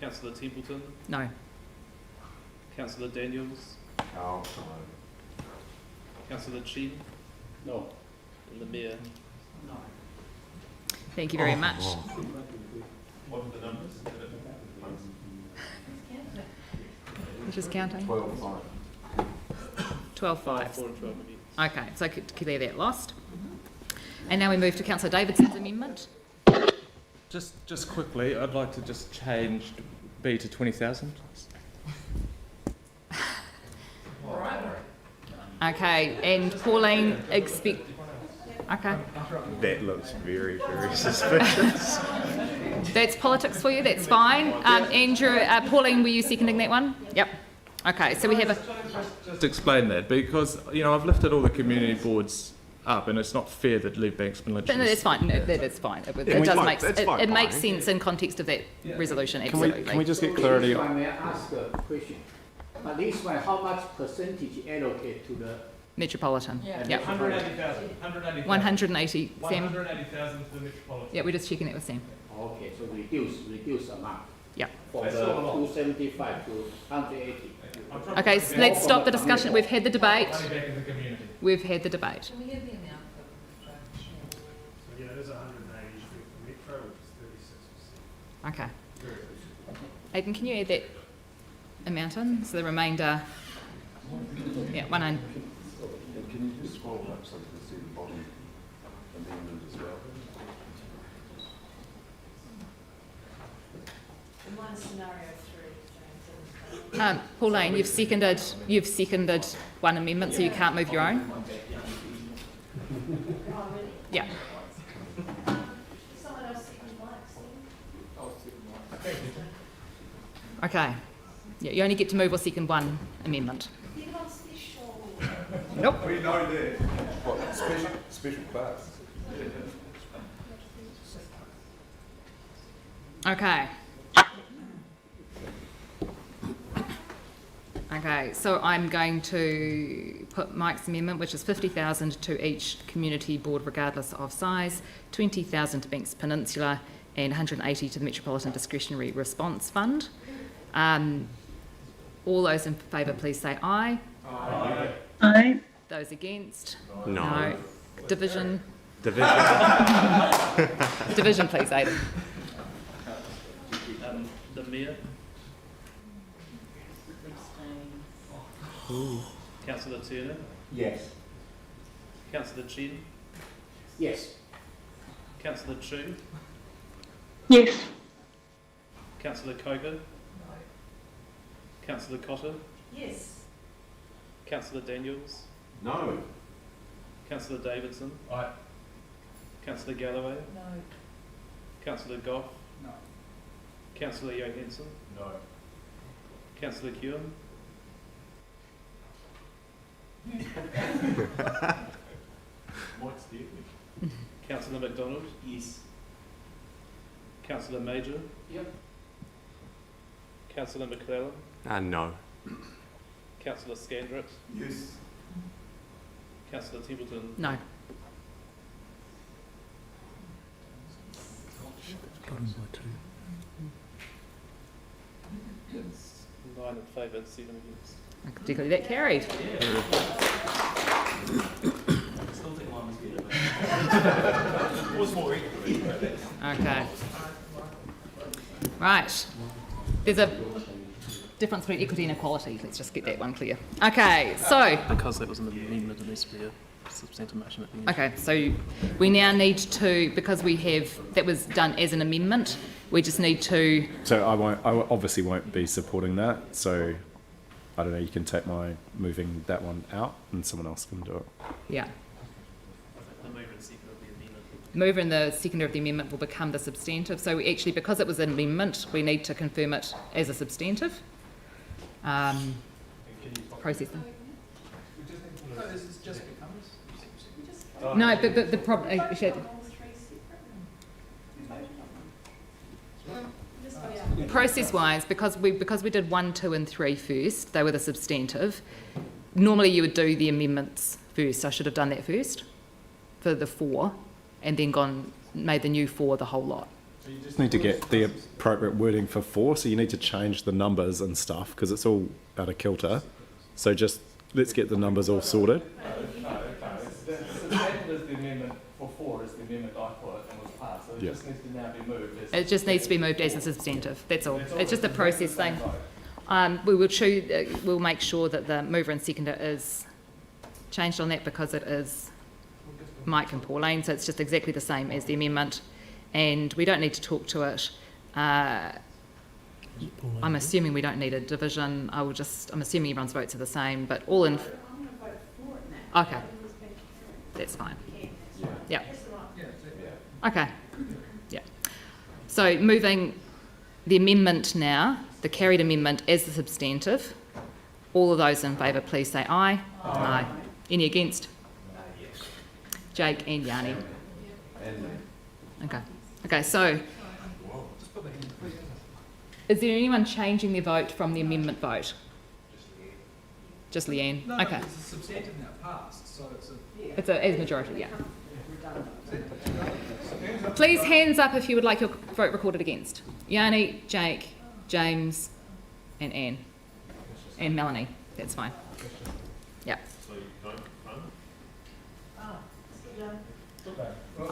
Councillor Templeton. No. Councillor Daniels. No. Councillor Chin. No. And the Mayor. No. Thank you very much. What are the numbers? Which is counting? 12-5. 12-5. 4 and 12 again. Okay, so clear that lost. And now we move to Councillor Davidson's amendment. Just quickly, I'd like to just change B to 20,000. Okay, and Pauline expect. Okay. That looks very, very suspicious. That's politics for you. That's fine. Andrew, Pauline, were you seconding that one? Yep. Okay, so we have a. Just explain that, because I've lifted all the community boards up, and it's not fair that Lee Bank's been literally. No, that's fine. No, that's fine. It does make it makes sense in context of that resolution. Absolutely. Can we just get clarity? If I may ask a question. This one, how much percentage allocate to the Metropolitan. Yeah. Yep. 180,000. 180,000. 180. Sam. 180,000 to the metropolitan. Yeah, we're just checking that with Sam. Okay, so reduce amount. Yeah. From the 275 to 180. Okay, so let's stop the discussion. We've had the debate. Money back in the community. We've had the debate. So yeah, it is 180 for metro, which is 36%. Okay. Aidan, can you add that amount in? So the remainder. Yeah, 100. And can you just scroll up so we can see the bottom amendment as well? Mine's scenario 3. Pauline, you've seconded one amendment, so you can't move your own. Yeah. Someone else second likes. Okay. Yeah, you only get to move or second one amendment. Nope. We know that. What, special class? Okay. Okay, so I'm going to put Mike's amendment, which is 50,000 to each community board regardless of size, 20,000 to Banks Peninsula, and 180 to the Metropolitan Discretionary Response Fund. All those in favour, please say aye. Aye. Aye. Those against? No. Division. Division. Division, please, Aidan. The Mayor. Councillor Turner. Yes. Councillor Chen. Yes. Councillor Chu. Yes. Councillor Koga. Councillor Cotter. Yes. Councillor Daniels. No. Councillor Davidson. Aye. Councillor Galloway. No. Councillor Goff. No. Councillor Johansson. No. Councillor Kewen. Mike's there. Councillor MacDonald. Yes. Councillor Major. Yep. Councillor McClellan. No. Councillor Scandrett. Yes. Councillor Templeton. No. It's 9 in favour, 7 against. I can declare that carried. I still think mine was better, but it was more equal. Okay. Right. There's a difference between equity and equality. Let's just get that one clear. Okay, so. Because that was an amendment, it needs to be a substantive motion at the end. Okay, so we now need to, because we have, that was done as an amendment, we just need to. So I obviously won't be supporting that. So I don't know. You can take my moving that one out, and someone else can do it. Yeah. The mover and seconder of the amendment. Mover and the seconder of the amendment will become the substantive. So we actually, because it was an amendment, we need to confirm it as a substantive. Process them. No, but the problem. Process-wise, because we did 1, 2, and 3 first, they were the substantive. Normally, you would do the amendments first. I should have done that first for the 4, and then made the new 4 the whole lot. So you just need to get the appropriate wording for 4. So you need to change the numbers and stuff because it's all out of kilter. So just let's get the numbers all sorted. The substantive is the amendment for 4 is the amendment I put and was passed. So it just needs to now be moved. It just needs to be moved as a substantive. That's all. It's just a process thing. We will we'll make sure that the mover and seconder is changed on that because it is Mike and Pauline, so it's just exactly the same as the amendment, and we don't need to talk to it. I'm assuming we don't need a division. I'm assuming everyone's votes are the same, but all in. Okay, that's fine. Yeah. Okay. Yeah. So moving the amendment now, the carried amendment as the substantive. All of those in favour, please say aye. Aye. Any against? Jake and Yanni. Okay. Okay, so is there anyone changing their vote from the amendment vote? Just Leanne? No, okay. It's a substantive now passed, so it's a... It's as majority, yeah. Please hands up if you would like your vote recorded against. Yanni, Jake, James and Anne. And Melanie. That's fine. Yeah.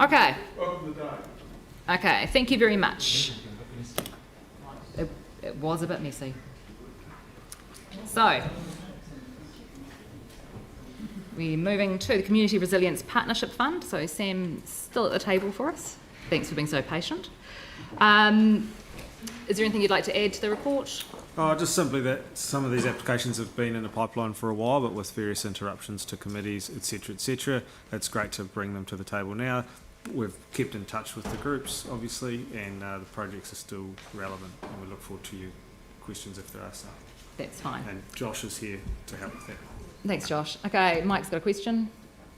Okay. Okay, thank you very much. It was a bit messy. So, we're moving to the Community Resilience Partnership Fund. So Sam's still at the table for us. Thanks for being so patient. Is there anything you'd like to add to the report? Just simply that some of these applications have been in the pipeline for a while, but with various interruptions to committees, etc., it's great to bring them to the table now. We've kept in touch with the groups, obviously, and the projects are still relevant, and we look forward to your questions if there are some. That's fine. And Josh is here to help with that. Thanks, Josh. Okay, Mike's got a question.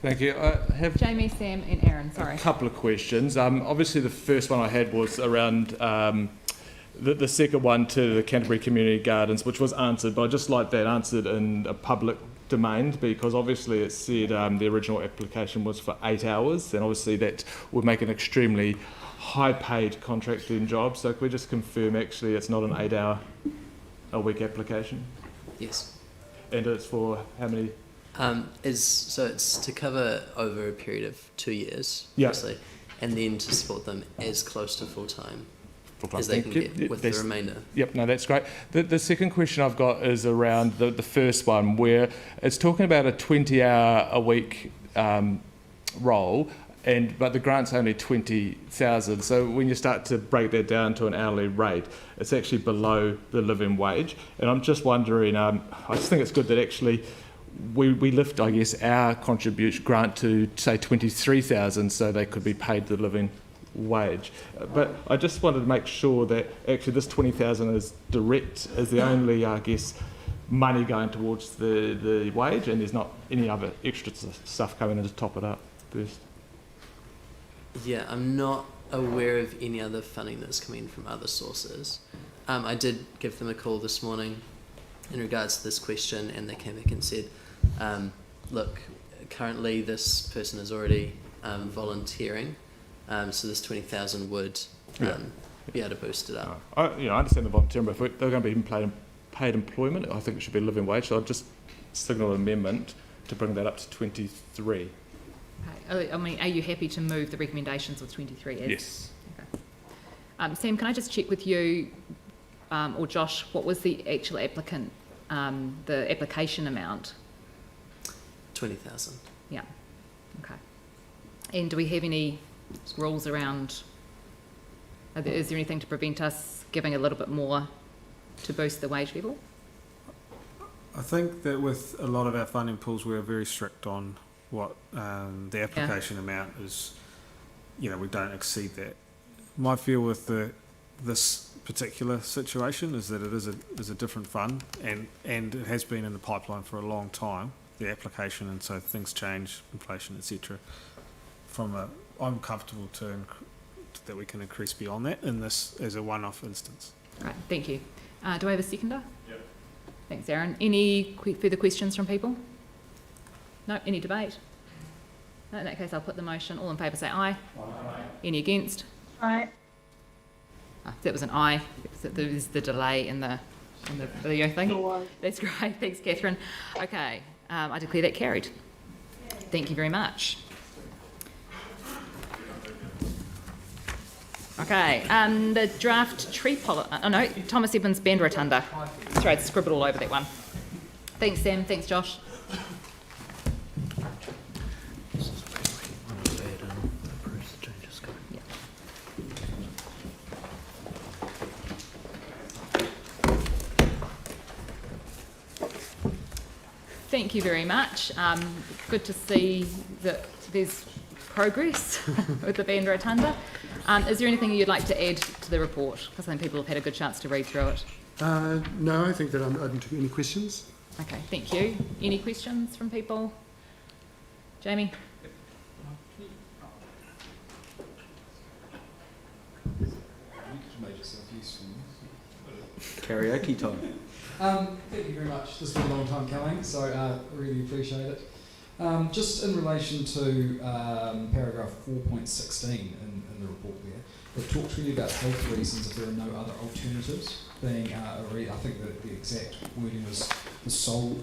Thank you. I have Jamie, Sam and Aaron, sorry. a couple of questions. Obviously, the first one I had was around the second one to the Canterbury Community Gardens, which was answered, but I'd just like that answered in a public domain because obviously it said the original application was for 8 hours, and obviously that would make an extremely high-paid contracting job. So can we just confirm actually it's not an 8-hour a week application? Yes. And it's for how many So it's to cover over a period of 2 years, Yeah. firstly, and then to support them as close to full-time Full-time, as they thank can you. get with the remainder. Yep, no, that's great. The second question I've got is around the first one, where it's talking about a 20-hour-a-week role, but the grant's only 20,000. So when you start to break that down to an hourly rate, it's actually below the living wage. And I'm just wondering, I just think it's good that actually we lift, I guess, our contribution grant to, say, 23,000, so they could be paid the living wage. But I just wanted to make sure that actually this 20,000 is the only, I guess, money going towards the wage, and there's not any other extra stuff coming in to top it up first. Yeah, I'm not aware of any other funding that's coming from other sources. I did give them a call this morning in regards to this question, and they came back and said, look, currently this person is already volunteering, so this 20,000 would be able to boost it up. I understand the volunteering, but if they're going to be paid employment, I think it should be living wage, so I'll just signal an amendment to bring that up to 23. Okay. I mean, are you happy to move the recommendations with 23 as? Yes. Okay. Sam, can I just check with you, or Josh, what was the actual the application amount? 20,000. Yeah. Okay. And do we have any rules around, is there anything to prevent us giving a little bit more to boost the wage level? I think that with a lot of our funding pools, we're very strict on what the application amount is. We don't exceed that. My feel with this particular situation is that it is a different fund, and it has been in the pipeline for a long time, the application, and so things change, inflation, etc. I'm comfortable that we can increase beyond that in this as a one-off instance. Right, thank you. Do I have a seconder? Yep. Thanks, Aaron. Any further questions from people? No? Any debate? No, in that case, I'll put the motion. All in favour say aye. Aye. Any against? Aye. That was an aye. There's the delay in the video thing. That's great. Thanks, Catherine. Okay, I declare that carried. Thank you very much. Okay, the draft tree policy. Oh no, Thomas Evans band rotunda. Sorry, I scribbled all over that one. Thanks, Sam. Thanks, Josh. Thank you very much. Good to see that there's progress with the band rotunda. Is there anything you'd like to add to the report? Because I think people have had a good chance to read through it. No, I think that I'm open to any questions. Okay, thank you. Any questions from people? Jamie? Karaoke time. Thank you very much. This has been a long time coming, so really appreciate it. Just in relation to paragraph 4.16 in the report there, it talks really about health reasons if there are no other alternatives, being, I think that the exact wording was the sole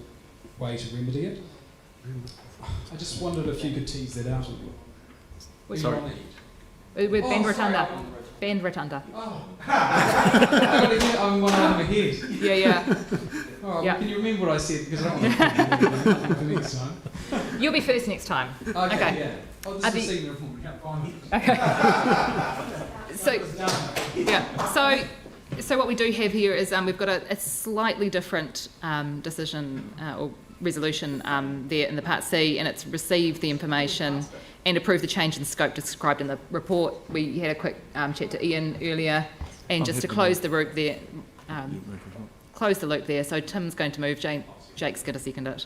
way to remedy it. I just wondered if you could tease that out a little. Sorry. With band rotunda. Band rotunda. Oh. I'm one over my head. Yeah. All right, yeah. Well, can you remember what I said? Because I don't want to do next time. You'll be first next time. Okay. Yeah. Oh, this is a senior report. We can't find it. Okay. So what we do have here is we've got a slightly different decision or resolution there in the Part C, and it's received the information and approved the change in scope described in the report. We had a quick chat to Ian earlier, and just to close the loop there, so Tim's going to move, Jake's going to second it,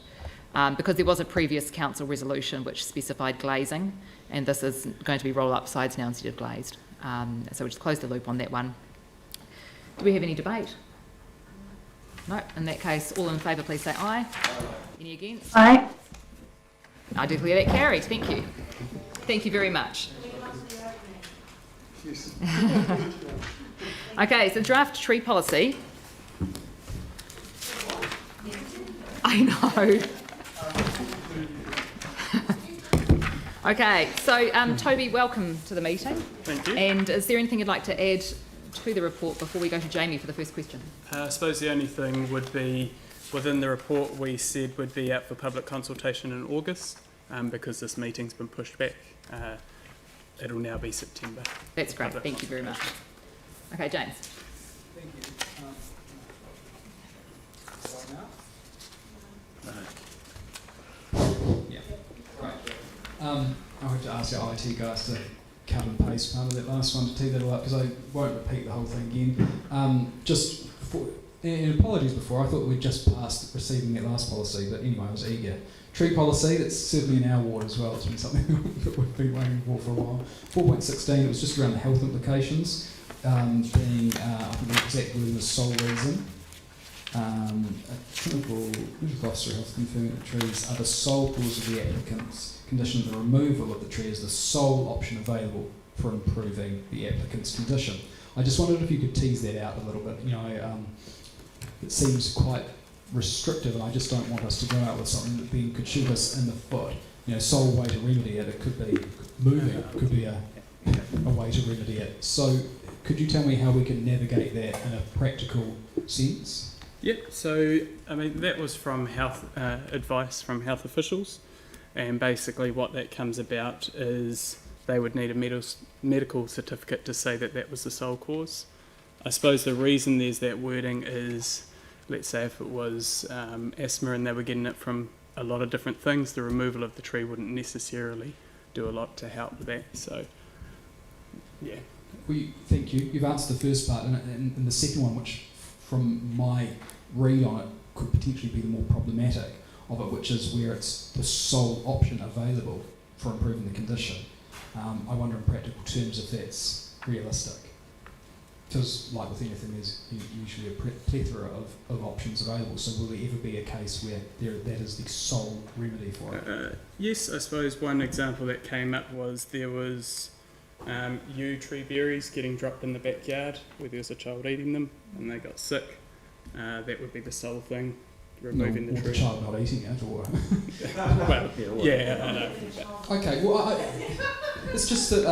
because there was a previous council resolution which specified glazing, and this is going to be roll-up sides now instead of glazed. So we'll just close the loop on that one. Do we have any debate? No. In that case, all in favour, please say aye. Any against? Aye. I declare that carried. Thank you. Thank you very much. Okay, so draft tree policy. I know. Okay, so Toby, welcome to the meeting. Thank you. And is there anything you'd like to add to the report before we go to Jamie for the first question? I suppose the only thing would be, within the report we said would be out for public consultation in August, because this meeting's been pushed back. It'll now be September. That's great, thank you very much. Okay, James. Thank you. Yeah, great. I have to ask our IT guys to cut and paste part of that last one to tee that all up, because I won't repeat the whole thing again. Just for, and apologies before, I thought we'd just passed receiving that last policy, but anyway, I was eager. Tree policy, that's certainly in our ward as well. It's been something that we've been waiting for a while. 4.16, it was just around the health implications, being, I think the exact word was sole reason. A clinical officer health confirming that trees are the sole cause of the applicant's condition. The removal of the tree is the sole option available for improving the applicant's condition. I just wondered if you could tease that out a little bit. You know, it seems quite restrictive, and I just don't want us to go out with something that then could shoot us in the foot. You know, sole way to remedy it. It could be moving. It could be a way to remedy it. So, could you tell me how we can navigate that in a practical sense? Yep, so I mean that was from health advice from health officials, and basically what that comes about is they would need a medical certificate to say that that was the sole cause. I suppose the reason there's that wording is, let's say if it was asthma and they were getting it from a lot of different things, the removal of the tree wouldn't necessarily do a lot to help with that. So, yeah. Well, thank you. You've answered the first part, and the second one, which from my read on it could potentially be the more problematic of it, which is where it's the sole option available for improving the condition. I wonder in practical terms if that's realistic. Because like with anything, there's usually a plethora of options available, so will there ever be a case where that is the sole remedy for it? Yes, I suppose one example that came up was there was yew tree berries getting dropped in the backyard where there was a child eating them and they got sick. That would be the sole thing, removing the tree. The child not eating it, or well, yeah, I know. Okay, well, it's just that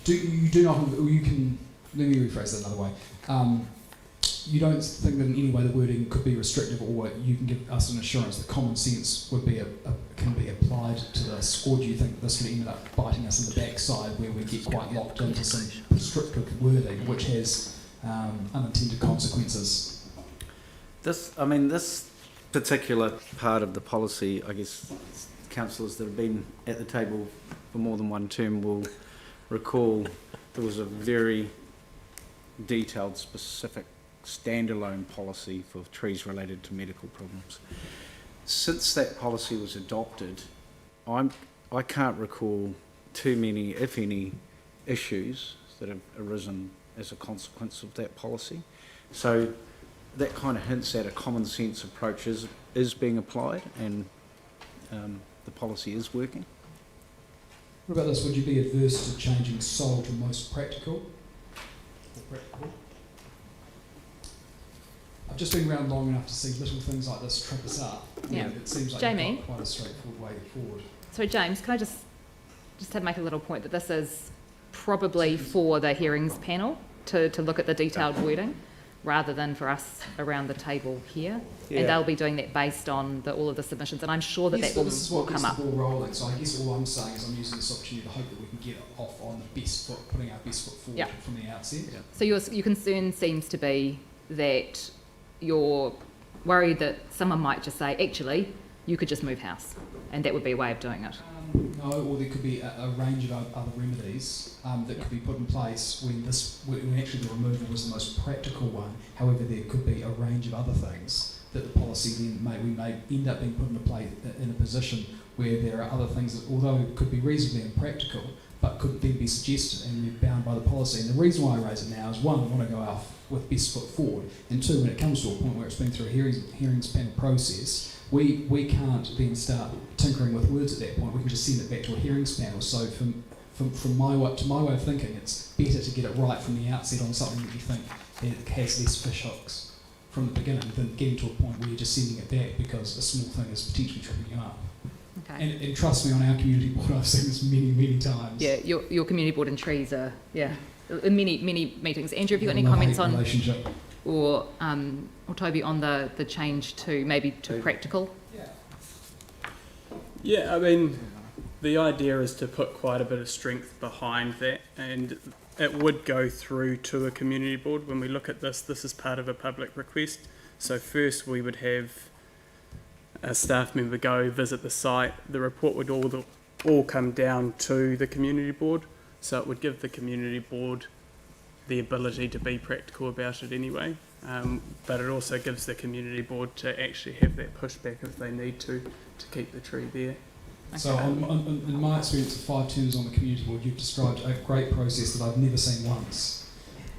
you can. Let me rephrase that another way. You don't think that in any way the wording could be restrictive, or you can give us an assurance that common sense would be can be applied to this, or do you think this could end up biting us in the backside where we get quite locked into some restrictive wording which has unintended consequences? This particular part of the policy, I guess councillors that have been at the table for more than one term will recall there was a very detailed, specific, standalone policy for trees related to medical problems. Since that policy was adopted, I can't recall too many, if any, issues that have arisen as a consequence of that policy. So that kind of hints at a common sense approach is being applied, and the policy is working. What about this? Would you be adverse to changing sole to most practical? I've just been around long enough to see little things like this trip us up. Yeah. It seems like Jamie? quite a straightforward way forward. So James, can I just make a little point that this is probably for the hearings panel to look at the detailed wording, rather than for us around the table here. Yeah. And they'll be doing that based on all of the submissions, and I'm sure that Yes, that but this is will what come gets up. the ball rolling. So I guess all I'm saying is I'm using this opportunity to hope that we can get off on the best foot, putting our best foot forward from the outset. Yeah. So your concern seems to be that you're worried that someone might just say, actually, you could just move house, and that would be a way of doing it. No, or there could be a range of other remedies that could be put in place when actually the removal was the most practical one. However, there could be a range of other things that the policy then we may end up being put into play in a position where there are other things that, although it could be reasonably impractical, but could then be suggested and be bound by the policy. And the reason why I raise it now is, one, I want to go off with best foot forward, and two, when it comes to a point where it's been through a hearings panel process, we can't then start tinkering with words at that point. We can just send it back to a hearings panel. So from my way of thinking, it's better to get it right from the outset on something that you think has less fish hooks from the beginning than getting to a point where you're just sending it back because a small thing is potentially tripping you up. Okay. And trust me, on our community board, I've seen this many times. Yeah, your community board and trees are, in many meetings. Andrew, have you got any Love-hate comments on, relationship. or Toby, on the change to maybe to practical? Yeah, I mean, the idea is to put quite a bit of strength behind that, and it would go through to a community board. When we look at this is part of a public request. So first we would have a staff member go visit the site. The report would all come down to the community board. So it would give the community board the ability to be practical about it anyway. But it also gives the community board to actually have that pushback if they need to keep the tree there. So in my experience of 5 terms on the community board, you've described a great process that I've never seen once.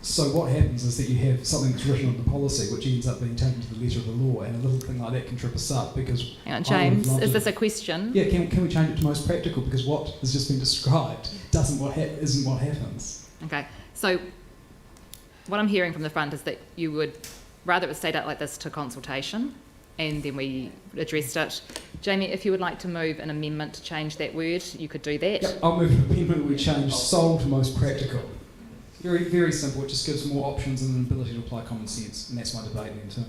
So what happens is that you have something that's written in the policy which ends up being taken to the letter of the law, and a little thing like that can trip us up because... Hang on, James, is this a question? Yeah, can we change it to most practical, because what has just been described isn't what happens. Okay, so what I'm hearing from the front is that you would rather it stayed out like this to consultation, and then we addressed it. Jamie, if you would like to move an amendment to change that word, you could do that. Yep, I'll move an amendment we change sole to most practical. Very, very simple. It just gives more options and an ability to apply common sense, and that's my debate then too.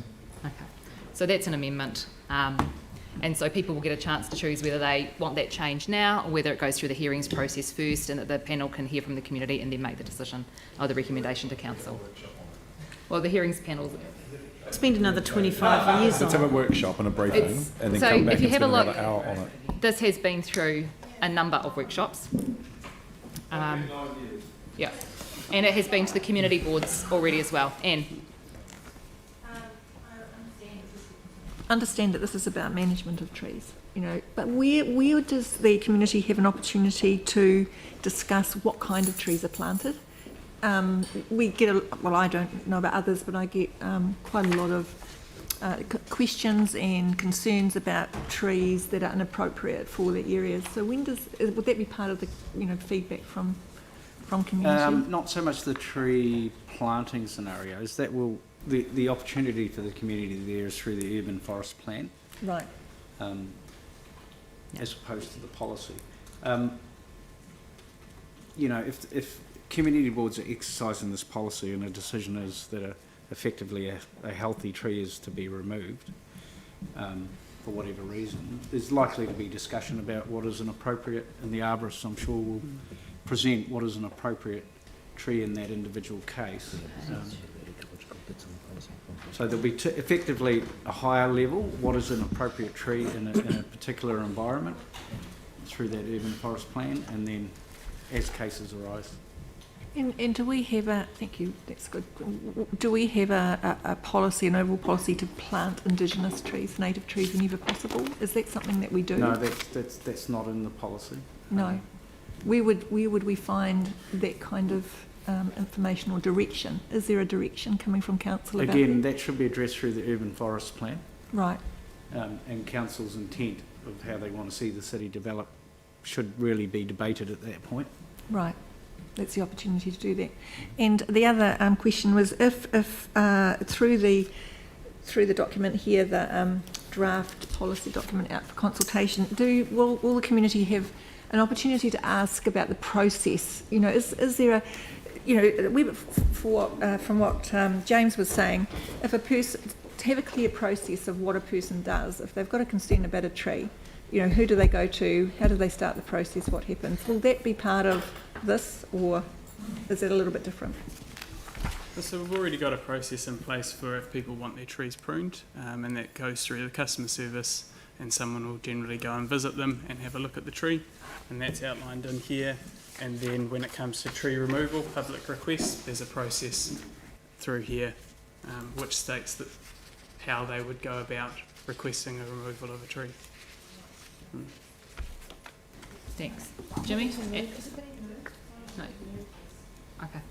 Okay, so that's an amendment. And so people will get a chance to choose whether they want that change now or whether it goes through the hearings process first, and that the panel can hear from the community and then make the decision or the recommendation to council. Well, the hearings panel... Spend another 25 years on it. Let's have a workshop and a briefing and then come back and spend another hour on it. This has been through a number of workshops. Yeah. And it has been to the community boards already as well. Anne? Understand that this is about management of trees, but where does the community have an opportunity to discuss what kind of trees are planted? We get I don't know about others, but I get quite a lot of questions and concerns about trees that are inappropriate for the areas. So would that be part of the feedback from community? Not so much the tree planting scenarios. That will the opportunity for the community there is through the urban forest plan, right? As opposed to the policy. If community boards are exercising this policy and a decision is that effectively a healthy tree is to be removed for whatever reason, there's likely to be discussion about what is an appropriate, and the arborist, I'm sure, will present what is an appropriate tree in that individual case. So there'll be effectively a higher level, what is an appropriate tree in a particular environment through that urban forest plan, and then as cases arise. And do we have thank you, that's good. Do we have a policy, an overall policy to plant indigenous trees, native trees whenever possible? Is that something that we do? No, that's not in the policy. No. Where would we find that kind of information or direction? Is there a direction coming from council about Again, that should be addressed through the urban forest plan. Right. And council's intent of how they want to see the city develop should really be debated at that point. Right. That's the opportunity to do that. And the other question was, if through the document here, the draft policy document out for consultation, will the community have an opportunity to ask about the process? Is there from what James was saying, if a person to have a clear process of what a person does, if they've got a concern about a tree, who do they go to? How do they start the process? What happens? Will that be part of this, or is it a little bit different? So we've already got a process in place for if people want their trees pruned, and that goes through the customer service, and someone will generally go and visit them and have a look at the tree, and that's outlined in here. And then when it comes to tree removal, public requests, there's a process through here which states that how they would go about requesting a removal of a tree. Thanks. Jimmy? No. Okay.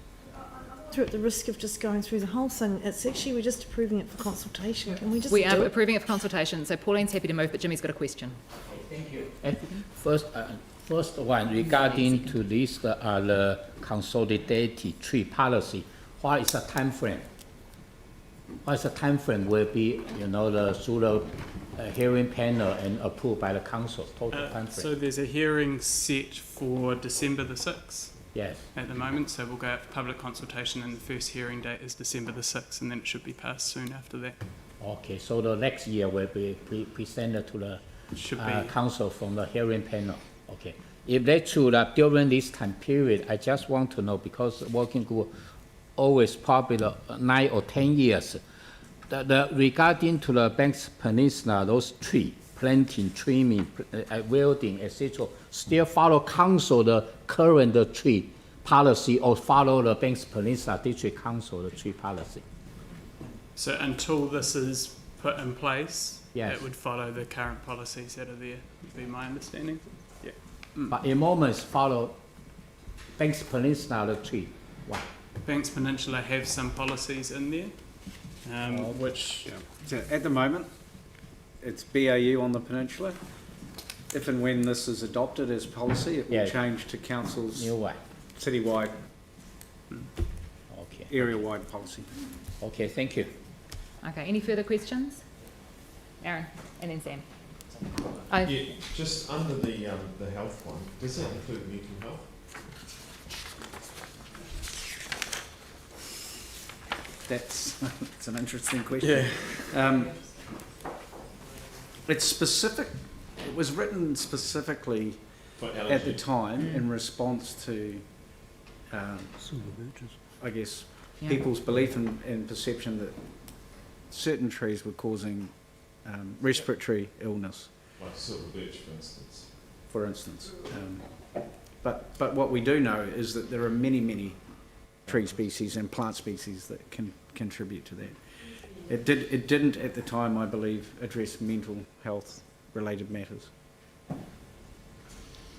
Through at the risk of just going through the whole thing, it's actually, we're just approving it for consultation. Can we just We are approving it for consultation, so Pauline's happy to move, but Jimmy's got a question. Thank you. First one, regarding to this, the consolidated tree policy, what is the time frame? What is the time frame will be, the through the hearing panel and approved by the council, total time frame? So there's a hearing set for December the 6th. Yes. At the moment, so we'll go out for public consultation, and the first hearing date is December the 6th, and then it should be passed soon after that. Okay, so the next year will be presented to the council from the hearing panel. Okay. If that's true, that during this time period, I just want to know, because working group always probably 9 or 10 years, regarding to the Banks Peninsula, those tree planting, trimming, welding, etc., still follow council the current tree policy, or follow the Banks Peninsula District Council the tree policy? So until this is put in place, yes, it would follow the current policies that are there, would be my understanding. Yeah. But in moments follow Banks Peninsula the tree. Wow. Banks Peninsula have some policies in there, which... Yeah. So at the moment, it's BAU on the peninsula. If and when this is adopted as policy, it will change to council's citywide, area-wide policy. Okay, thank you. Okay, any further questions? Aaron, and then Sam. Yeah, just under the health one, does that include mental health? That's an interesting question. Yeah. It's specific. It was written specifically at the time in response to, I guess, people's belief and perception that certain trees were causing respiratory illness. Like silver birch, for instance. For instance. But what we do know is that there are many tree species and plant species that can contribute to that. It didn't at the time, I believe, address mental health related matters.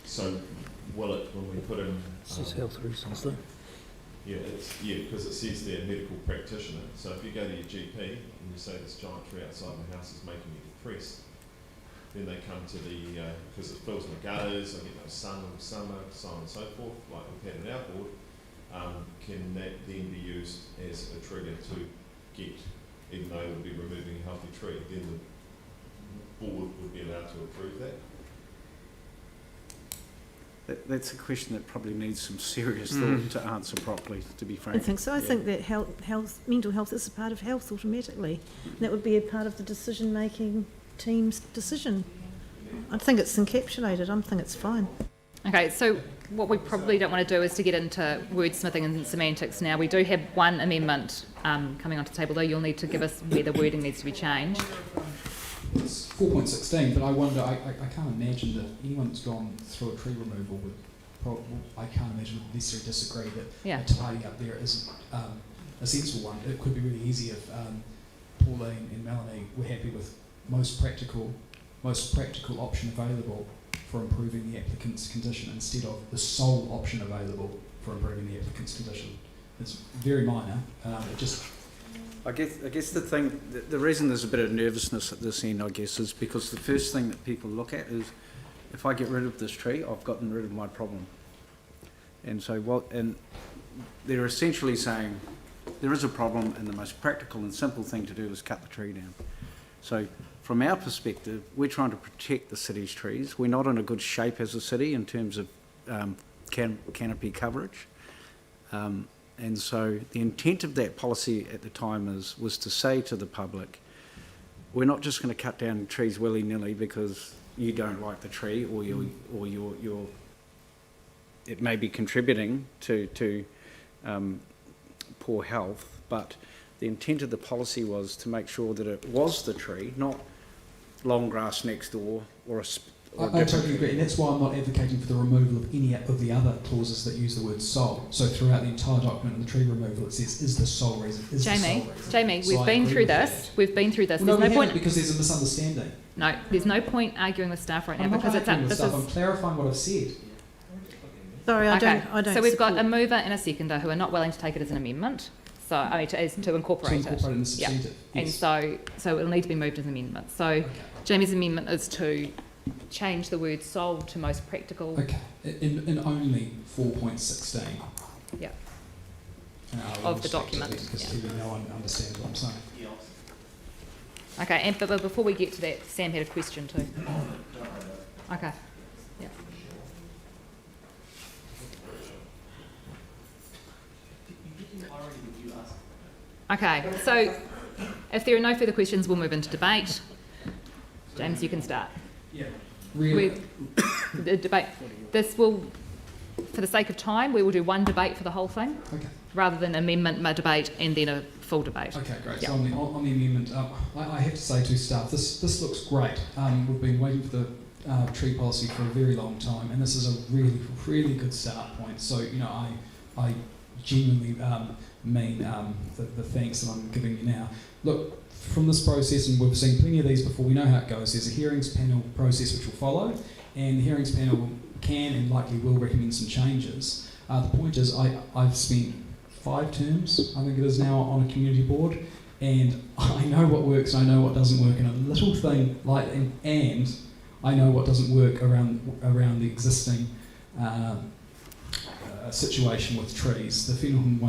So will it, when we put in... This is health reasons though. Yeah, because it says there medical practitioner. So if you go to your GP and you say this giant tree outside my house is making me depressed, then they come to the, because it fills my gutters, I get no sun in the summer, so on and so forth, like we've had in our board, can that then be used as a trigger to get, even though it would be removing a healthy tree, then the board would be allowed to approve that? That's a question that probably needs some serious thought to answer properly, to be frank. I think so. I think that mental health is a part of health automatically. That would be a part of the decision-making team's decision. I think it's encapsulated. I think it's fine. Okay, so what we probably don't want to do is to get into wordsmithing and semantics now. We do have one amendment coming onto the table, though you'll need to give us where the wording needs to be changed. It's 4.16, but I wonder, I can't imagine that anyone that's gone through a tree removal would necessarily disagree that a tidy up there isn't a sensible one. It could be really easy if Pauline and Melanie were happy with most practical option available for improving the applicant's condition instead of the sole option available for improving the applicant's condition. It's very minor. I guess the reason there's a bit of nervousness at this end, I guess, is because the first thing that people look at is, if I get rid of this tree, I've gotten rid of my problem. And so they're essentially saying there is a problem, and the most practical and simple thing to do is cut the tree down. So from our perspective, we're trying to protect the city's trees. We're not in a good shape as a city in terms of canopy coverage. And so the intent of that policy at the time was to say to the public, we're not just going to cut down trees willy-nilly because you don't like the tree or you're it may be contributing to poor health, but the intent of the policy was to make sure that it was the tree, not long grass next door or I totally agree, and that's why I'm not advocating for the removal of any of the other clauses that use the word sole. So throughout the entire document in the tree removal, it says, is the sole reason? Jamie, we've been through this. We've been through this. Well, there's no point because there's a misunderstanding. No, there's no point arguing with staff right now because it's up. I'm clarifying what I've said. Sorry, I don't. So we've got a mover and a seconder who are not willing to take it as an amendment. So I mean, to incorporate it. In the substantive. Yeah. Yes. And so it'll need to be moved as an amendment. So Jamie's amendment is to change the word sole to most practical. Okay, in only 4.16. Yeah. Of the document. Because even no one understands what I'm saying. Okay, and but before we get to that, Sam had a question too. Okay. Yeah. Okay, so if there are no further questions, we'll move into debate. James, you can start. Yeah. Really? The debate. This will, for the sake of time, we will do one debate for the whole thing, Okay. rather than amendment debate and then a full debate. Okay, great. Yep. So on the amendment, I have to say to staff, this looks great. We've been waiting for the tree policy for a very long time, and this is a really, really good start point. So, you know, I genuinely mean the thanks that I'm giving you now. Look, from this process, and we've seen plenty of these before, we know how it goes. There's a hearings panel process which will follow, and the hearings panel can and likely will recommend some changes. The point is, I've spent 5 terms, I think it is now, on a community board, and I know what works and I know what doesn't work, and a little thing like, and I know what doesn't work around the existing situation with trees. The Whenua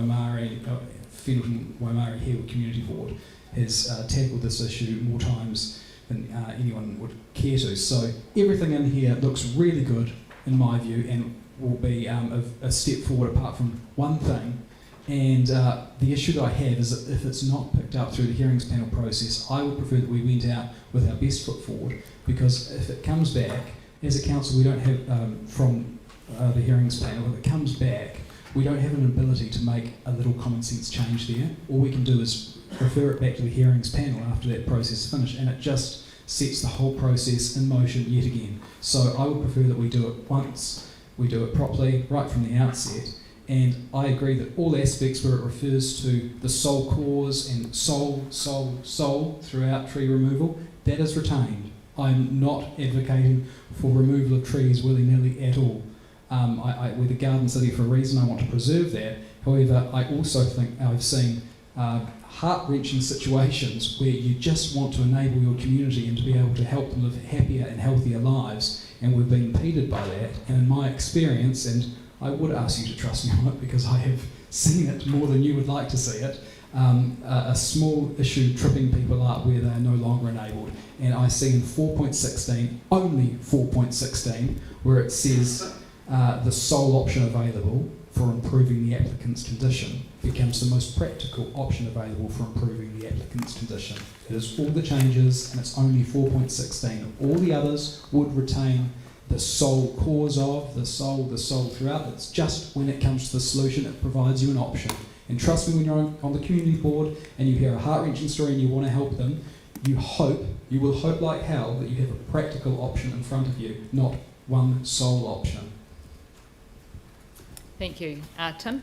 Waimari Hill Community Board has tackled this issue more times than anyone would care to. So everything in here looks really good in my view, and will be a step forward apart from one thing. And the issue that I have is that if it's not picked up through the hearings panel process, I would prefer that we went out with our best foot forward, because if it comes back, as a council, we don't have, from the hearings panel, if it comes back, we don't have an ability to make a little common sense change there. All we can do is refer it back to the hearings panel after that process is finished, and it just sets the whole process in motion yet again. So I would prefer that we do it once, we do it properly, right from the outset. And I agree that all aspects where it refers to the sole cause and sole throughout tree removal, that is retained. I'm not advocating for removal of trees willy-nilly at all. We're the Garden City for a reason. I want to preserve that. However, I also think I've seen heart-wrenching situations where you just want to enable your community and to be able to help them live happier and healthier lives, and we've been impeded by that. And in my experience, and I would ask you to trust me on it because I have seen it more than you would like to see it, a small issue tripping people up where they are no longer enabled. And I see in 4.16, only 4.16, where it says the sole option available for improving the applicant's condition becomes the most practical option available for improving the applicant's condition. It is all the changes, and it's only 4.16. All the others would retain the sole cause of, the sole throughout. It's just when it comes to the solution, it provides you an option. And trust me, when you're on the community board and you hear a heart-wrenching story and you want to help them, you will hope like hell that you have a practical option in front of you, not one sole option. Thank you. Tim?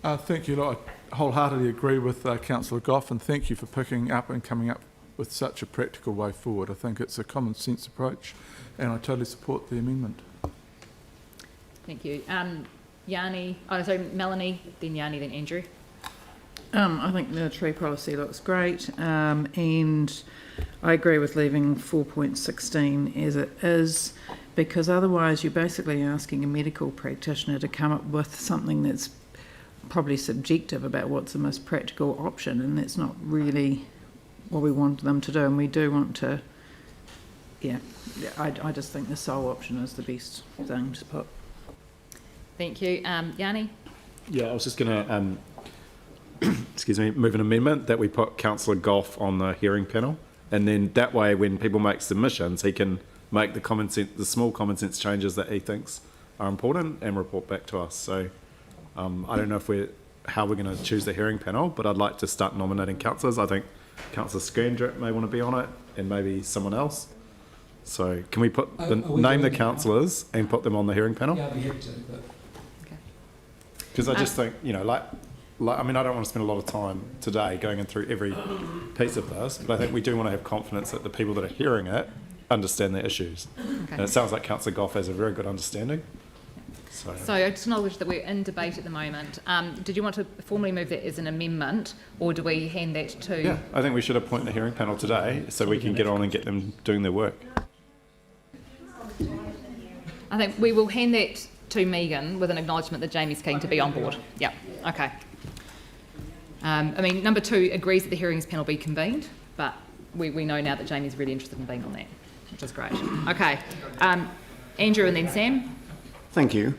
Thank you. I wholeheartedly agree with Councillor Goff, and thank you for picking up and coming up with such a practical way forward. I think it's a common sense approach, and I totally support the amendment. Thank you. Melanie, then Yanni, then Andrew. I think the tree policy looks great, and I agree with leaving 4.16 as it is, because otherwise you're basically asking a medical practitioner to come up with something that's probably subjective about what's the most practical option, and that's not really what we want them to do. And we do want to, I just think the sole option is the best thing to put. Thank you. Yanni? Yeah, I was just going to move an amendment that we put Councillor Goff on the hearing panel, and then that way when people make submissions, he can make the small common sense changes that he thinks are important and report back to us. So I don't know how we're going to choose the hearing panel, but I'd like to start nominating councillors. I think Councillor Scandrett may want to be on it, and maybe someone else. So can we name the councillors and put them on the hearing panel? Yeah, I'd be happy to. Because I just think, I don't want to spend a lot of time today going through every piece of this, but I think we do want to have confidence that the people that are hearing it understand the issues. Okay. And it sounds like Councillor Goff has a very good understanding. So I just acknowledge that we're in debate at the moment. Did you want to formally move that as an amendment, or do we hand that to... Yeah, I think we should appoint the hearing panel today so we can get on and get them doing their work. I think we will hand that to Megan with an acknowledgement that Jamie's keen to be on board. Yeah, okay. Number 2 agrees that the hearings panel be convened, but we know now that Jamie's really interested in being on that, which is great. Okay, Andrew and then Sam. Thank you.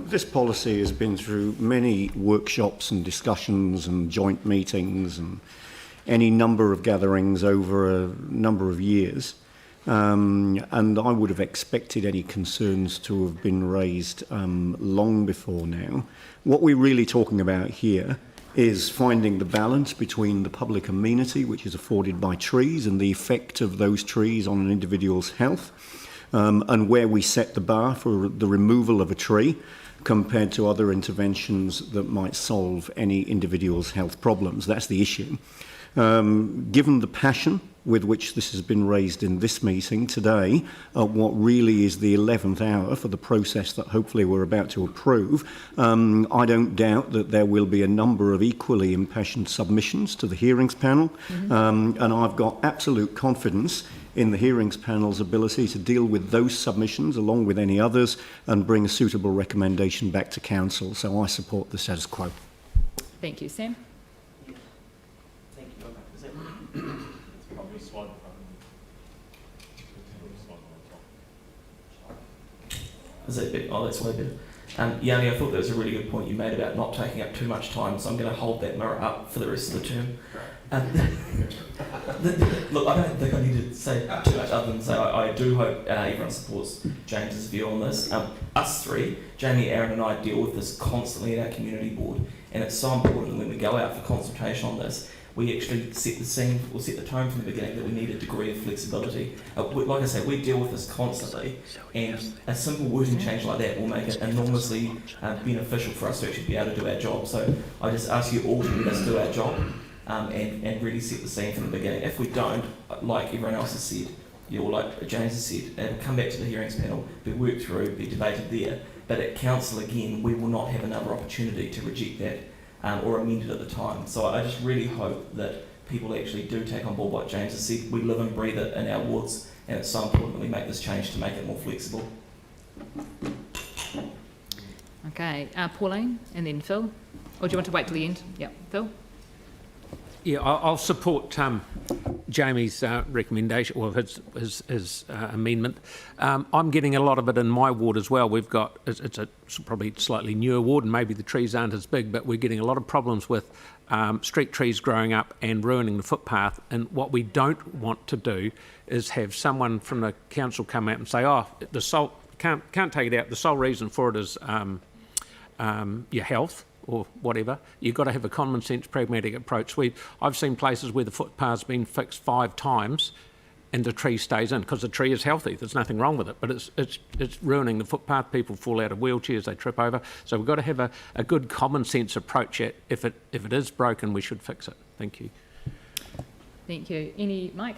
This policy has been through many workshops and discussions and joint meetings and any number of gatherings over a number of years. And I would have expected any concerns to have been raised long before now. What we're really talking about here is finding the balance between the public amenity which is afforded by trees and the effect of those trees on an individual's health, and where we set the bar for the removal of a tree compared to other interventions that might solve any individual's health problems. That's the issue. Given the passion with which this has been raised in this meeting today, what really is the 11th hour for the process that hopefully we're about to approve, I don't doubt that there will be a number of equally impassioned submissions to the hearings panel, and I've got absolute confidence in the hearings panel's ability to deal with those submissions along with any others and bring a suitable recommendation back to council. So I support the status quo. Thank you, Sam. Is that bit? Oh, that's way better. Yanni, I thought that was a really good point you made about not taking up too much time, so I'm going to hold that mirror up for the rest of the term. Look, I don't think I need to say too much other than say I do hope everyone supports James's view on this. Us three, Jamie, Aaron and I deal with this constantly at our community board, and it's so important when we go out for consultation on this, we actually set the scene or set the tone from the beginning that we need a degree of flexibility. Like I say, we deal with this constantly, and a simple wording change like that will make it enormously beneficial for us to actually be able to do our job. So I just ask you all to let us do our job and really set the scene from the beginning. If we don't, like everyone else has said, or like James has said, it'll come back to the hearings panel, be worked through, be debated there, but at council again, we will not have another opportunity to reject that or amend it at the time. So I just really hope that people actually do take on board what James has said. We live and breathe it in our wards, and it's so important that we make this change to make it more flexible. Okay, Pauline and then Phil. Or do you want to wait till the end? Yeah, Phil? Yeah, I'll support Jamie's recommendation, or his amendment. I'm getting a lot of it in my ward as well. We've got, it's a probably slightly newer ward, and maybe the trees aren't as big, but we're getting a lot of problems with street trees growing up and ruining the footpath. And what we don't want to do is have someone from the council come out and say, oh, the sole, can't take it out. The sole reason for it is your health, or whatever. You've got to have a common sense, pragmatic approach. I've seen places where the footpath's been fixed 5 times and the tree stays in because the tree is healthy. There's nothing wrong with it, but it's ruining the footpath. People fall out of wheelchairs, they trip over. So we've got to have a good common sense approach. If it is broken, we should fix it. Thank you. Thank you. Any, Mike?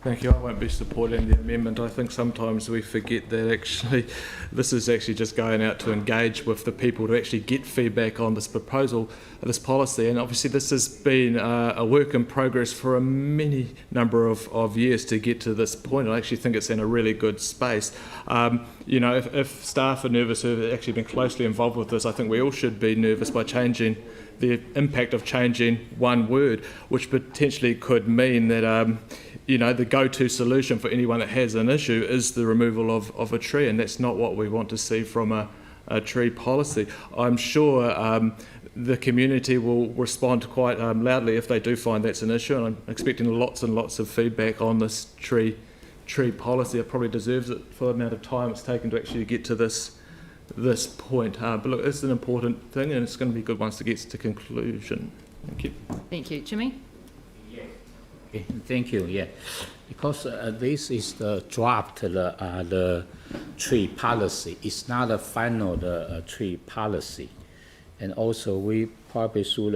Thank you. I won't be supporting the amendment. I think sometimes we forget that actually this is actually just going out to engage with the people to actually get feedback on this proposal, this policy. And obviously this has been a work in progress for a many number of years to get to this point. I actually think it's in a really good space. You know, if staff are nervous who have actually been closely involved with this, I think we all should be nervous by changing the impact of changing one word, which potentially could mean that you know, the go-to solution for anyone that has an issue is the removal of a tree, and that's not what we want to see from a tree policy. I'm sure the community will respond quite loudly if they do find that's an issue, and I'm expecting lots and lots of feedback on this tree policy. It probably deserves it for the amount of time it's taken to actually get to this point. But look, it's an important thing, and it's going to be good once it gets to conclusion. Thank you. Thank you. Jimmy? Okay, thank you. Yeah, because this is the draft, the tree policy. It's not the final tree policy, and also we probably should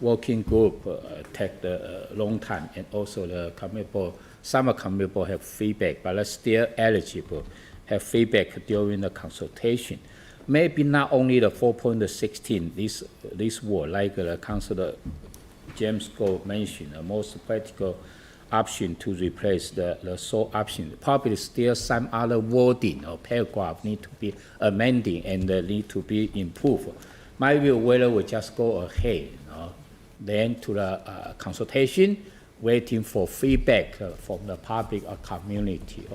working group take a long time, and also the committee, some committee have feedback, but they're still eligible have feedback during the consultation. Maybe not only the 4.16, this word, like the Councillor James Gold mentioned, the most practical option to replace the sole option. Probably still some other wording or paragraph need to be amended and need to be improved. My view, whether we just go ahead, then to the consultation, waiting for feedback from the public or community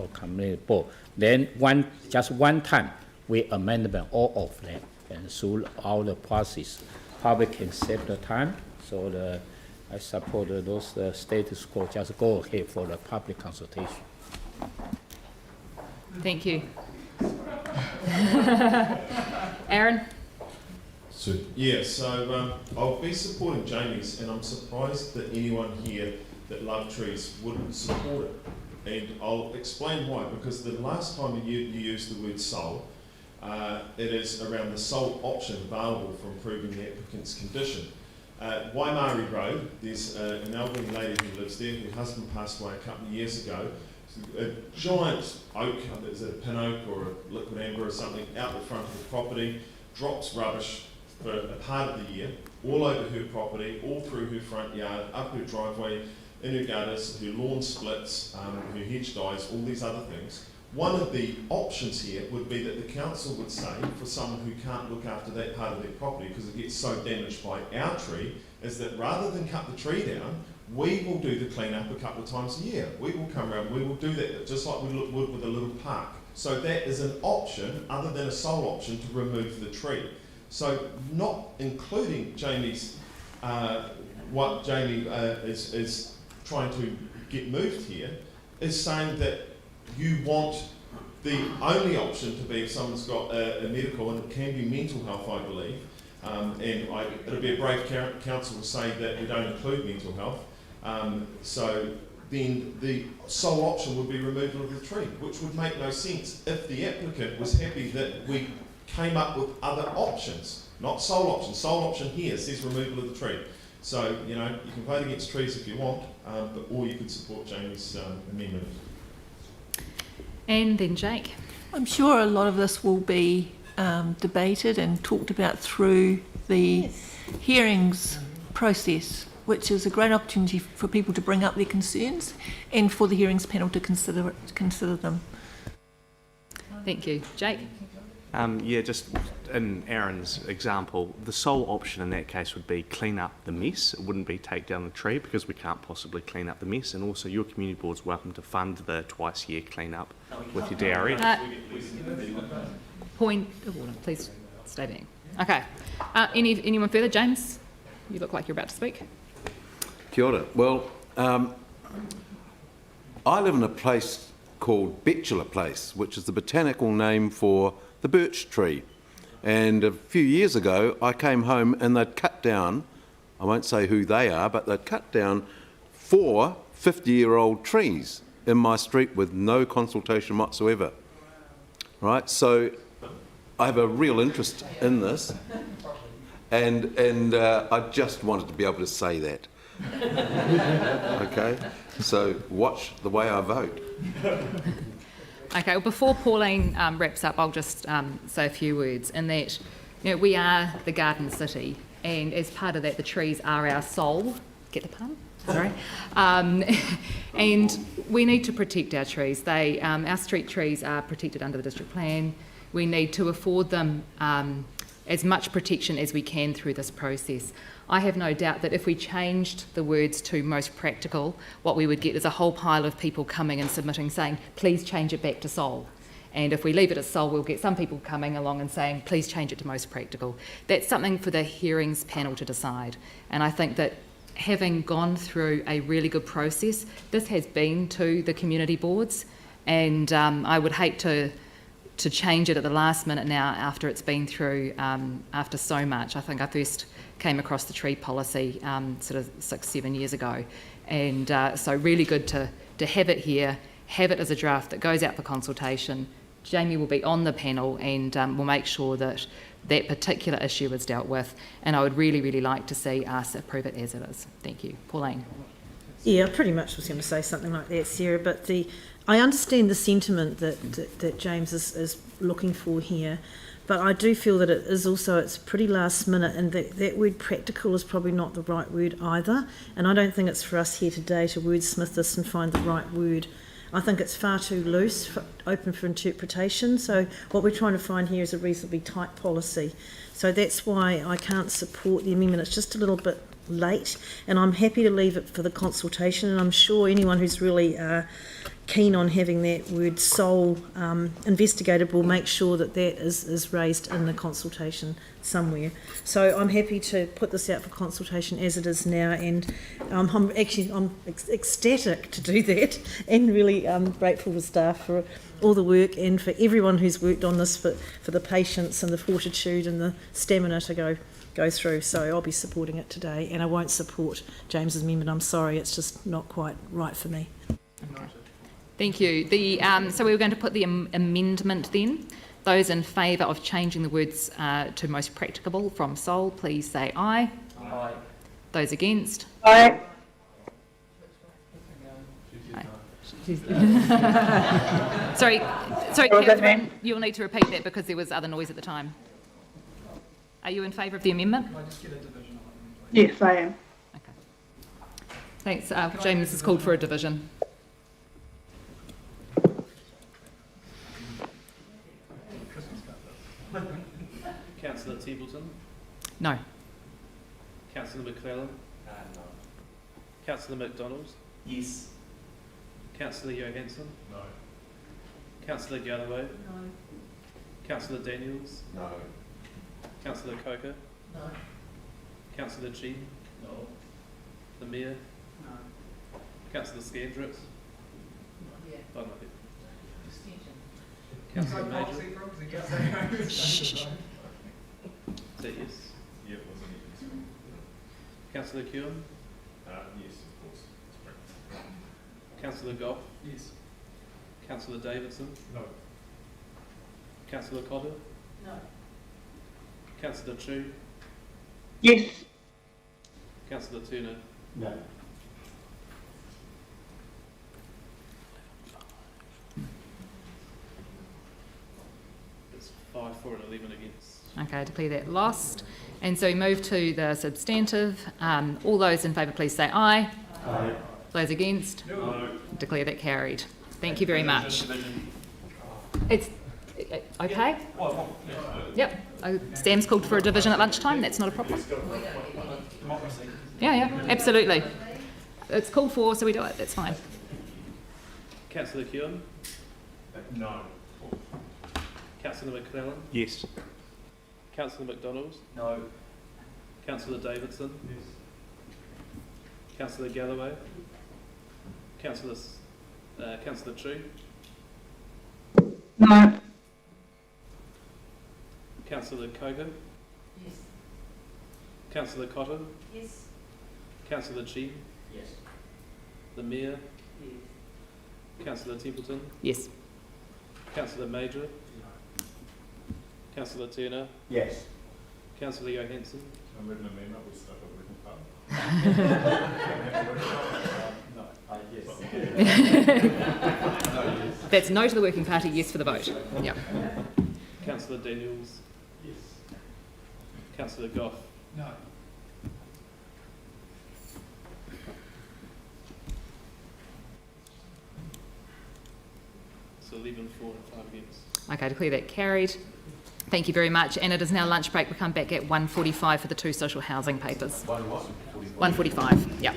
board. Then just one time we amend all of them, and through all the process, public can save the time. So I support those status quo. Just go ahead for the public consultation. Thank you. Aaron? So I'll be supporting Jamie's, and I'm surprised that anyone here that love trees wouldn't support it. And I'll explain why, because the last time you used the word sole, it is around the sole option available for improving the applicant's condition. Waimari Road, there's an elderly lady who lives there, her husband passed away a couple of years ago. A giant oak, is it a pin oak or a liquid amber or something, out the front of the property, drops rubbish for a part of the year, all over her property, all through her front yard, up her driveway, in her gutters, her lawn splits, her hedge dies, all these other things. One of the options here would be that the council would say, for someone who can't look after that part of their property because it gets so damaged by our tree, is that rather than cut the tree down, we will do the clean up a couple of times a year. We will come around, we will do that, just like we would with a little park. So that is an option, other than a sole option, to remove the tree. So not including Jamie's, what Jamie is trying to get moved here, is saying that you want the only option to be if someone's got a medical, and it can be mental health, I believe, it'll be a brave council to say that we don't include mental health, so then the sole option would be removal of the tree, which would make no sense if the applicant was happy that we came up with other options, not sole option. Sole option here says removal of the tree. So, you know, you can vote against trees if you want, or you could support Jamie's amendment. And then Jake. I'm sure a lot of this will be debated and talked about through the hearings process, which is a great opportunity for people to bring up their concerns and for the hearings panel to consider them. Thank you. Jake? Yeah, just in Aaron's example, the sole option in that case would be clean up the mess. It wouldn't be take down the tree, because we can't possibly clean up the mess. And also your community board's welcome to fund the twice a year clean up with your DRE. Point of order, please stay there. Okay. Anyone further? James, you look like you're about to speak. Kia ora. Well, I live in a place called Betula Place, which is the botanical name for the birch tree. And a few years ago, I came home and they'd cut down, I won't say who they are, but they'd cut down 4 50-year-old trees in my street with no consultation whatsoever. Right? So I have a real interest in this, and I just wanted to be able to say that. Okay? So watch the way I vote. Okay, well, before Pauline wraps up, I'll just say a few words in that, you know, we are the garden city, and as part of that, the trees are our soul. Get the pun? Sorry. And we need to protect our trees. Our street trees are protected under the district plan. We need to afford them as much protection as we can through this process. I have no doubt that if we changed the words to most practical, what we would get is a whole pile of people coming and submitting saying, please change it back to sole. And if we leave it as sole, we'll get some people coming along and saying, please change it to most practical. That's something for the hearings panel to decide. And I think that having gone through a really good process, this has been to the community boards, and I would hate to change it at the last minute now after it's been through, after so much. I think I first came across the tree policy sort of 6-7 years ago, and so really good to have it here, have it as a draft that goes out for consultation. Jamie will be on the panel, and we'll make sure that that particular issue is dealt with, and I would really, really like to see us approve it as it is. Thank you. Pauline? Yeah, I pretty much was going to say something like that, Sarah, but I understand the sentiment that James is looking for here, but I do feel that it is also, it's pretty last minute, and that word practical is probably not the right word either, and I don't think it's for us here today to wordsmith this and find the right word. I think it's far too loose, open for interpretation, so what we're trying to find here is a reasonably tight policy. So that's why I can't support the amendment. It's just a little bit late, and I'm happy to leave it for the consultation, and I'm sure anyone who's really keen on having that word sole investigated will make sure that that is raised in the consultation somewhere. So I'm happy to put this out for consultation as it is now, and I'm ecstatic to do that, and really grateful to staff for all the work and for everyone who's worked on this, for the patience and the fortitude and the stamina to go through. So I'll be supporting it today, and I won't support James's amendment. I'm sorry, it's just not quite right for me. Okay. Thank you. So we were going to put the amendment then. Those in favour of changing the words to most practicable from sole, please say aye. Aye. Those against? Aye. Sorry, Catherine, you'll need to repeat that because there was other noise at the time. Are you in favour of the amendment? Yes, I am. Okay. Thanks. James has called for a division. Councillor Templeton? No. Councillor McClellan? No. Councillor McDonald? Yes. Councillor Johansson? No. Councillor Galloway? No. Councillor Daniels? No. Councillor Coker? No. Councillor Chin? No. The Mayor? No. Councillor Scandrett? Yeah. Oh, no. Councillor Major? Is that yes? Yeah, it wasn't it? Councillor Kewen? Yes, of course. Councillor Goff? Yes. Councillor Davidson? No. Councillor Cotter? No. Councillor Chu? Yes. Councillor Turner? No. It's 5 for and 11 against. Okay, I declare that lost. And so we move to the substantive. All those in favour, please say aye. Aye. Those against? No. Declare that carried. Thank you very much. It's okay? Yep. Sam's called for a division at lunchtime. That's not a problem. Yeah, absolutely. It's called for, so we do it. That's fine. Councillor Kewen? No. Councillor McClellan? Yes. Councillor McDonald? No. Councillor Davidson? Yes. Councillor Galloway? Councillor Chu? No. Councillor Kogan? Yes. Councillor Cotter? Yes. Councillor Chin? Yes. The Mayor? Yes. Councillor Templeton? Yes. Councillor Major? Councillor Turner? Yes. Councillor Johansson? I'm reading an amendment, we stuck with the written part. That's no to the working party, yes for the vote. Yeah. Councillor Daniels? Yes. Councillor Goff? No. So 11 for and 5 against. Okay, declare that carried. Thank you very much. And it is now lunch break. We come back at 1:45 for the 2 social housing papers. 1:45, yeah.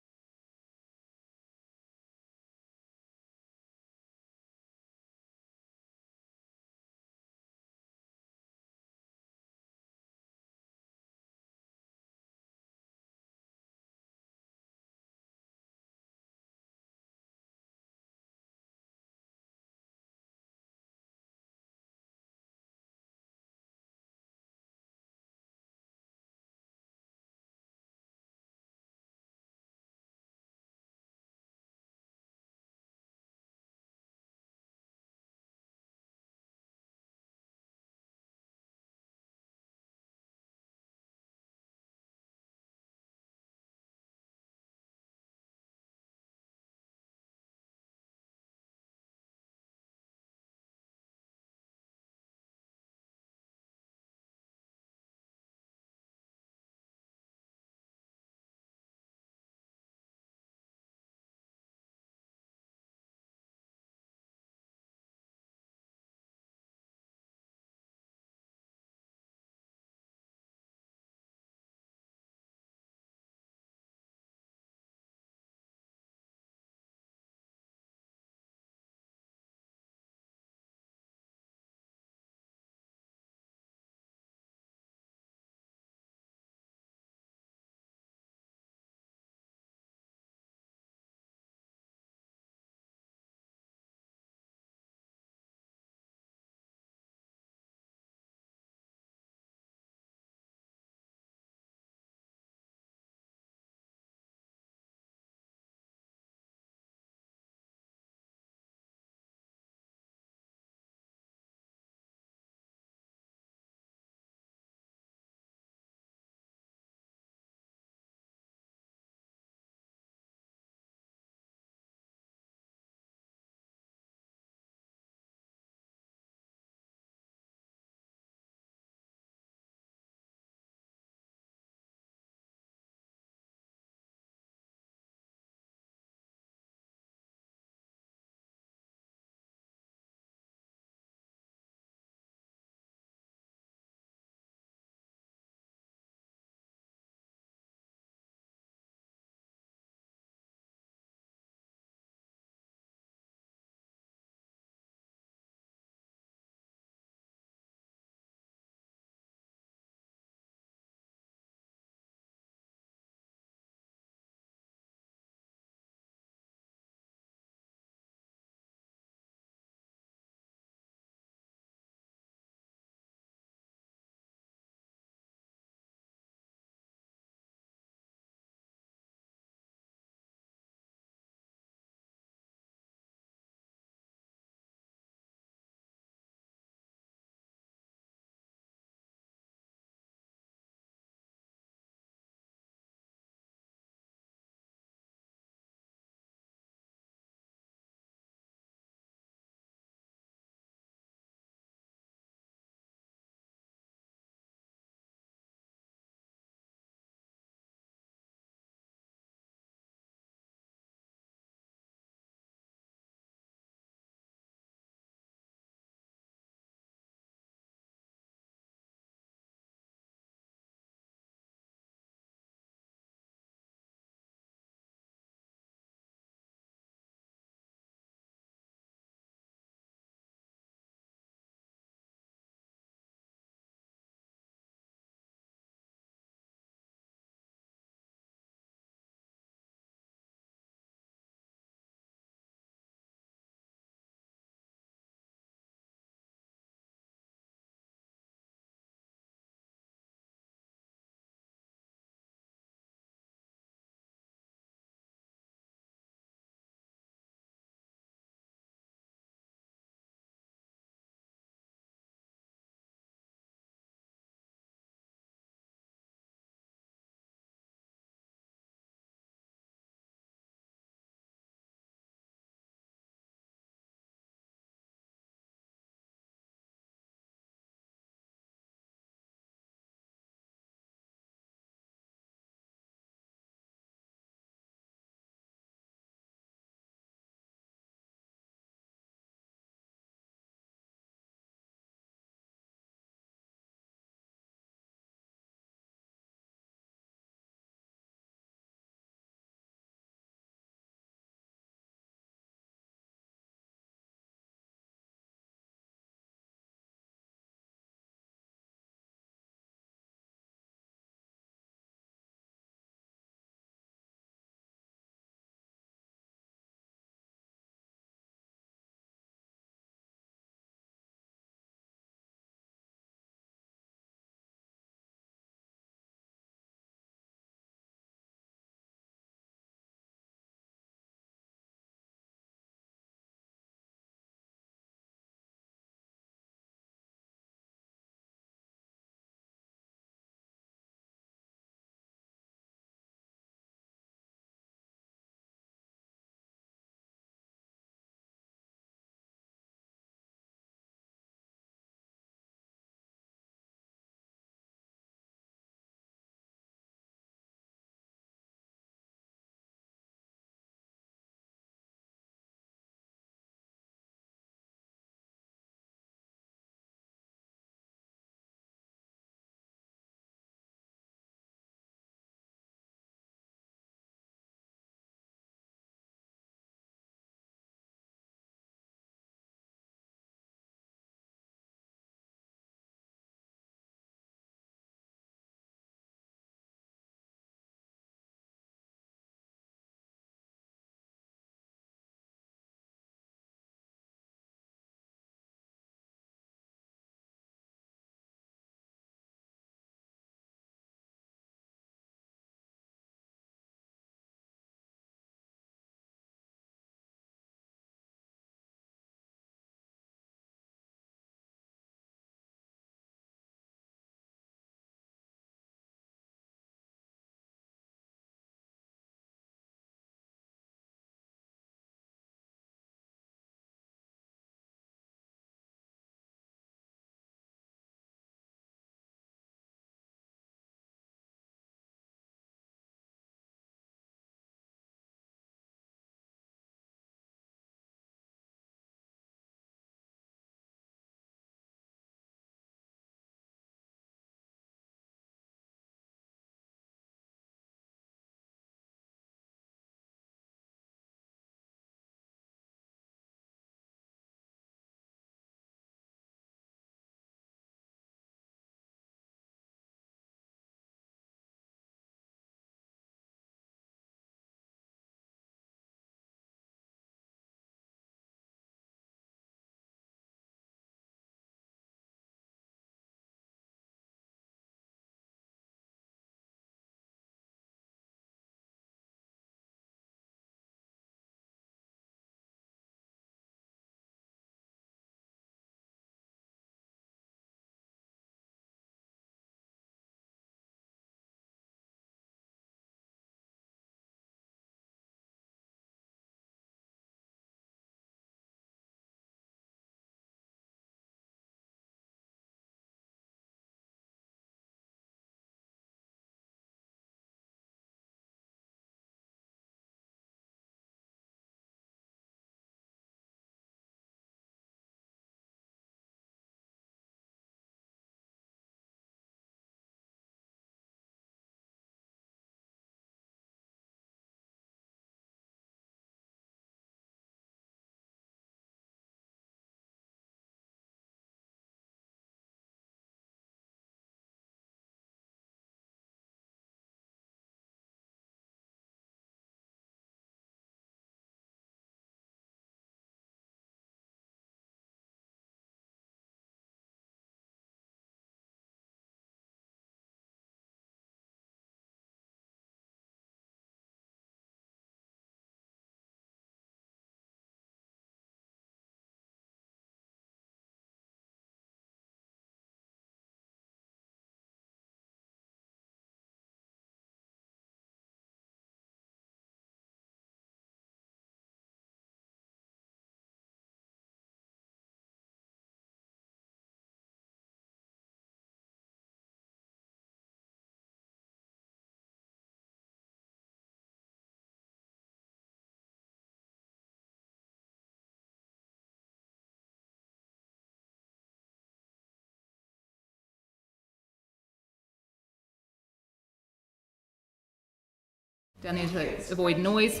down there to avoid noise.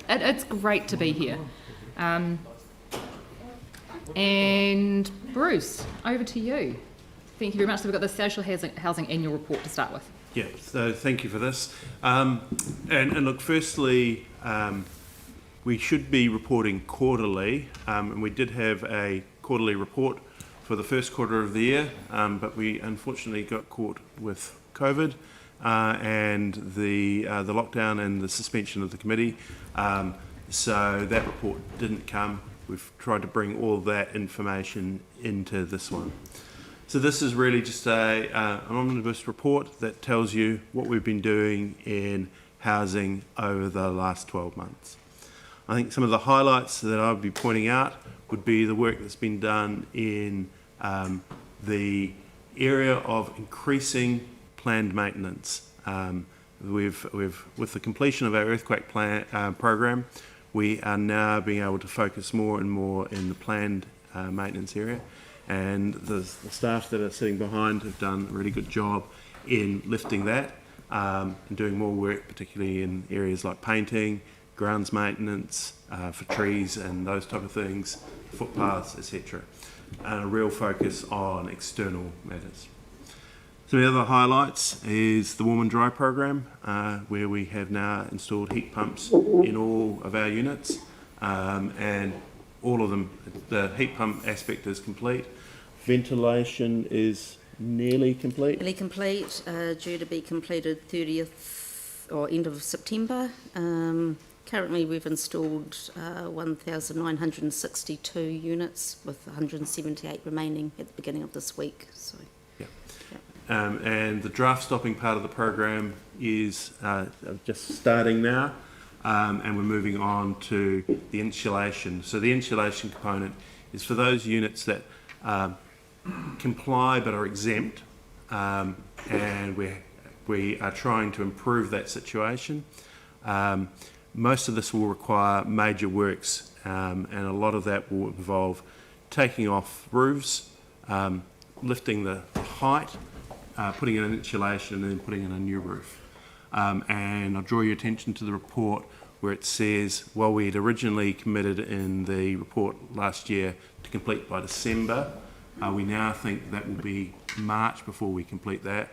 It's great to be here. And Bruce, over to you. Thank you very much. So we've got the social housing annual report to start with. Yeah, so thank you for this. And look, firstly, we should be reporting quarterly, and we did have a quarterly report for the first quarter of the year, but we unfortunately got caught with COVID and the lockdown and the suspension of the committee. So that report didn't come. We've tried to bring all that information into this one. So this is really just an omnibus report that tells you what we've been doing in housing over the last 12 months. I think some of the highlights that I would be pointing out would be the work that's been done in the area of increasing planned maintenance. With the completion of our earthquake program, we are now being able to focus more and more in the planned maintenance area. And the staff that are sitting behind have done a really good job in lifting that and doing more work, particularly in areas like painting, grounds maintenance for trees and those type of things, footpaths, etc. And a real focus on external matters. Some of the other highlights is the warm and dry program, where we have now installed heat pumps in all of our units, and all of them, the heat pump aspect is complete. Ventilation is nearly complete. Nearly complete, due to be completed 30th or end of September. Currently we've installed 1,962 units with 178 remaining at the beginning of this week. So. And the draft stopping part of the program is just starting now, and we're moving on to the insulation. So the insulation component is for those units that comply but are exempt, and we are trying to improve that situation. Most of this will require major works, and a lot of that will involve taking off roofs, lifting the height, putting in an insulation and then putting in a new roof. And I'll draw your attention to the report where it says, well, we had originally committed in the report last year to complete by December. We now think that will be March before we complete that.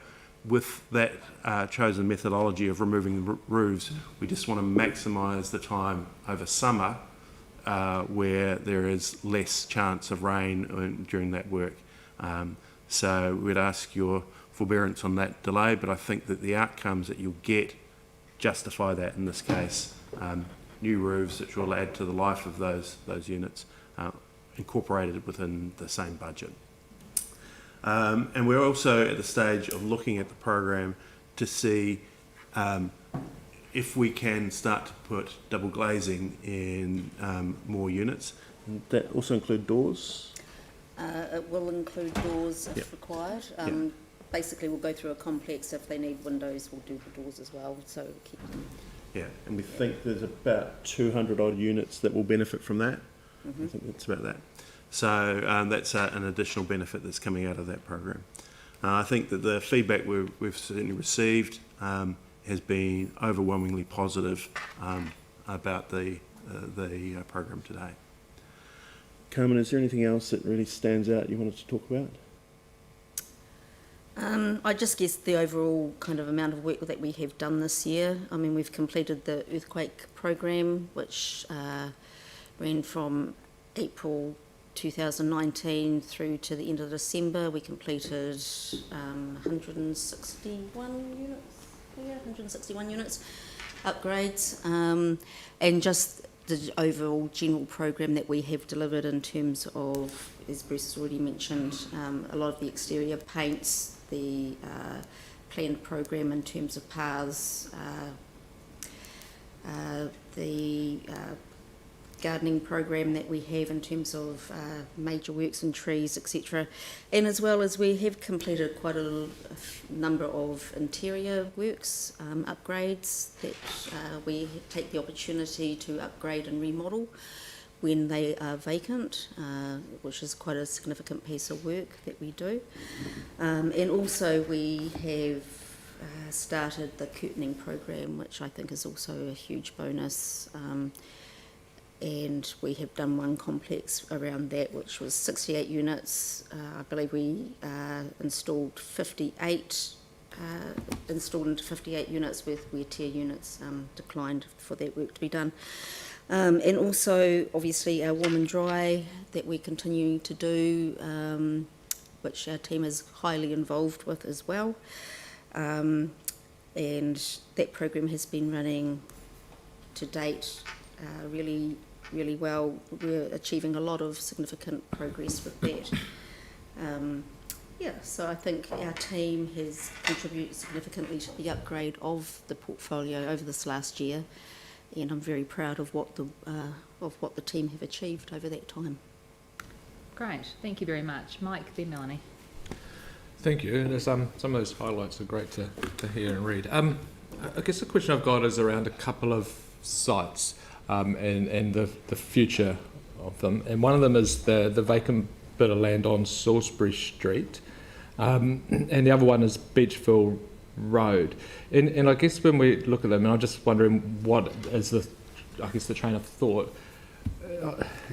With that chosen methodology of removing the roofs, we just want to maximise the time over summer where there is less chance of rain during that work. So we'd ask your forbearance on that delay, but I think that the outcomes that you'll get justify that in this case. New roofs which will add to the life of those units, incorporated within the same budget. And we're also at the stage of looking at the program to see if we can start to put double glazing in more units. That also include doors? It will include doors if required. Basically, we'll go through a complex. If they need windows, we'll do the doors as well. So keep them. Yeah, and we think there's about 200 odd units that will benefit from that. I think that's about that. So that's an additional benefit that's coming out of that program. I think that the feedback we've certainly received has been overwhelmingly positive about the program today. Carmen, is there anything else that really stands out you wanted to talk about? I just guess the overall kind of amount of work that we have done this year. I mean, we've completed the earthquake program, which ran from April 2019 through to the end of December. We completed 161 units, upgrades, and just the overall general program that we have delivered in terms of, as Bruce has already mentioned, a lot of the exterior paints, the planned program in terms of paths, the gardening program that we have in terms of major works and trees, etc. And as well as we have completed quite a number of interior works, upgrades that we take the opportunity to upgrade and remodel when they are vacant, which is quite a significant piece of work that we do. And also we have started the curtaining program, which I think is also a huge bonus. And we have done one complex around that, which was 68 units. I believe we installed 58, installed into 58 units where tier units declined for that work to be done. And also, obviously, our warm and dry that we're continuing to do, which our team is highly involved with as well. And that program has been running to date really well. We're achieving a lot of significant progress with that. So I think our team has contributed significantly to the upgrade of the portfolio over this last year, and I'm very proud of what the team have achieved over that time. Great, thank you very much. Mike, then Melanie. Thank you. And some of those highlights are great to hear and read. I guess the question I've got is around a couple of sites and the future of them. And one of them is the vacant bit of land on Salisbury Street, and the other one is Beachville Road. And I guess when we look at them, and I'm just wondering what is the train of thought.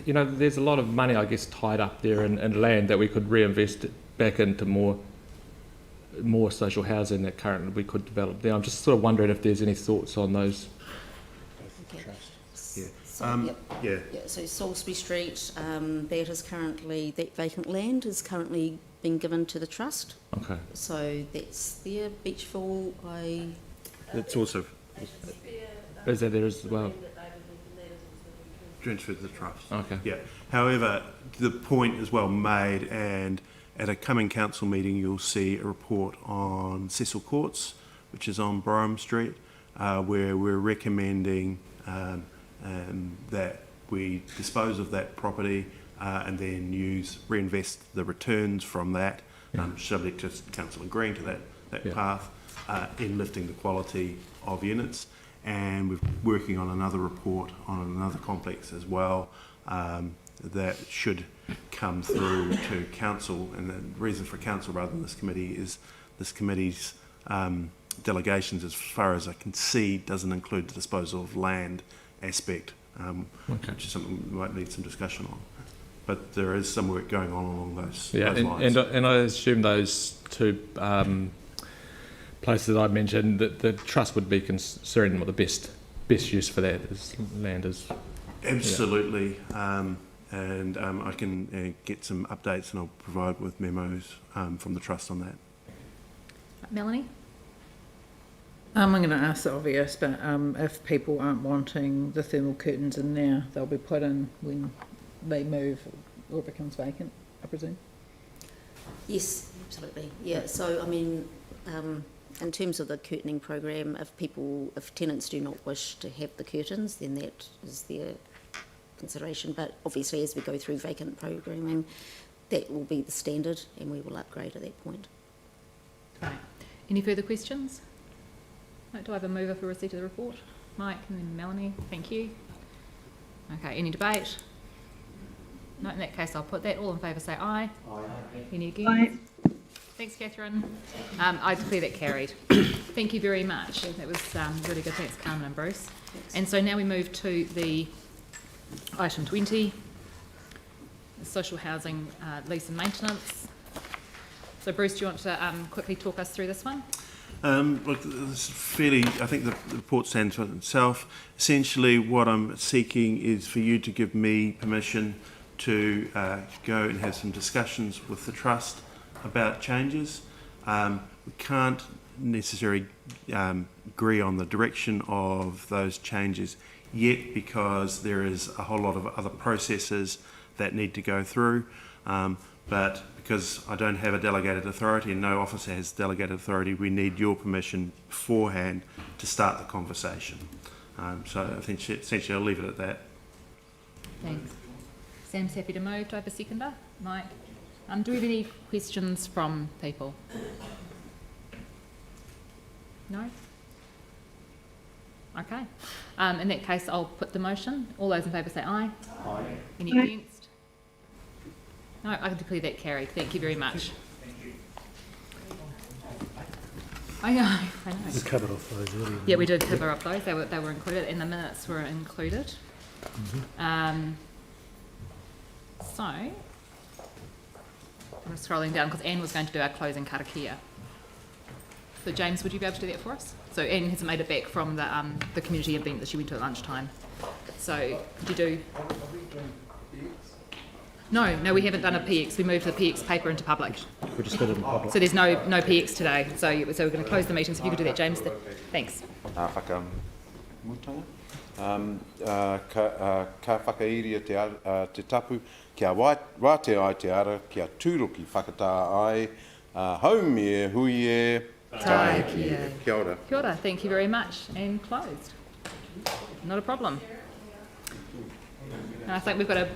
There's a lot of money, I guess, tied up there in land that we could reinvest back into more social housing that currently we could develop there. I'm just sort of wondering if there's any thoughts on those. So Salisbury Street, that vacant land is currently being given to the trust. Okay. So that's there. Beachville, It's also is that there as well? Transferred to the trust. Okay. Yeah. However, the point is well made, and at a coming council meeting, you'll see a report on Cecil Courts, which is on Brougham Street, where we're recommending that we dispose of that property and then reinvest the returns from that, subject to council agreeing to that path, in lifting the quality of units. And we're working on another report on another complex as well that should come through to council. And the reason for council rather than this committee is this committee's delegations, as far as I can see, doesn't include the disposal of land aspect, which is something we might need some discussion on. But there is some work going on along those lines. And I assume those two places that I mentioned, that the trust would be considering what the best use for that is land is. Absolutely. And I can get some updates and I'll provide with memos from the trust on that. Melanie? I'm going to ask the obvious, but if people aren't wanting the thermal curtains in now, they'll be put in when they move or it becomes vacant, I presume? Yes, absolutely. Yeah, so I mean, in terms of the curtaining program, if tenants do not wish to have the curtains, then that is their consideration. But obviously, as we go through vacant programming, that will be the standard, and we will upgrade at that point. Right. Any further questions? Right, do I have a mover for receipt of the report? Mike and then Melanie, thank you. Okay, any debate? No, in that case I'll put that. All in favour say aye. Aye. Any against? Aye. Thanks, Catherine. I declare that carried. Thank you very much. That was really good. Thanks, Carmen and Bruce. Thanks. And so now we move to the item 20, the social housing lease and maintenance. So Bruce, do you want to quickly talk us through this one? Look, this is fairly, I think the report stands for itself. Essentially, what I'm seeking is for you to give me permission to go and have some discussions with the trust about changes. We can't necessarily agree on the direction of those changes yet because there is a whole lot of other processes that need to go through. But because I don't have a delegated authority and no officer has delegated authority, we need your permission beforehand to start the conversation. So I think essentially I'll leave it at that. Thanks. Sam's happy to move. Do I have a seconder? Mike? Do we have any questions from people? No? Okay. In that case, I'll put the motion. All those in favour say aye. Aye. Any against? No, I can declare that carried. Thank you very much. Thank you. I know. We covered off those earlier. Yeah, we did cover up those. They were included, and the minutes were included. So, I'm scrolling down because Anne was going to do our closing karakia. So James, would you be able to do that for us? So Anne hasn't made it back from the community event that she went to at lunchtime. So could you do? No, we haven't done a PX. We moved the PX paper into public. We just did it in public. So there's no PX today. So we're going to close the meeting. So if you could do that, James. Thanks. Ka whakairia te tapu, kia wate ai te ara, kia tūroki whakatā ai, haumie huie Tai kia. Kia ora. Kia ora. Thank you very much. And closed. Not a problem. And I think we've got a